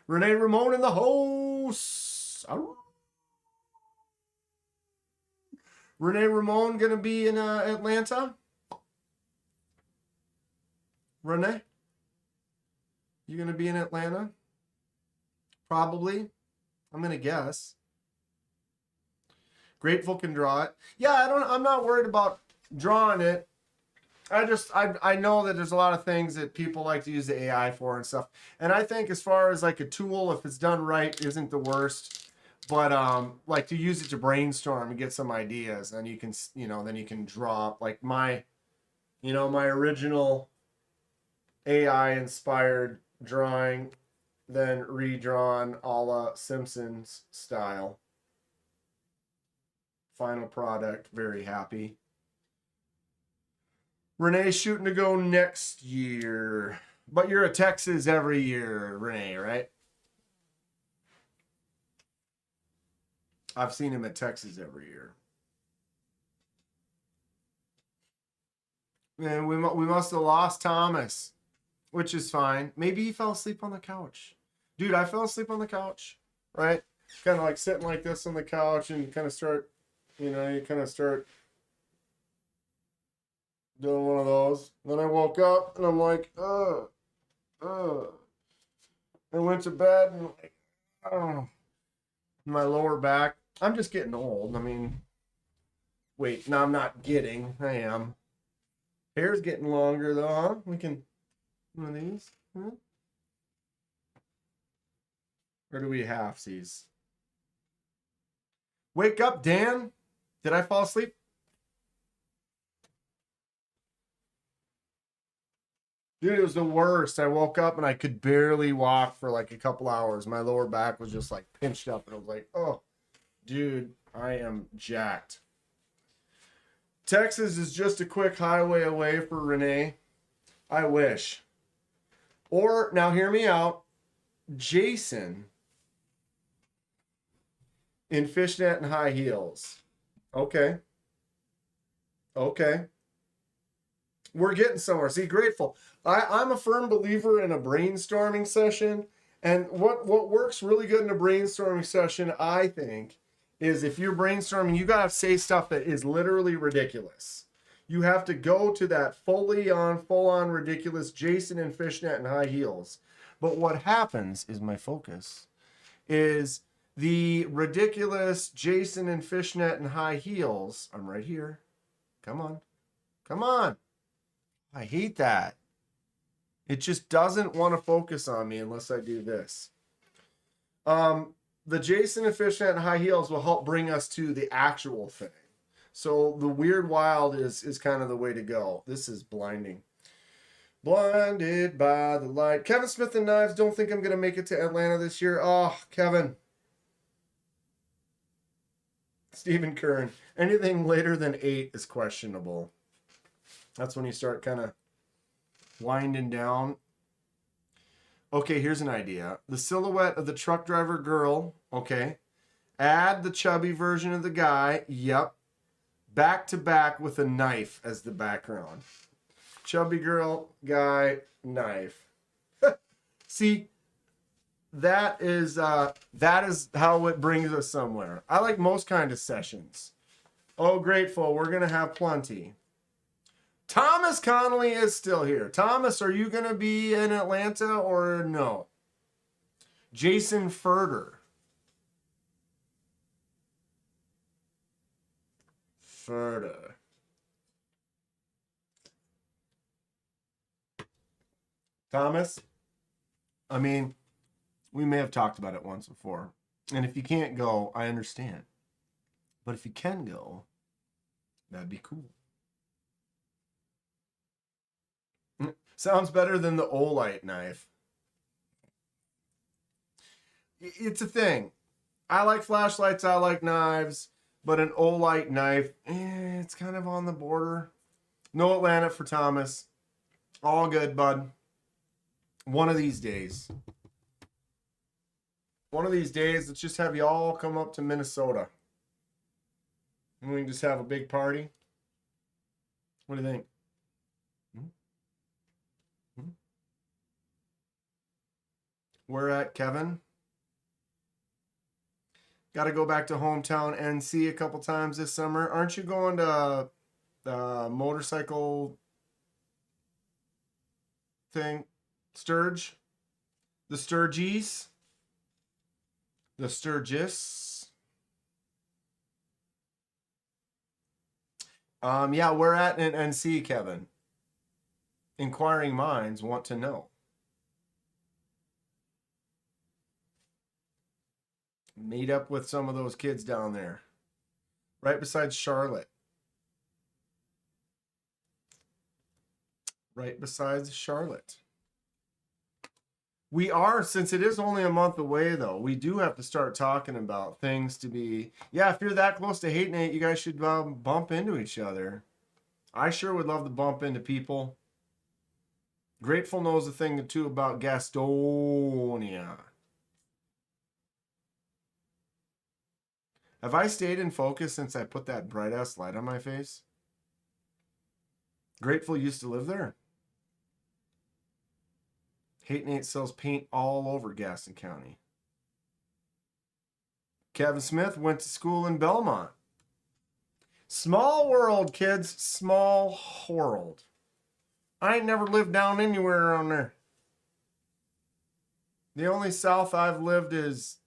Renee Ramon in the house. Renee Ramon going to be in Atlanta? Renee? You going to be in Atlanta? Probably. I'm going to guess. Grateful can draw it. Yeah, I'm not worried about drawing it. I know that there's a lot of things that people like to use the AI for and stuff. And I think as far as like a tool, if it's done right, isn't the worst. But like to use it to brainstorm and get some ideas, and you can, then you can draw like my original AI inspired drawing, then redrawn a la Simpsons style. Final product, very happy. Renee's shooting to go next year. But you're at Texas every year, Renee, right? I've seen him at Texas every year. And we must have lost Thomas, which is fine. Maybe he fell asleep on the couch. Dude, I fell asleep on the couch, right? Kind of like sitting like this on the couch and kind of start, you kind of start doing one of those. Then I woke up and I'm like, I went to bed and like, my lower back. I'm just getting old. I mean, wait, no, I'm not getting. I am. Hair's getting longer though, huh? We can, one of these. Huh? Or do we halfsies? Wake up, Dan. Did I fall asleep? Dude, it was the worst. I woke up and I could barely walk for like a couple hours. My lower back was just like pinched up and I was like, oh, dude, I am jacked. Texas is just a quick highway away for Renee. I wish. Or, now hear me out, Jason in fishnet and high heels. Okay. We're getting somewhere. See, grateful. I'm a firm believer in a brainstorming session. And what works really good in a brainstorming session, I think, is if you're brainstorming, you got to say stuff that is literally ridiculous. You have to go to that full-on ridiculous Jason in fishnet and high heels. But what happens is my focus is the ridiculous Jason in fishnet and high heels. I'm right here. Come on. I hate that. It just doesn't want to focus on me unless I do this. the Jason Efficient and high heels will help bring us to the actual thing. So the weird wild is kind of the way to go. This is blinding. Blinded by the light. Kevin Smith and Knives, don't think I'm going to make it to Atlanta this year. Oh, Kevin. Stephen Kern. Anything later than 8 is questionable. That's when you start kind of winding down. Okay, here's an idea. The silhouette of the truck driver girl. Okay. Add the chubby version of the guy. Yep. Back to back with a knife as the background. Chubby girl, guy, knife. See, that is how it brings us somewhere. I like most kind of sessions. Oh, grateful. We're going to have plenty. Thomas Connolly is still here. Thomas, are you going to be in Atlanta or no? Jason Furter. Thomas, I mean, we may have talked about it once before. And if you can't go, I understand. But if you can go, that'd be cool. Sounds better than the Olight knife. It's a thing. I like flashlights, I like knives, but an Olight knife, it's kind of on the border. No Atlanta for Thomas. All good, bud. One of these days. One of these days, let's just have you all come up to Minnesota. And we can just have a big party. What do you think? We're at Kevin. Got to go back to hometown NC a couple times this summer. Aren't you going to the motorcycle thing? Sturge? The Sturgis? The Sturgis? Yeah, we're at an NC, Kevin. Inquiring minds want to know. Meet up with some of those kids down there. Right beside Charlotte. Right beside Charlotte. We are, since it is only a month away, though, we do have to start talking about things to be... Yeah, if you're that close to Hate Nate, you guys should bump into each other. I sure would love to bump into people. Grateful knows a thing or two about Gastonia. Have I stayed in focus since I put that bright-ass light on my face? Grateful used to live there. Hate Nate sells paint all over Gaston County. Kevin Smith went to school in Belmont. Small world, kids. Small world. I ain't never lived down anywhere around there. The only south I've lived is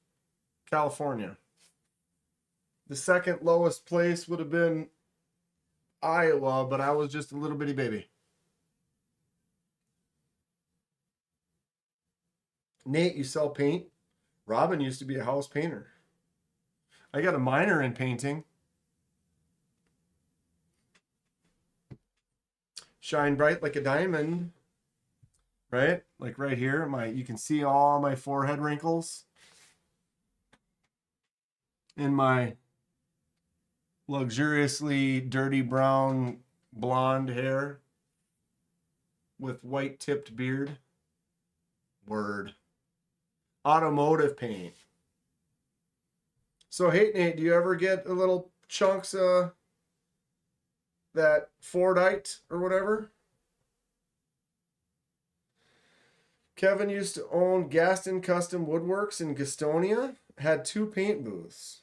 California. The second lowest place would have been Iowa, but I was just a little bitty baby. Nate, you sell paint? Robin used to be a house painter. I got a minor in painting. Shine bright like a diamond. Right? Like right here, you can see all my forehead wrinkles. In my luxuriously dirty brown blonde hair with white tipped beard. Word. Automotive paint. So, Hate Nate, do you ever get a little chunks of that Fordite or whatever? Kevin used to own Gaston Custom Woodworks in Gastonia. Had 2 paint booths.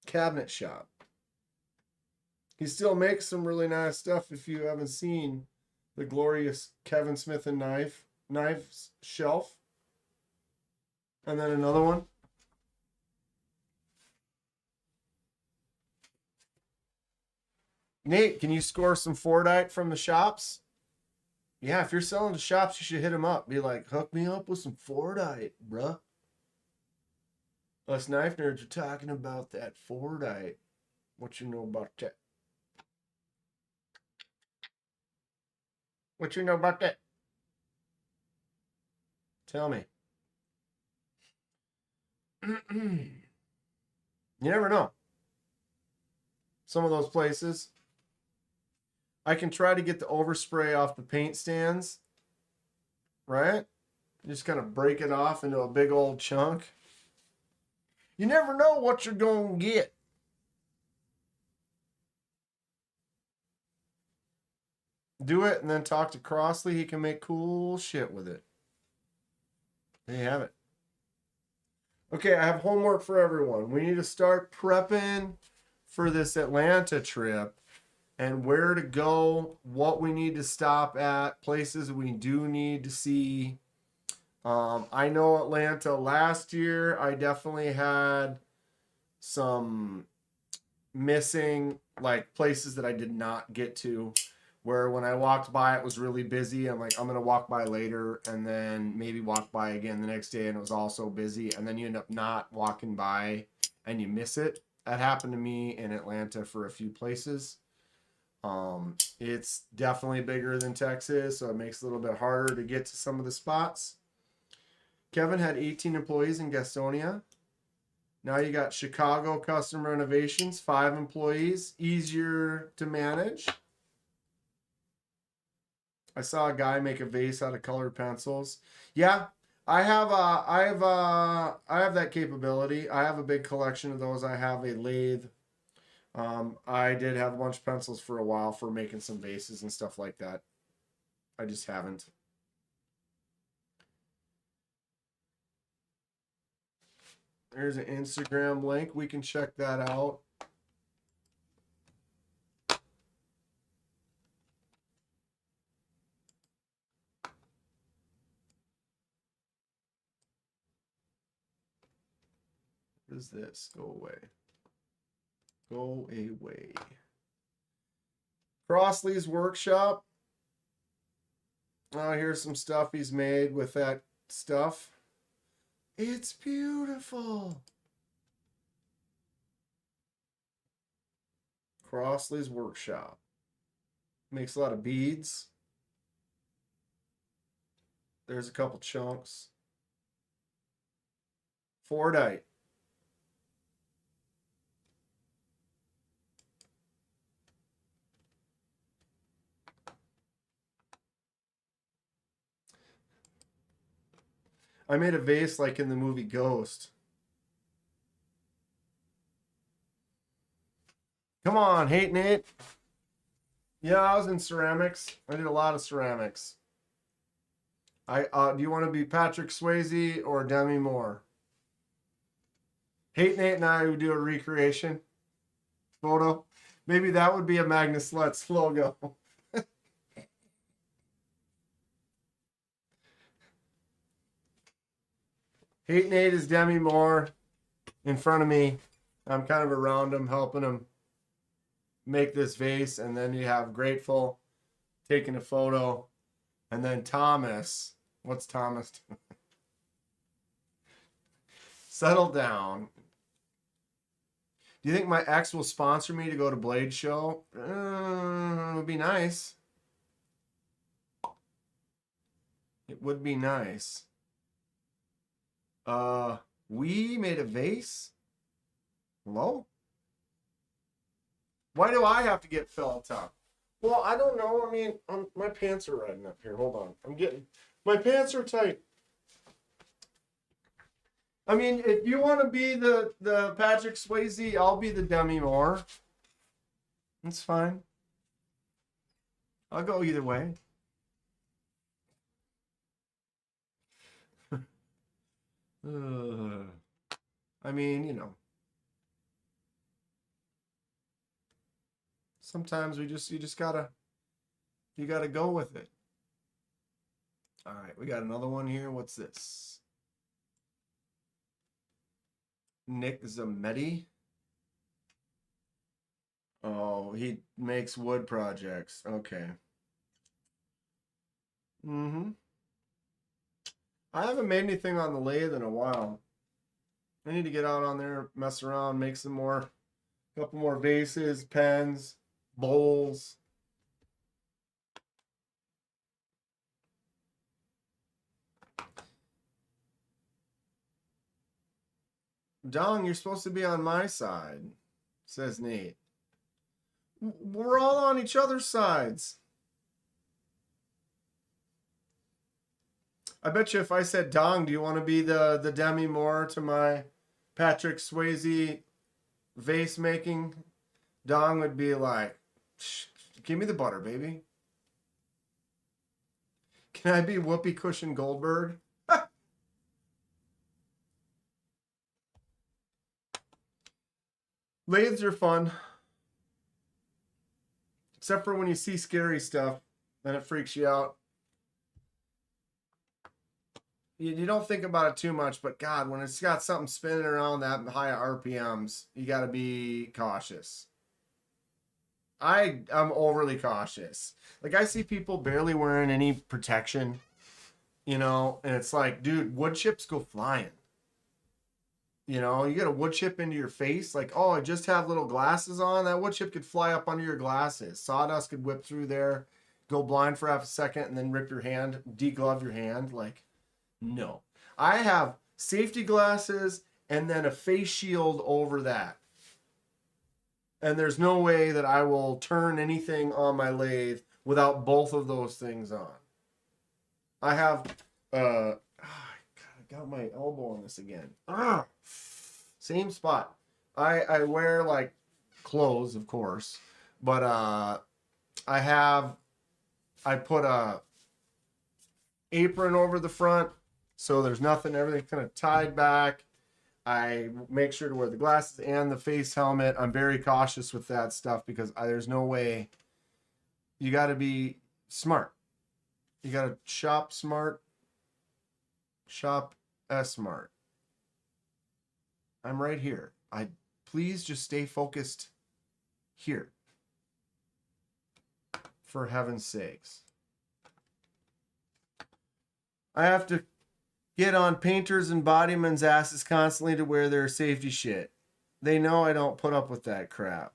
Cabinet shop. He still makes some really nice stuff if you haven't seen the glorious Kevin Smith and Knives shelf. And then another one. Nate, can you score some Fordite from the shops? Yeah, if you're selling to shops, you should hit them up. Be like, hook me up with some Fordite, bruh. Us knife nerds are talking about that Fordite. What you know about that? What you know about that? Tell me. You never know. Some of those places, I can try to get the overspray off the paint stands, right? Just kind of break it off into a big old chunk. You never know what you're going to get. Do it and then talk to Crossley. He can make cool shit with it. There you have it. Okay, I have homework for everyone. We need to start prepping for this Atlanta trip and where to go, what we need to stop at, places we do need to see. I know Atlanta last year, I definitely had some missing like places that I did not get to, where when I walked by it was really busy. I'm like, I'm gonna walk by later, and then maybe walk by again the next day and it was also busy, and then you end up not walking by and you miss it. That happened to me in Atlanta for a few places. It's definitely bigger than Texas, so it makes it a little bit harder to get to some of the spots. Kevin had 18 employees in Gastonia. Now you got Chicago Custom Renovations, 5 employees, easier to manage. I saw a guy make a vase out of colored pencils. Yeah, I have that capability. I have a big collection of those. I have a lathe. I did have a bunch of pencils for a while for making some vases and stuff like that. I just haven't. There's an Instagram link. We can check that out. What is this? Go away. Go away. Crossley's workshop. Oh, here's some stuff he's made with that stuff. It's beautiful. Crossley's workshop. Makes a lot of beads. There's a couple chunks. Fordite. I made a vase like in the movie Ghost. Come on, Hate Nate. Yeah, I was in ceramics. I did a lot of ceramics. Do you want to be Patrick Swayze or Demi Moore? Hate Nate and I would do a recreation photo. Maybe that would be a Magnus Lutz logo. Hate Nate is Demi Moore in front of me. I'm kind of around him, helping him make this vase. And then you have Grateful taking a photo. And then Thomas. What's Thomas doing? Settle down. Do you think my ex will sponsor me to go to Blade Show? It would be nice. It would be nice. We made a vase? Hello? Why do I have to get felt up? Well, I don't know. I mean, my pants are riding up here. Hold on. My pants are tight. I mean, if you want to be the Patrick Swayze, I'll be the Demi Moore. It's fine. I'll go either way. I mean, sometimes you just gotta go with it. All right, we got another one here. What's this? Nick Zametti. Oh, he makes wood projects. Okay. Mm-hmm. I haven't made anything on the lathe in a while. I need to get out on there, mess around, make some more, couple more vases, pens, bowls. Dong, you're supposed to be on my side, says Nate. We're all on each other's sides. I bet you if I said, Dong, do you want to be the Demi Moore to my Patrick Swayze vase making? Dong would be like, give me the butter, baby. Can I be Whoopi Cushion Goldberg? Lathes are fun. Except for when you see scary stuff, then it freaks you out. You don't think about it too much, but God, when it's got something spinning around that high RPMs, you got to be cautious. I'm overly cautious. Like, I see people barely wearing any protection, you know, and it's like, dude, wood chips go flying. You know, you get a wood chip into your face, like, oh, I just have little glasses on. That wood chip could fly up under your glasses. Sawdust could whip through there, go blind for half a second, and then rip your hand, deglove your hand. Like, no. I have safety glasses and then a face shield over that. And there's no way that I will turn anything on my lathe without both of those things on. I have, God, I got my elbow on this again. Same spot. I wear like clothes, of course, but I put a apron over the front, so there's nothing, everything's kind of tied back. I make sure to wear the glasses and the face helmet. I'm very cautious with that stuff because there's no way. You got to be smart. You got to shop smart, shop smart. I'm right here. Please just stay focused here. For heaven's sakes. I have to get on painters and bodymen's asses constantly to wear their safety shit. They know I don't put up with that crap.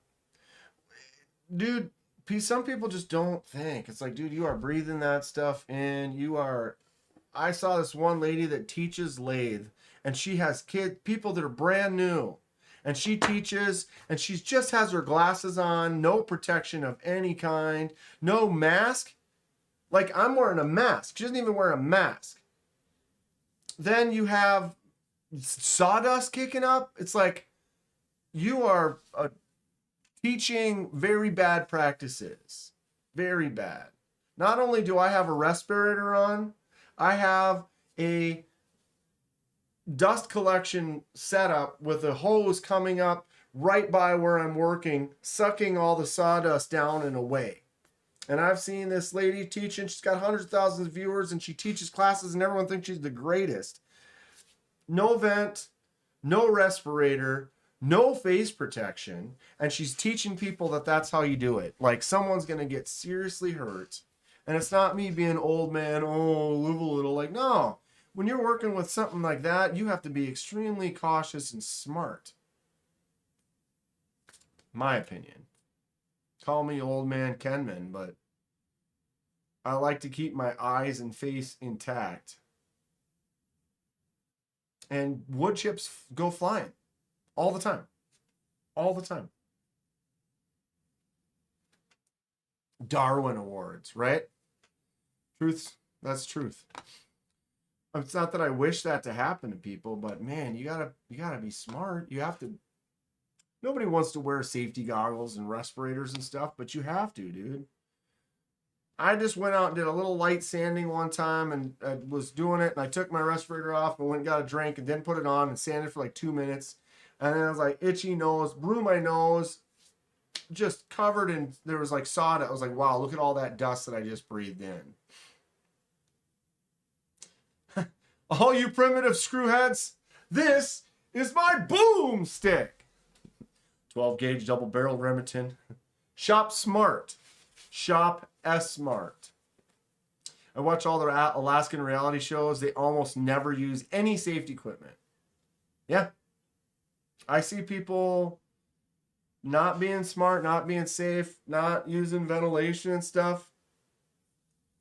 Dude, some people just don't think. It's like, dude, you are breathing that stuff in. I saw this one lady that teaches lathe, and she has people that are brand new. And she teaches, and she just has her glasses on, no protection of any kind, no mask. Like, I'm wearing a mask. She doesn't even wear a mask. Then you have sawdust kicking up. It's like you are teaching very bad practices. Very bad. Not only do I have a respirator on, I have a dust collection setup with a hose coming up right by where I'm working, sucking all the sawdust down and away. And I've seen this lady teaching. She's got hundreds of thousands of viewers, and she teaches classes, and everyone thinks she's the greatest. No vent, no respirator, no face protection, and she's teaching people that that's how you do it. Like, someone's going to get seriously hurt. And it's not me being old man, oh, live a little. Like, no. When you're working with something like that, you have to be extremely cautious and smart. My opinion. Call me old man Kenman, but I like to keep my eyes and face intact. And wood chips go flying all the time. All the time. Darwin Awards, right? That's truth. It's not that I wish that to happen to people, but man, you gotta be smart. You have to. Nobody wants to wear safety goggles and respirators and stuff, but you have to, dude. I just went out and did a little light sanding one time, and I was doing it, and I took my respirator off and went and got a drink and then put it on and sanded for like 2 minutes. And then I was like, itchy nose, blew my nose, just covered in, there was like sawdust. I was like, wow, look at all that dust that I just breathed in. All you primitive screwheads, this is my boomstick. 12 gauge double barrel Remington. Shop smart. Shop S-smart. I watch all the Alaskan reality shows. They almost never use any safety equipment. Yeah. I see people not being smart, not being safe, not using ventilation and stuff.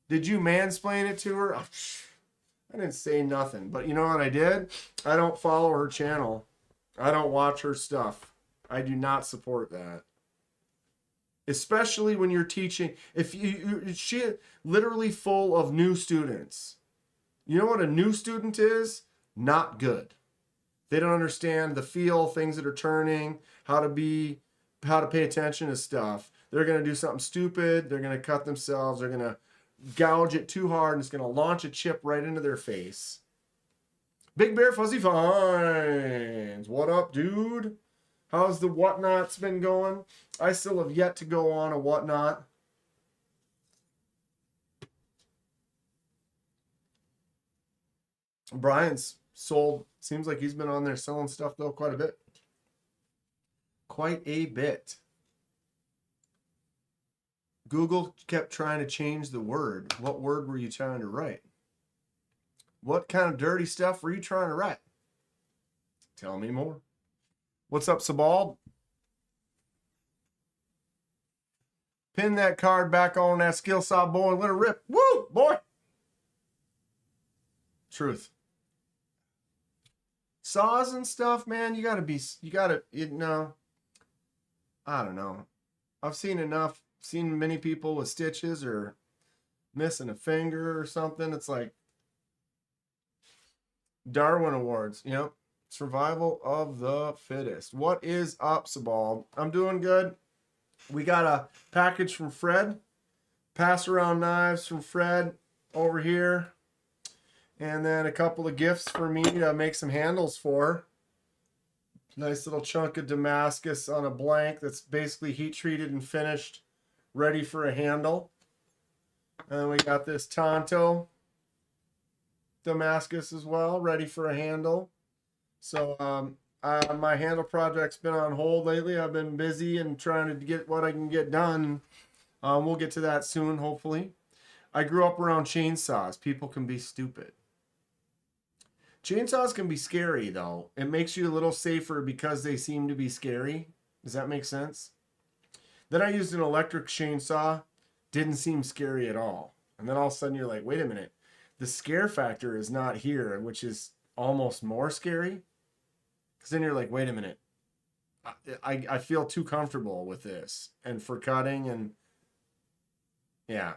Did you mansplain it to her? Oh, I didn't say nothing. But you know what I did? I don't follow her channel. I don't watch her stuff. I do not support that. Especially when you're teaching. If she literally full of new students. You know what a new student is? Not good. They don't understand the feel, things that are turning, how to pay attention to stuff. They're going to do something stupid. They're going to cut themselves. They're going to gouge it too hard, and it's going to launch a chip right into their face. Big Bear Fuzzy Finds. What up, dude? How's the whatnot's been going? I still have yet to go on a whatnot. Brian's sold. Seems like he's been on there selling stuff though quite a bit. Quite a bit. Google kept trying to change the word. What word were you trying to write? What kind of dirty stuff were you trying to write? Tell me more. What's up, Sabald? Pin that card back on that skill saw boy and let her rip. Woo, boy. Truth. Saws and stuff, man, you don't know. I've seen many people with stitches or missing a finger or something. It's like Darwin Awards, you know, survival of the fittest. What is up, Sabal? I'm doing good. We got a package from Fred. Pass around knives from Fred over here. And then a couple of gifts for me to make some handles for. Nice little chunk of Damascus on a blank that's basically heat treated and finished, ready for a handle. And then we got this Tonto Damascus as well, ready for a handle. So my handle project's been on hold lately. I've been busy and trying to get what I can get done. We'll get to that soon, hopefully. I grew up around chainsaws. People can be stupid. Chainsaws can be scary, though. It makes you a little safer because they seem to be scary. Does that make sense? Then I used an electric chainsaw. Didn't seem scary at all. And then all of a sudden you're like, wait a minute. The scare factor is not here, which is almost more scary. Because then you're like, wait a minute. I feel too comfortable with this. And for cutting and... yeah.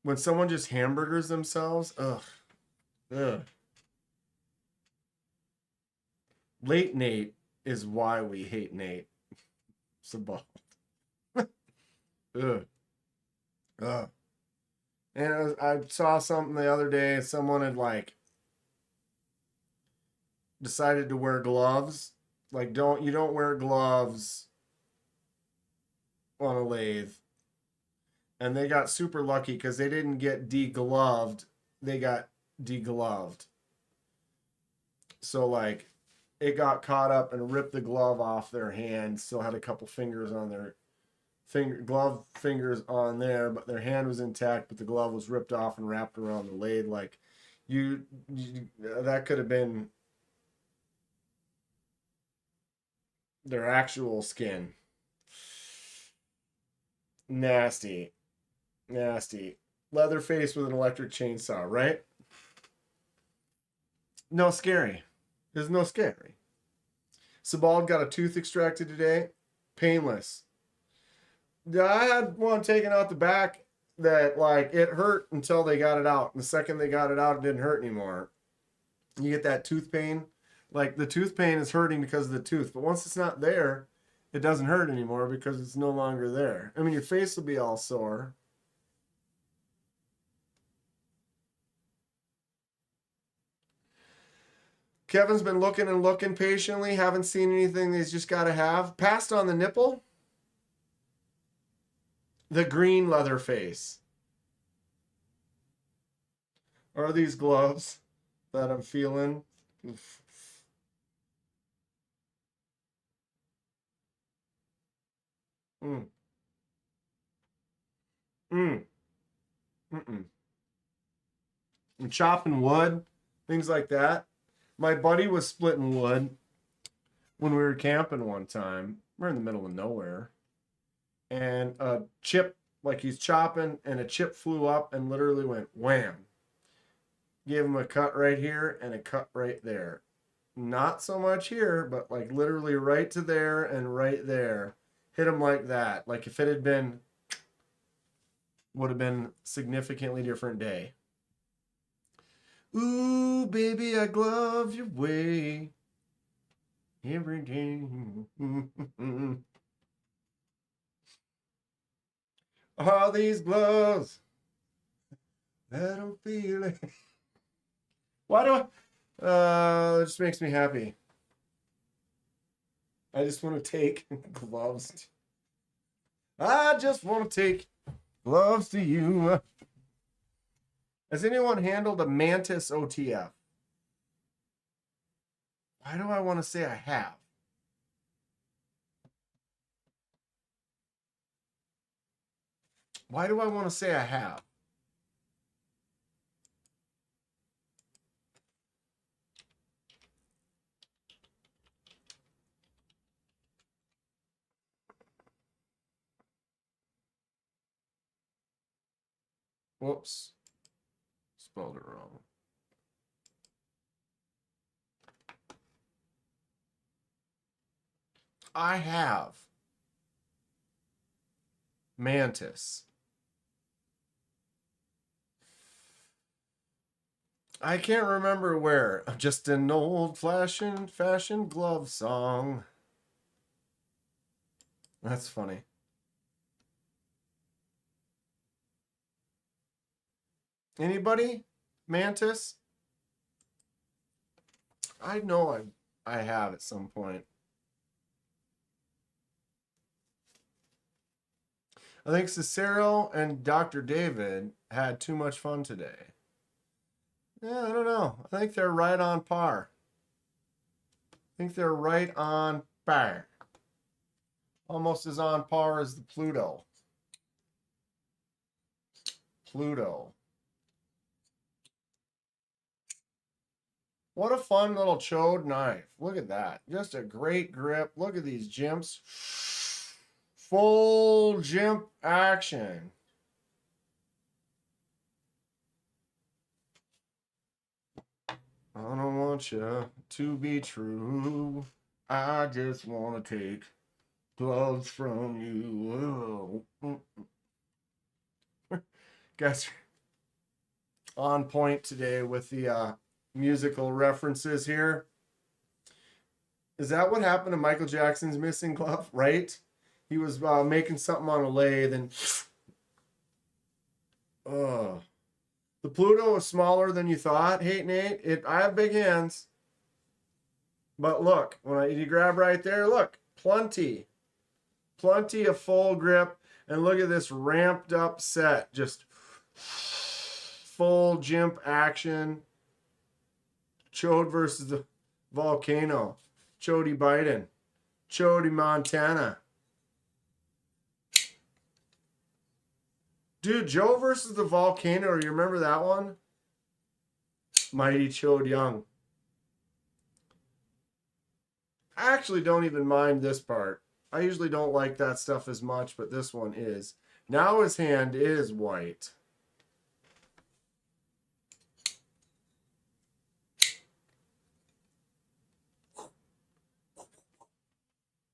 When someone just hamburgers themselves, ugh. Late Nate is why we hate Nate. Sabal. Ugh. Ugh. And I saw something the other day. Someone had decided to wear gloves. You don't wear gloves on a lathe. And they got super lucky because they didn't get degloved. They got degloved. So it got caught up and ripped the glove off their hand. Still had a couple fingers on their glove fingers on there, but their hand was intact, but the glove was ripped off and wrapped around the lathe. That could have been their actual skin. Nasty. Leatherface with an electric chainsaw, right? No scary. There's no scary. Sabald got a tooth extracted today. Painless. I had one taken out the back that it hurt until they got it out. And the second they got it out, it didn't hurt anymore. You get that tooth pain. The tooth pain is hurting because of the tooth. But once it's not there, it doesn't hurt anymore because it's no longer there. I mean, your face will be all sore. Kevin's been looking and looking patiently. Haven't seen anything that he's just got to have. Passed on the nipple. The green leather face. Are these gloves that I'm feeling? And chopping wood, things like that. My buddy was splitting wood when we were camping one time. We're in the middle of nowhere. And a chip, like he's chopping, and a chip flew up and literally went wham. Gave him a cut right here and a cut right there. Not so much here, but like literally right to there and right there. Hit him like that. Like if it had been, would have been significantly different day. Ooh, baby, I glove your way every day. All these gloves that I'm feeling. Why do I? It just makes me happy. I just want to take gloves. I just want to take gloves to you. Has anyone handled a Mantis OTF? Why do I want to say I have? Why do I want to say I have? Whoops. Spelled it wrong. I have Mantis. I can't remember where. Just an old fashioned glove song. That's funny. Anybody? Mantis? I know I have at some point. I think Cicero and Dr. David had too much fun today. Yeah, I don't know. I think they're right on par. I think they're right on par. Almost as on par as the Pluto. Pluto. What a fun little chode knife. Look at that. Just a great grip. Look at these jimps. Full jimp action. I don't want you to be true. I just want to take gloves from you. Guys, on point today with the musical references here. Is that what happened to Michael Jackson's Missing Glove? Right? He was making something on a lathe and... The Pluto is smaller than you thought. Hey, Nate, I have big hands. But look, when you grab right there, look, plenty of full grip. And look at this ramped up set. Just full jimp action. Chode versus the Volcano. Chody Biden. Chody Montana. Dude, Joe versus the Volcano, you remember that one? Mighty Chode Young. I actually don't even mind this part. I usually don't like that stuff as much, but this one is. Now his hand is white.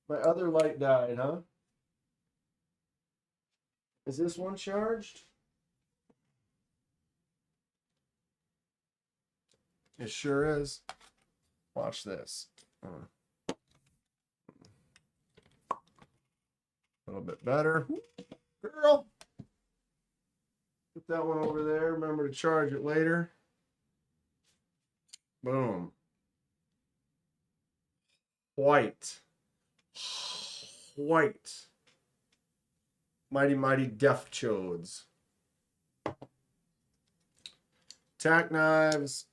My other light died, huh? Is this one charged? It sure is. Watch this. A little bit better. Girl! Put that one over there. Remember to charge it later. Boom. White. White. Mighty, mighty deft chodes. Tack knives.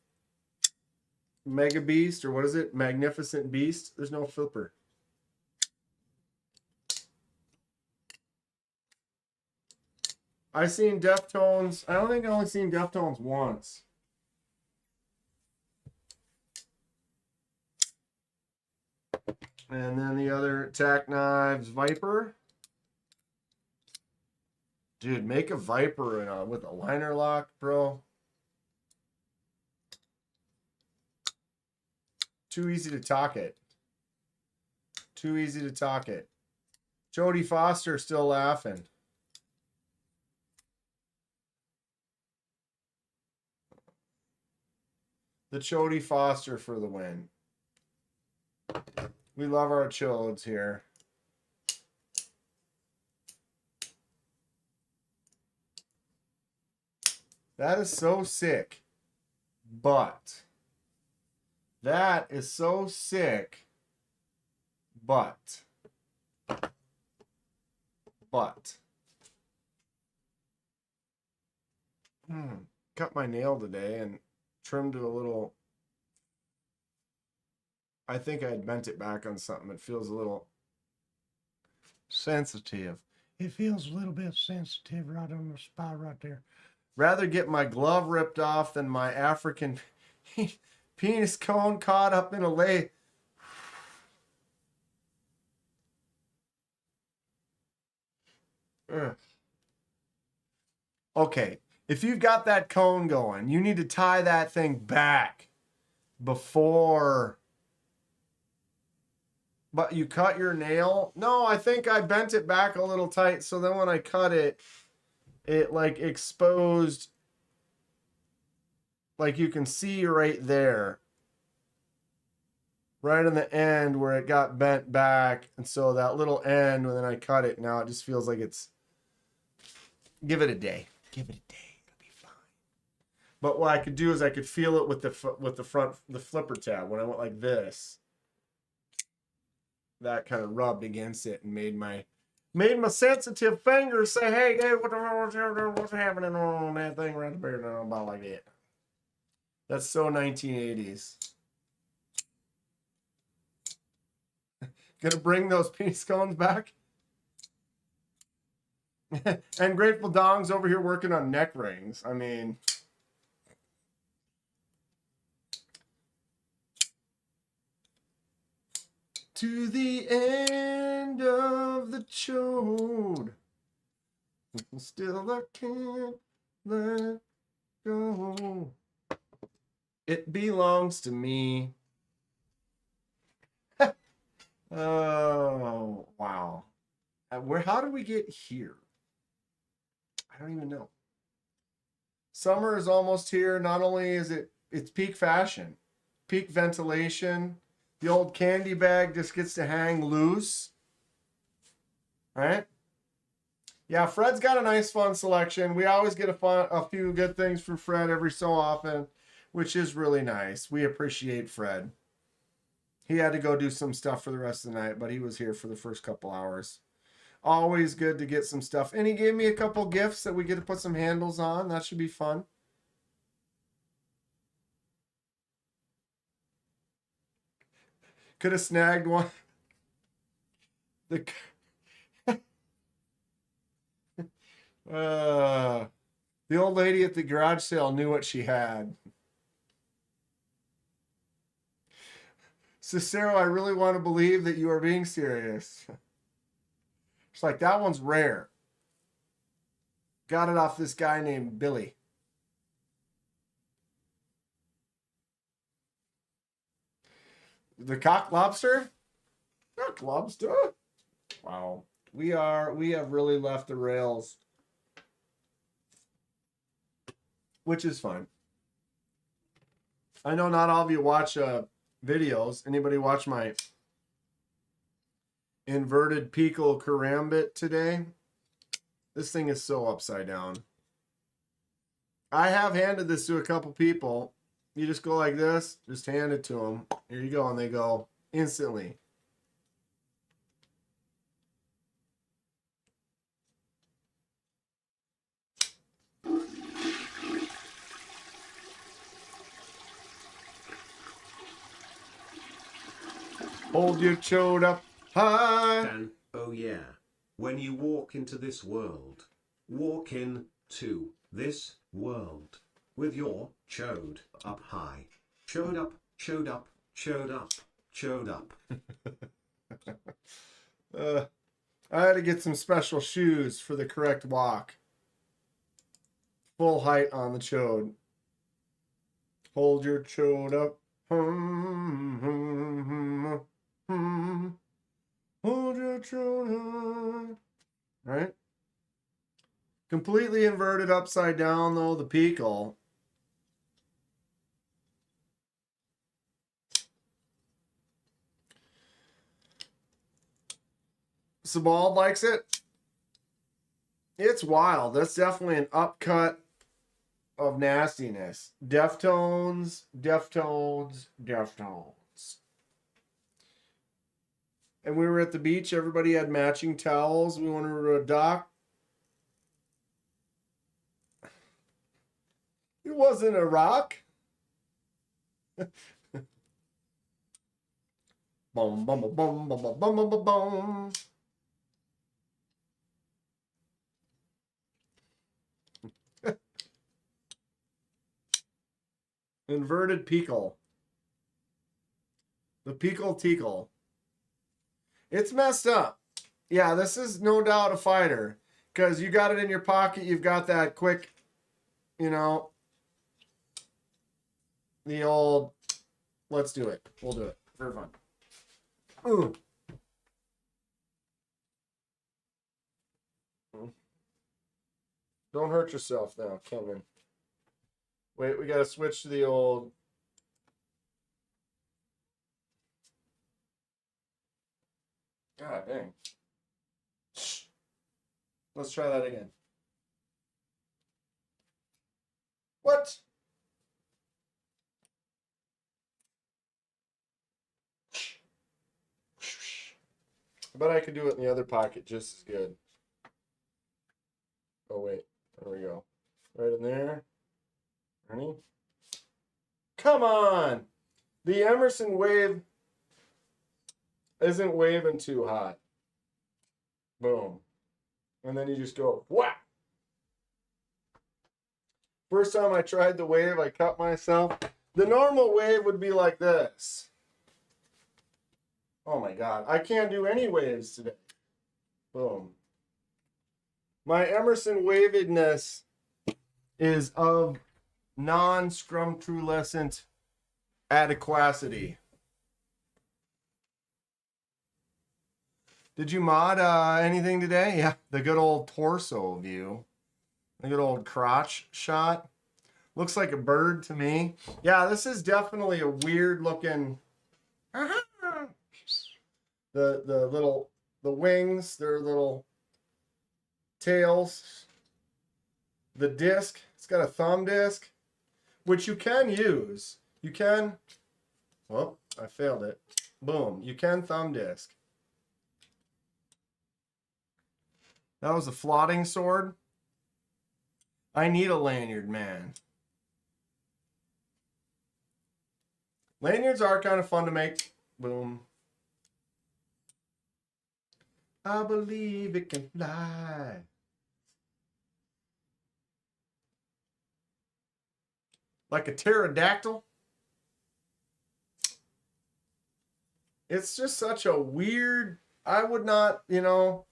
Mega Beast, or what is it? Magnificent Beast. There's no flipper. I seen Deftones. I don't think I only seen Deftones once. And then the other tack knives, Viper. Dude, make a Viper with a liner lock, bro. Too easy to talk it. Too easy to talk it. Jodie Foster still laughing. The Jodie Foster for the win. We love our chodes here. That is so sick. But. That is so sick. But. Cut my nail today and trimmed it a little. I think I had bent it back on something. It feels a little sensitive. It feels a little bit sensitive right on the spot right there. Rather get my glove ripped off than my African penis cone caught up in a lay. Okay, if you've got that cone going, you need to tie that thing back before. But you cut your nail? No, I think I bent it back a little tight, so then when I cut it, it like exposed, like you can see right there, right in the end where it got bent back. And so that little end, when then I cut it, now it just feels like it's, give it a day. Give it a day. It'll be fine. But what I could do is I could feel it with the front, the flipper tab. When I went like this, that kind of rubbed against it and made my sensitive fingers say, "Hey, dude, what's happening on that thing right there?" About like that. That's so 1980s. Gonna bring those penis cones back. And Grateful Dong's over here working on neck rings. I mean, to the end of the chode. Still I can't let go. It belongs to me. Oh, wow. How did we get here? I don't even know. Summer is almost here. Not only is it's peak fashion, peak ventilation. The old candy bag just gets to hang loose. All right? Yeah, Fred's got a nice, fun selection. We always get a few good things from Fred every so often, which is really nice. We appreciate Fred. He had to go do some stuff for the rest of the night, but he was here for the first couple hours. Always good to get some stuff. And he gave me a couple gifts that we get to put some handles on. That should be fun. Could have snagged one. The old lady at the garage sale knew what she had. Cicero, I really want to believe that you are being serious. It's like, that one's rare. Got it off this guy named Billy. The cock lobster? Cock lobster? Wow. We have really left the rails. Which is fine. I know not all of you watch videos. Anybody watch my inverted pico karambit today? This thing is so upside down. I have handed this to a couple people. You just go like this, just hand it to them. Here you go, and they go instantly. Hold your chode up high. Dan, oh yeah. When you walk into this world, walk in to this world with your chode up high. Chode up, chode up, chode up, chode up. I had to get some special shoes for the correct walk. Full height on the chode. Hold your chode up. Hold your chode up. Right? Completely inverted upside down though, the pickle. Sabald likes it. It's wild. That's definitely an upcut of nastiness. Deftones, Deftones, Deftones. And we were at the beach. Everybody had matching towels. We went over to a dock. It wasn't a rock. Boom, boom, boom, boom, boom, boom, boom, boom, boom. Inverted pickle. The pickle tickle. It's messed up. Yeah, this is no doubt a fighter. Because you got it in your pocket. You've got that quick, you know, the old, let's do it. We'll do it for fun. Ooh. Don't hurt yourself now, Kevin. Wait, we got to switch to the old. God dang. Shh. Let's try that again. What? I bet I could do it in the other pocket just as good. Oh, wait. There we go. Right in there. Ready? Come on! The Emerson wave isn't waving too hot. Boom. And then you just go, whack! First time I tried the wave, I cut myself. The normal wave would be like this. Oh my God. I can't do any waves today. Boom. My Emerson wavedness is of non-scrumtruescent adequacy. Did you mod anything today? Yeah, the good old torso view. The good old crotch shot. Looks like a bird to me. Yeah, this is definitely a weird looking. The wings, their little tails. The disc, it's got a thumb disc, which you can use. You can, oh, I failed it. Boom, you can thumb disc. That was a floating sword. I need a lanyard, man. Lanyards are kind of fun to make. Boom. I believe it can fly. Like a pterodactyl. It's just such a weird, I would not, you know.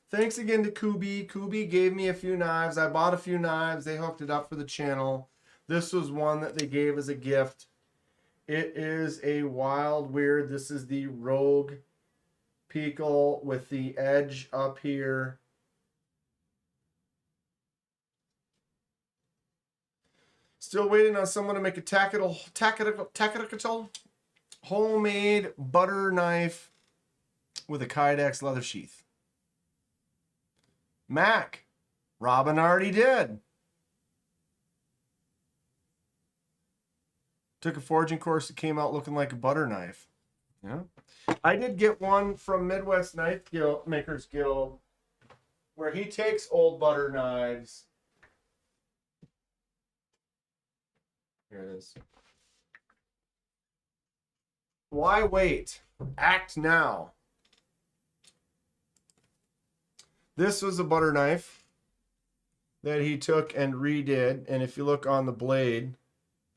Thanks again to Kubi. Kubi gave me a few knives. I bought a few knives. They hooked it up for the channel. This was one that they gave as a gift. It is a wild, weird. This is the Rogue Pickle with the edge up here. Still waiting on someone to make a tactical homemade butter knife with a Kydex leather sheath. Mac, Robin already did. Took a forging course that came out looking like a butter knife. Yeah. I did get one from Midwest Knife Makers Guild where he takes old butter knives. Here it is. Why wait? Act now. This was a butter knife. that he took and redid. And if you look on the blade,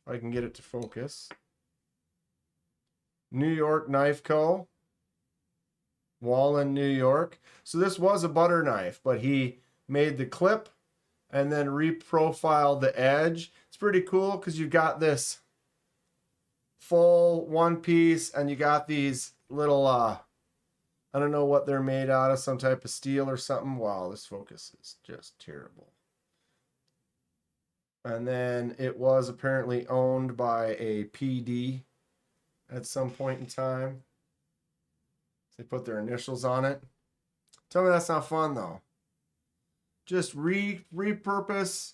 I can get it to focus. New York Knife Co. Wallen, New York. So this was a butter knife, but he made the clip and then reprofiled the edge. It's pretty cool because you've got this full one piece and you got these little, I don't know what they're made out of, some type of steel or something. Wow, this focus is just terrible. And then it was apparently owned by a PD at some point in time. They put their initials on it. Tell me that's not fun though. Just repurpose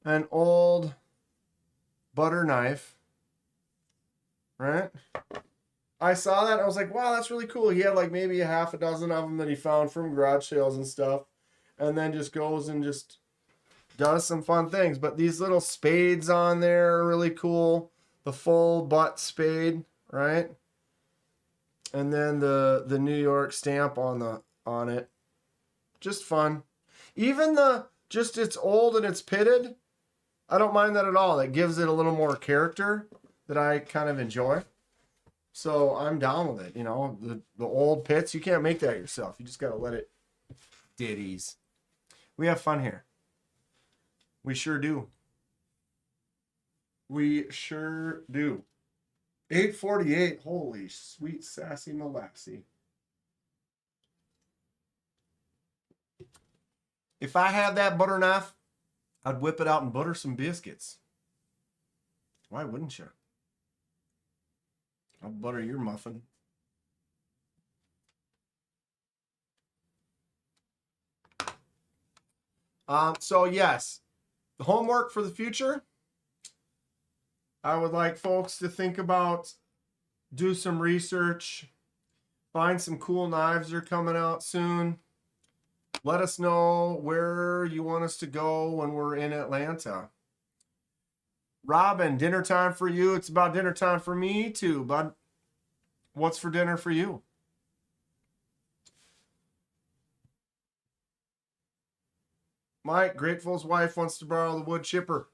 an old butter knife, right? I saw that. I was like, wow, that's really cool. He had like maybe a half a dozen of them that he found from garage sales and stuff. And then just goes and just does some fun things. But these little spades on there are really cool. The full butt spade, right? And then the New York stamp on it. Just fun. Even it's old and it's pitted. I don't mind that at all. That gives it a little more character that I kind of enjoy. So I'm down with it. You know, the old pits, you can't make that yourself. You just got to let it ditties. We have fun here. We sure do. We sure do. 848. Holy sweet sassy molassy. If I had that butter knife, I'd whip it out and butter some biscuits. Why wouldn't you? I'll butter your muffin. So yes, the homework for the future. I would like folks to think about, do some research, find some cool knives that are coming out soon. Let us know where you want us to go when we're in Atlanta. Robin, dinner time for you. It's about dinner time for me too, bud. What's for dinner for you? Mike, Grateful's wife wants to borrow the wood chipper.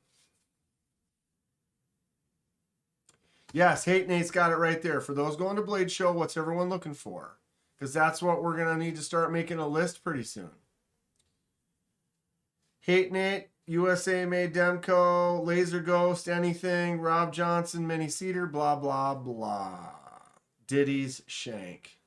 Yes, Hate Nate's got it right there. For those going to Blade Show, what's everyone looking for? Because that's what we're going to need to start making a list pretty soon. Hate Nate, USA Made Demco, Laser Ghost, anything, Rob Johnson, Mini Cedar, blah, blah, blah. Diddy's Shank.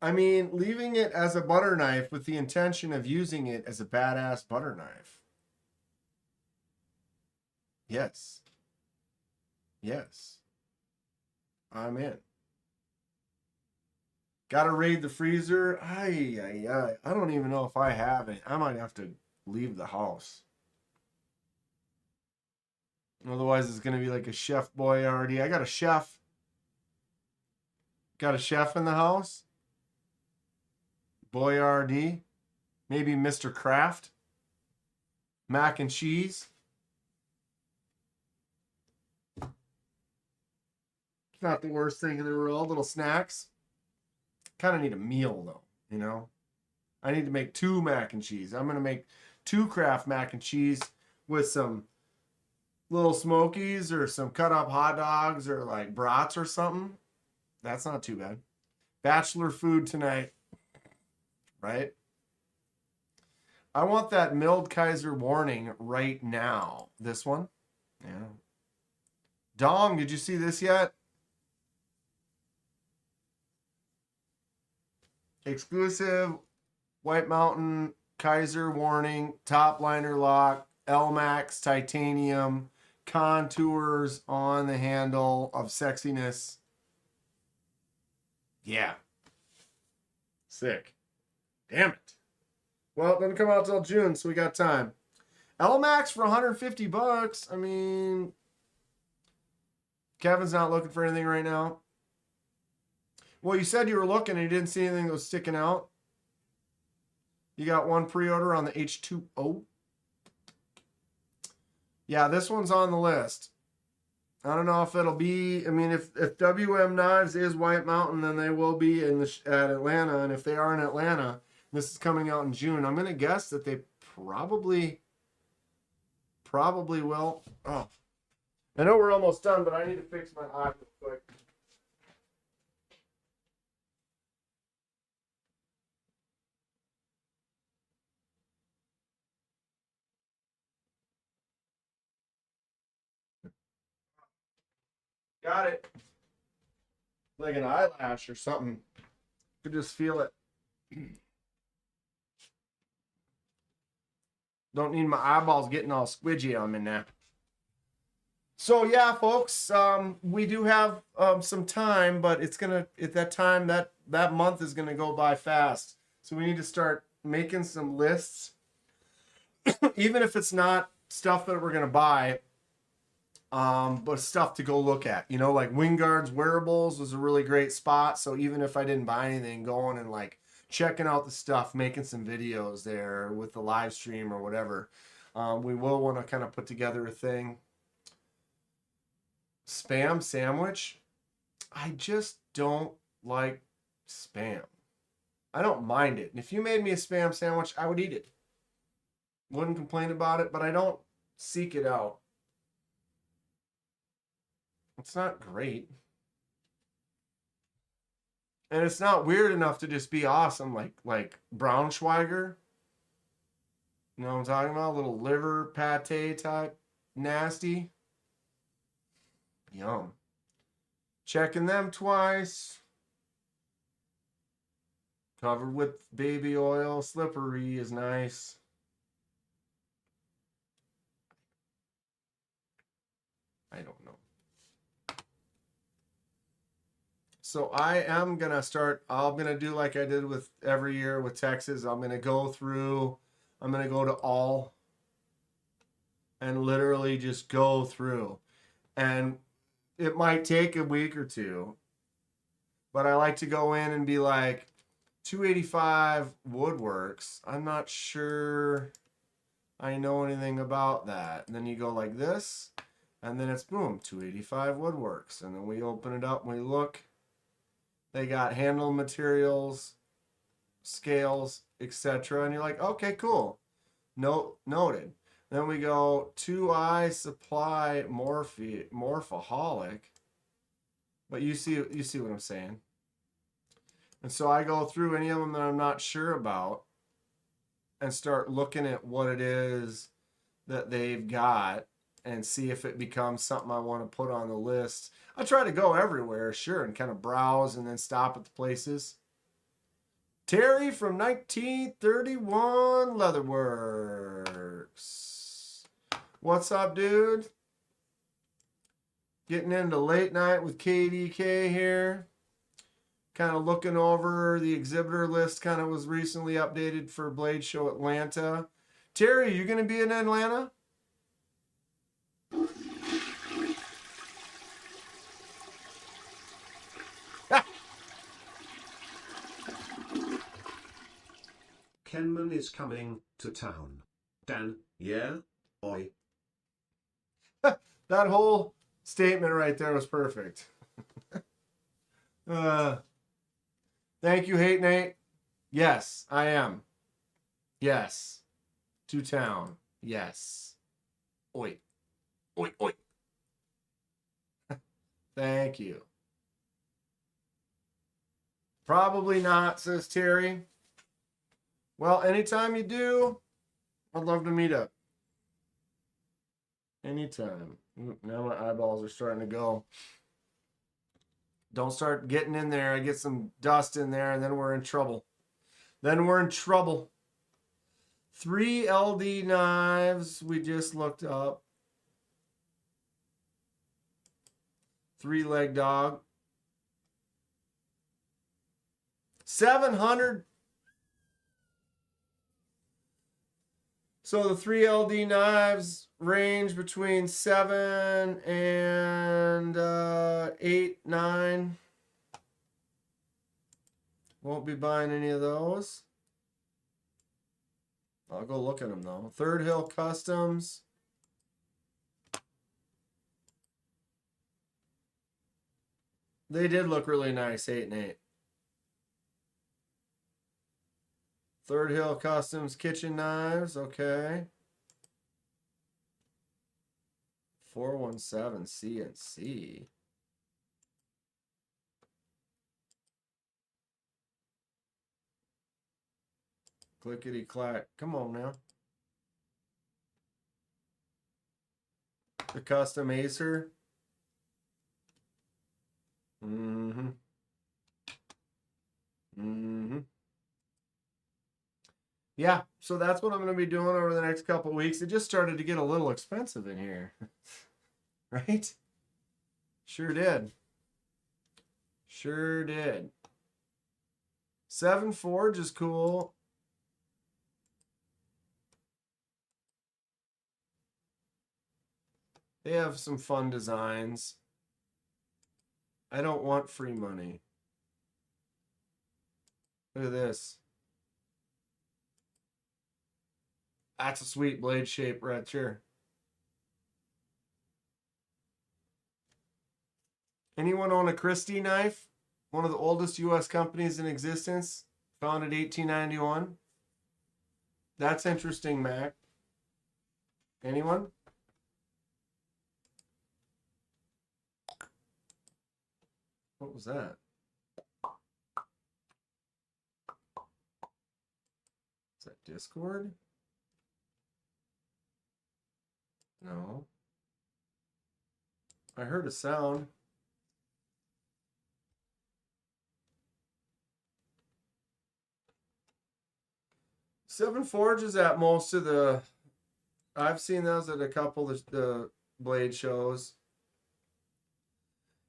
I mean, leaving it as a butter knife with the intention of using it as a badass butter knife. Yes. Yes. I'm in. Gotta raid the freezer. I don't even know if I have it. I might have to leave the house. Otherwise, it's gonna be like a Chef Boyardee. I got a chef. Got a chef in the house. Boyardee. Maybe Mr. Kraft. Mac and cheese. It's not the worst thing in the world. Little snacks. Kind of need a meal though, you know. I need to make 2 mac and cheese. I'm gonna make 2 Kraft mac and cheese with some little smokies or some cut up hot dogs or like brats or something. That's not too bad. Bachelor food tonight, right? I want that milled Kizer warning right now. This one, yeah. Dong, did you see this yet? Exclusive White Mountain Kizer warning, top liner lock, L-Max titanium, contours on the handle of sexiness. Yeah. Sick. Damn it. Well, it doesn't come out till June, so we got time. L-Max for $150. I mean, Kevin's not looking for anything right now. Well, you said you were looking and you didn't see anything that was sticking out. You got one pre-order on the H2O. Yeah, this one's on the list. I don't know if it'll be. I mean, if WM Knives is White Mountain, then they will be at Atlanta. And if they are in Atlanta, this is coming out in June. I'm gonna guess that they probably will. Oh, I know we're almost done, but I need to fix my eye real quick. Got it. Like an eyelash or something. You could just feel it. Don't need my eyeballs getting all squidgy on me now. So yeah, folks, we do have some time, but it's gonna at that time that month is gonna go by fast. So we need to start making some lists, even if it's not stuff that we're gonna buy, but stuff to go look at. You know, like Wingard's wearables was a really great spot. So even if I didn't buy anything, going and like checking out the stuff, making some videos there with the live stream or whatever, we will want to kind of put together a thing. Spam sandwich, I just don't like spam. I don't mind it. And if you made me a spam sandwich, I would eat it. Wouldn't complain about it, but I don't seek it out. It's not great. And it's not weird enough to just be awesome like Braunschweiger. You know what I'm talking about? A little liver pate type nasty. Yum. Checking them twice. Covered with baby oil. Slippery is nice. I don't know. So I am going to start. I'm going to do like I did with every year with Texas. I'm going to go to all and literally just go through. And it might take a week or two, but I like to go in and be like, 285 Woodworks. I'm not sure I know anything about that. And then you go like this, and then it's boom, 285 Woodworks. And then we open it up and we look. They got handle materials, scales, etc. And you're like, okay, cool. Noted. Then we go 2i Supply Morphaholic. But you see what I'm saying. And so I go through any of them that I'm not sure about and start looking at what it is that they've got and see if it becomes something I want to put on the list. I try to go everywhere, sure, and kind of browse and then stop at the places. Terry from 1931 Leatherworks. What's up, dude? Getting into late night with KDK here. Kind of looking over the exhibitor list. Kind of was recently updated for Blade Show Atlanta. Terry, you going to be in Atlanta? Kenman is coming to town. Dan, yeah? Oi. That whole statement right there was perfect. Thank you, Hate Nate. Yes, I am. Yes. To town. Yes. Oi. Oi, oi. Thank you. Probably not, says Terry. Well, anytime you do, I'd love to meet up. Anytime. Now my eyeballs are starting to go. Don't start getting in there. I get some dust in there, and then we're in trouble. 3 LD knives we just looked up. 3-leg dog. 700. So the 3 LD knives range between 7 and 8, 9. Won't be buying any of those. I'll go look at them though. Third Hill Customs. They did look really nice, 8 and 8. Third Hill Customs kitchen knives, okay. 417 CNC. Clickety clack. Come on now. The custom Acer. Mm-hmm. Mm-hmm. Yeah, so that's what I'm going to be doing over the next couple of weeks. It just started to get a little expensive in here. Right? Sure did. Sure did. 7 Forge is cool. They have some fun designs. I don't want free money. Look at this. That's a sweet blade shape right here. Anyone own a Christie knife? One of the oldest U.S. companies in existence, founded 1891. That's interesting, Mac. Anyone? What was that? Is that Discord? No. I heard a sound. Seven Forge is at most of the. I've seen those at a couple of the blade shows.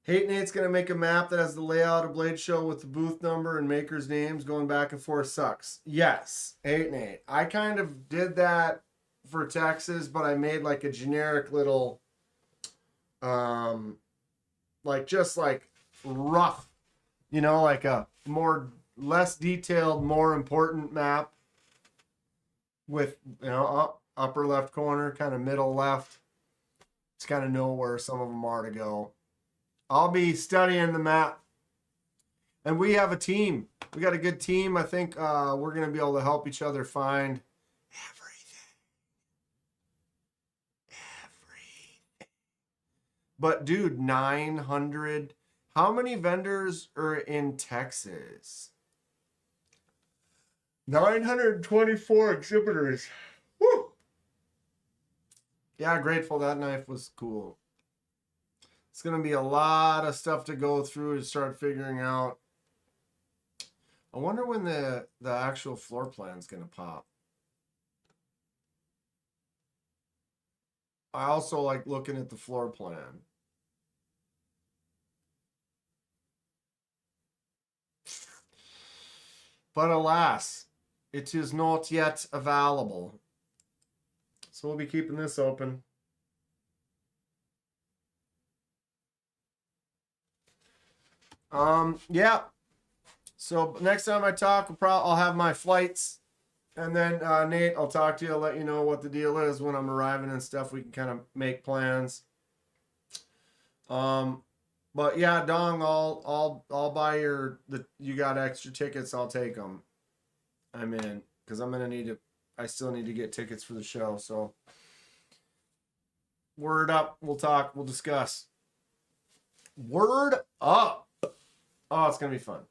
Hate Nate's gonna make a map that has the layout of blade show with the booth number and makers' names going back and forth. Sucks. Yes, Hate Nate. I kind of did that for Texas, but I made like a generic little, like just like rough, you know, like a less detailed, more important map with, you know, upper left corner, kind of middle left. It's kind of know where some of them are to go. I'll be studying the map. And we have a team. We got a good team. I think we're going to be able to help each other find everything. But dude, 900. How many vendors are in Texas? 924 exhibitors. Woo! Yeah, grateful that knife was cool. It's going to be a lot of stuff to go through to start figuring out. I wonder when the actual floor plan is going to pop. I also like looking at the floor plan. But alas, it is not yet available. So we'll be keeping this open. Yeah. So next time I talk, I'll have my flights, and then Nate, I'll talk to you. I'll let you know what the deal is when I'm arriving and stuff. We can kind of make plans. But yeah, Dong, I'll buy you got extra tickets. I'll take them. I'm in because I'm gonna need to. I still need to get tickets for the show. So word up. We'll talk. We'll discuss. Word up. Oh, it's going to be fun.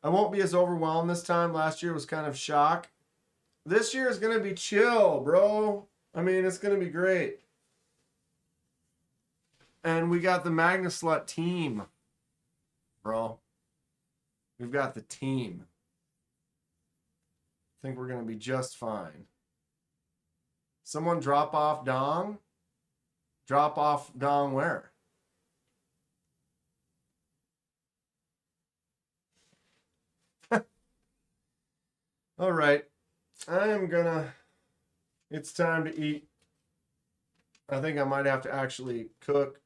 I won't be as overwhelmed this time. Last year was kind of shock. This year is going to be chill, bro. I mean, it's going to be great. And we got the Magnaslut team, bro. We've got the team. I think we're going to be just fine. Someone drop off Dong? Drop off Dong where? All right, it's time to eat. I think I might have to actually cook.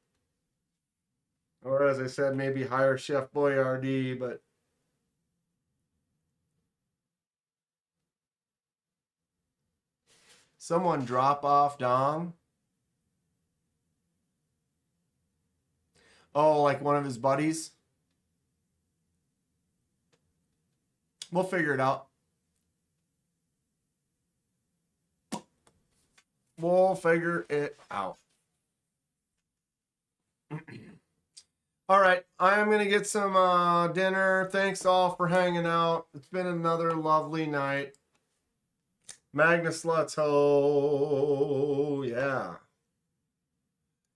Or as I said, maybe hire Chef Boyardee, but someone drop off Dong. Oh, like one of his buddies? We'll figure it out. We'll figure it out. All right, I am going to get some dinner. Thanks all for hanging out. It's been another lovely night. Magnus, let's ho. Yeah.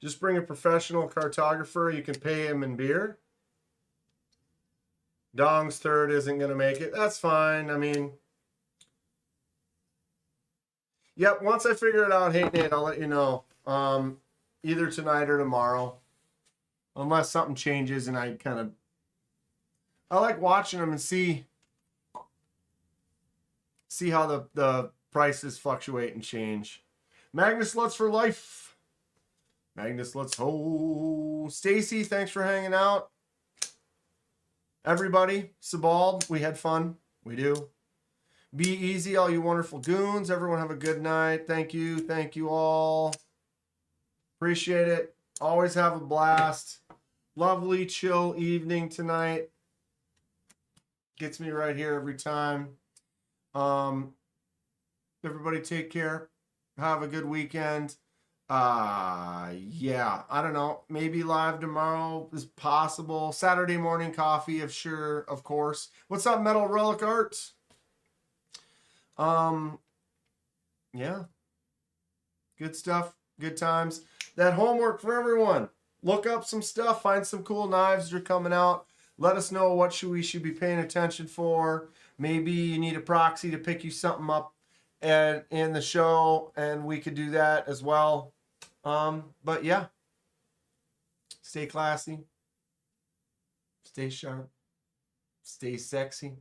Just bring a professional cartographer. You can pay him in beer. Dong's third isn't going to make it. That's fine. I mean, yep, once I figure it out, hey, Nate, I'll let you know. Either tonight or tomorrow. Unless something changes and I like watching them and see how the prices fluctuate and change. Magnus Lutz for life. Magnus Lutz ho. Stacy, thanks for hanging out. Everybody, Sebald, we had fun. We do. Be easy, all you wonderful goons. Everyone have a good night. Thank you. Thank you all. Appreciate it. Always have a blast. Lovely, chill evening tonight. Gets me right here every time. Everybody take care. Have a good weekend. Yeah, I don't know. Maybe live tomorrow is possible. Saturday morning coffee, of course. What's up, Metal Relic Arts? Yeah. Good stuff. Good times. That homework for everyone. Look up some stuff. Find some cool knives that are coming out. Let us know what we should be paying attention for. Maybe you need a proxy to pick you something up in the show, and we could do that as well. But yeah. Stay classy. Stay sharp. Stay sexy.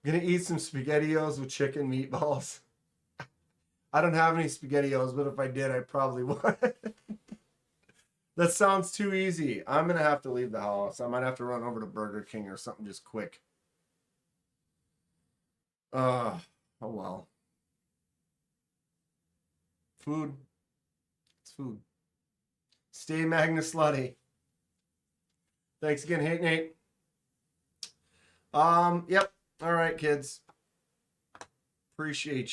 Gonna eat some SpaghettiOs with chicken meatballs. I don't have any SpaghettiOs, but if I did, I probably would. That sounds too easy. I'm gonna have to leave the house. I might have to run over to Burger King or something just quick. Oh well. Food. It's food. Stay Magnus Slutty. Thanks again, Hey Nate. Yep. All right, kids. Appreciate you.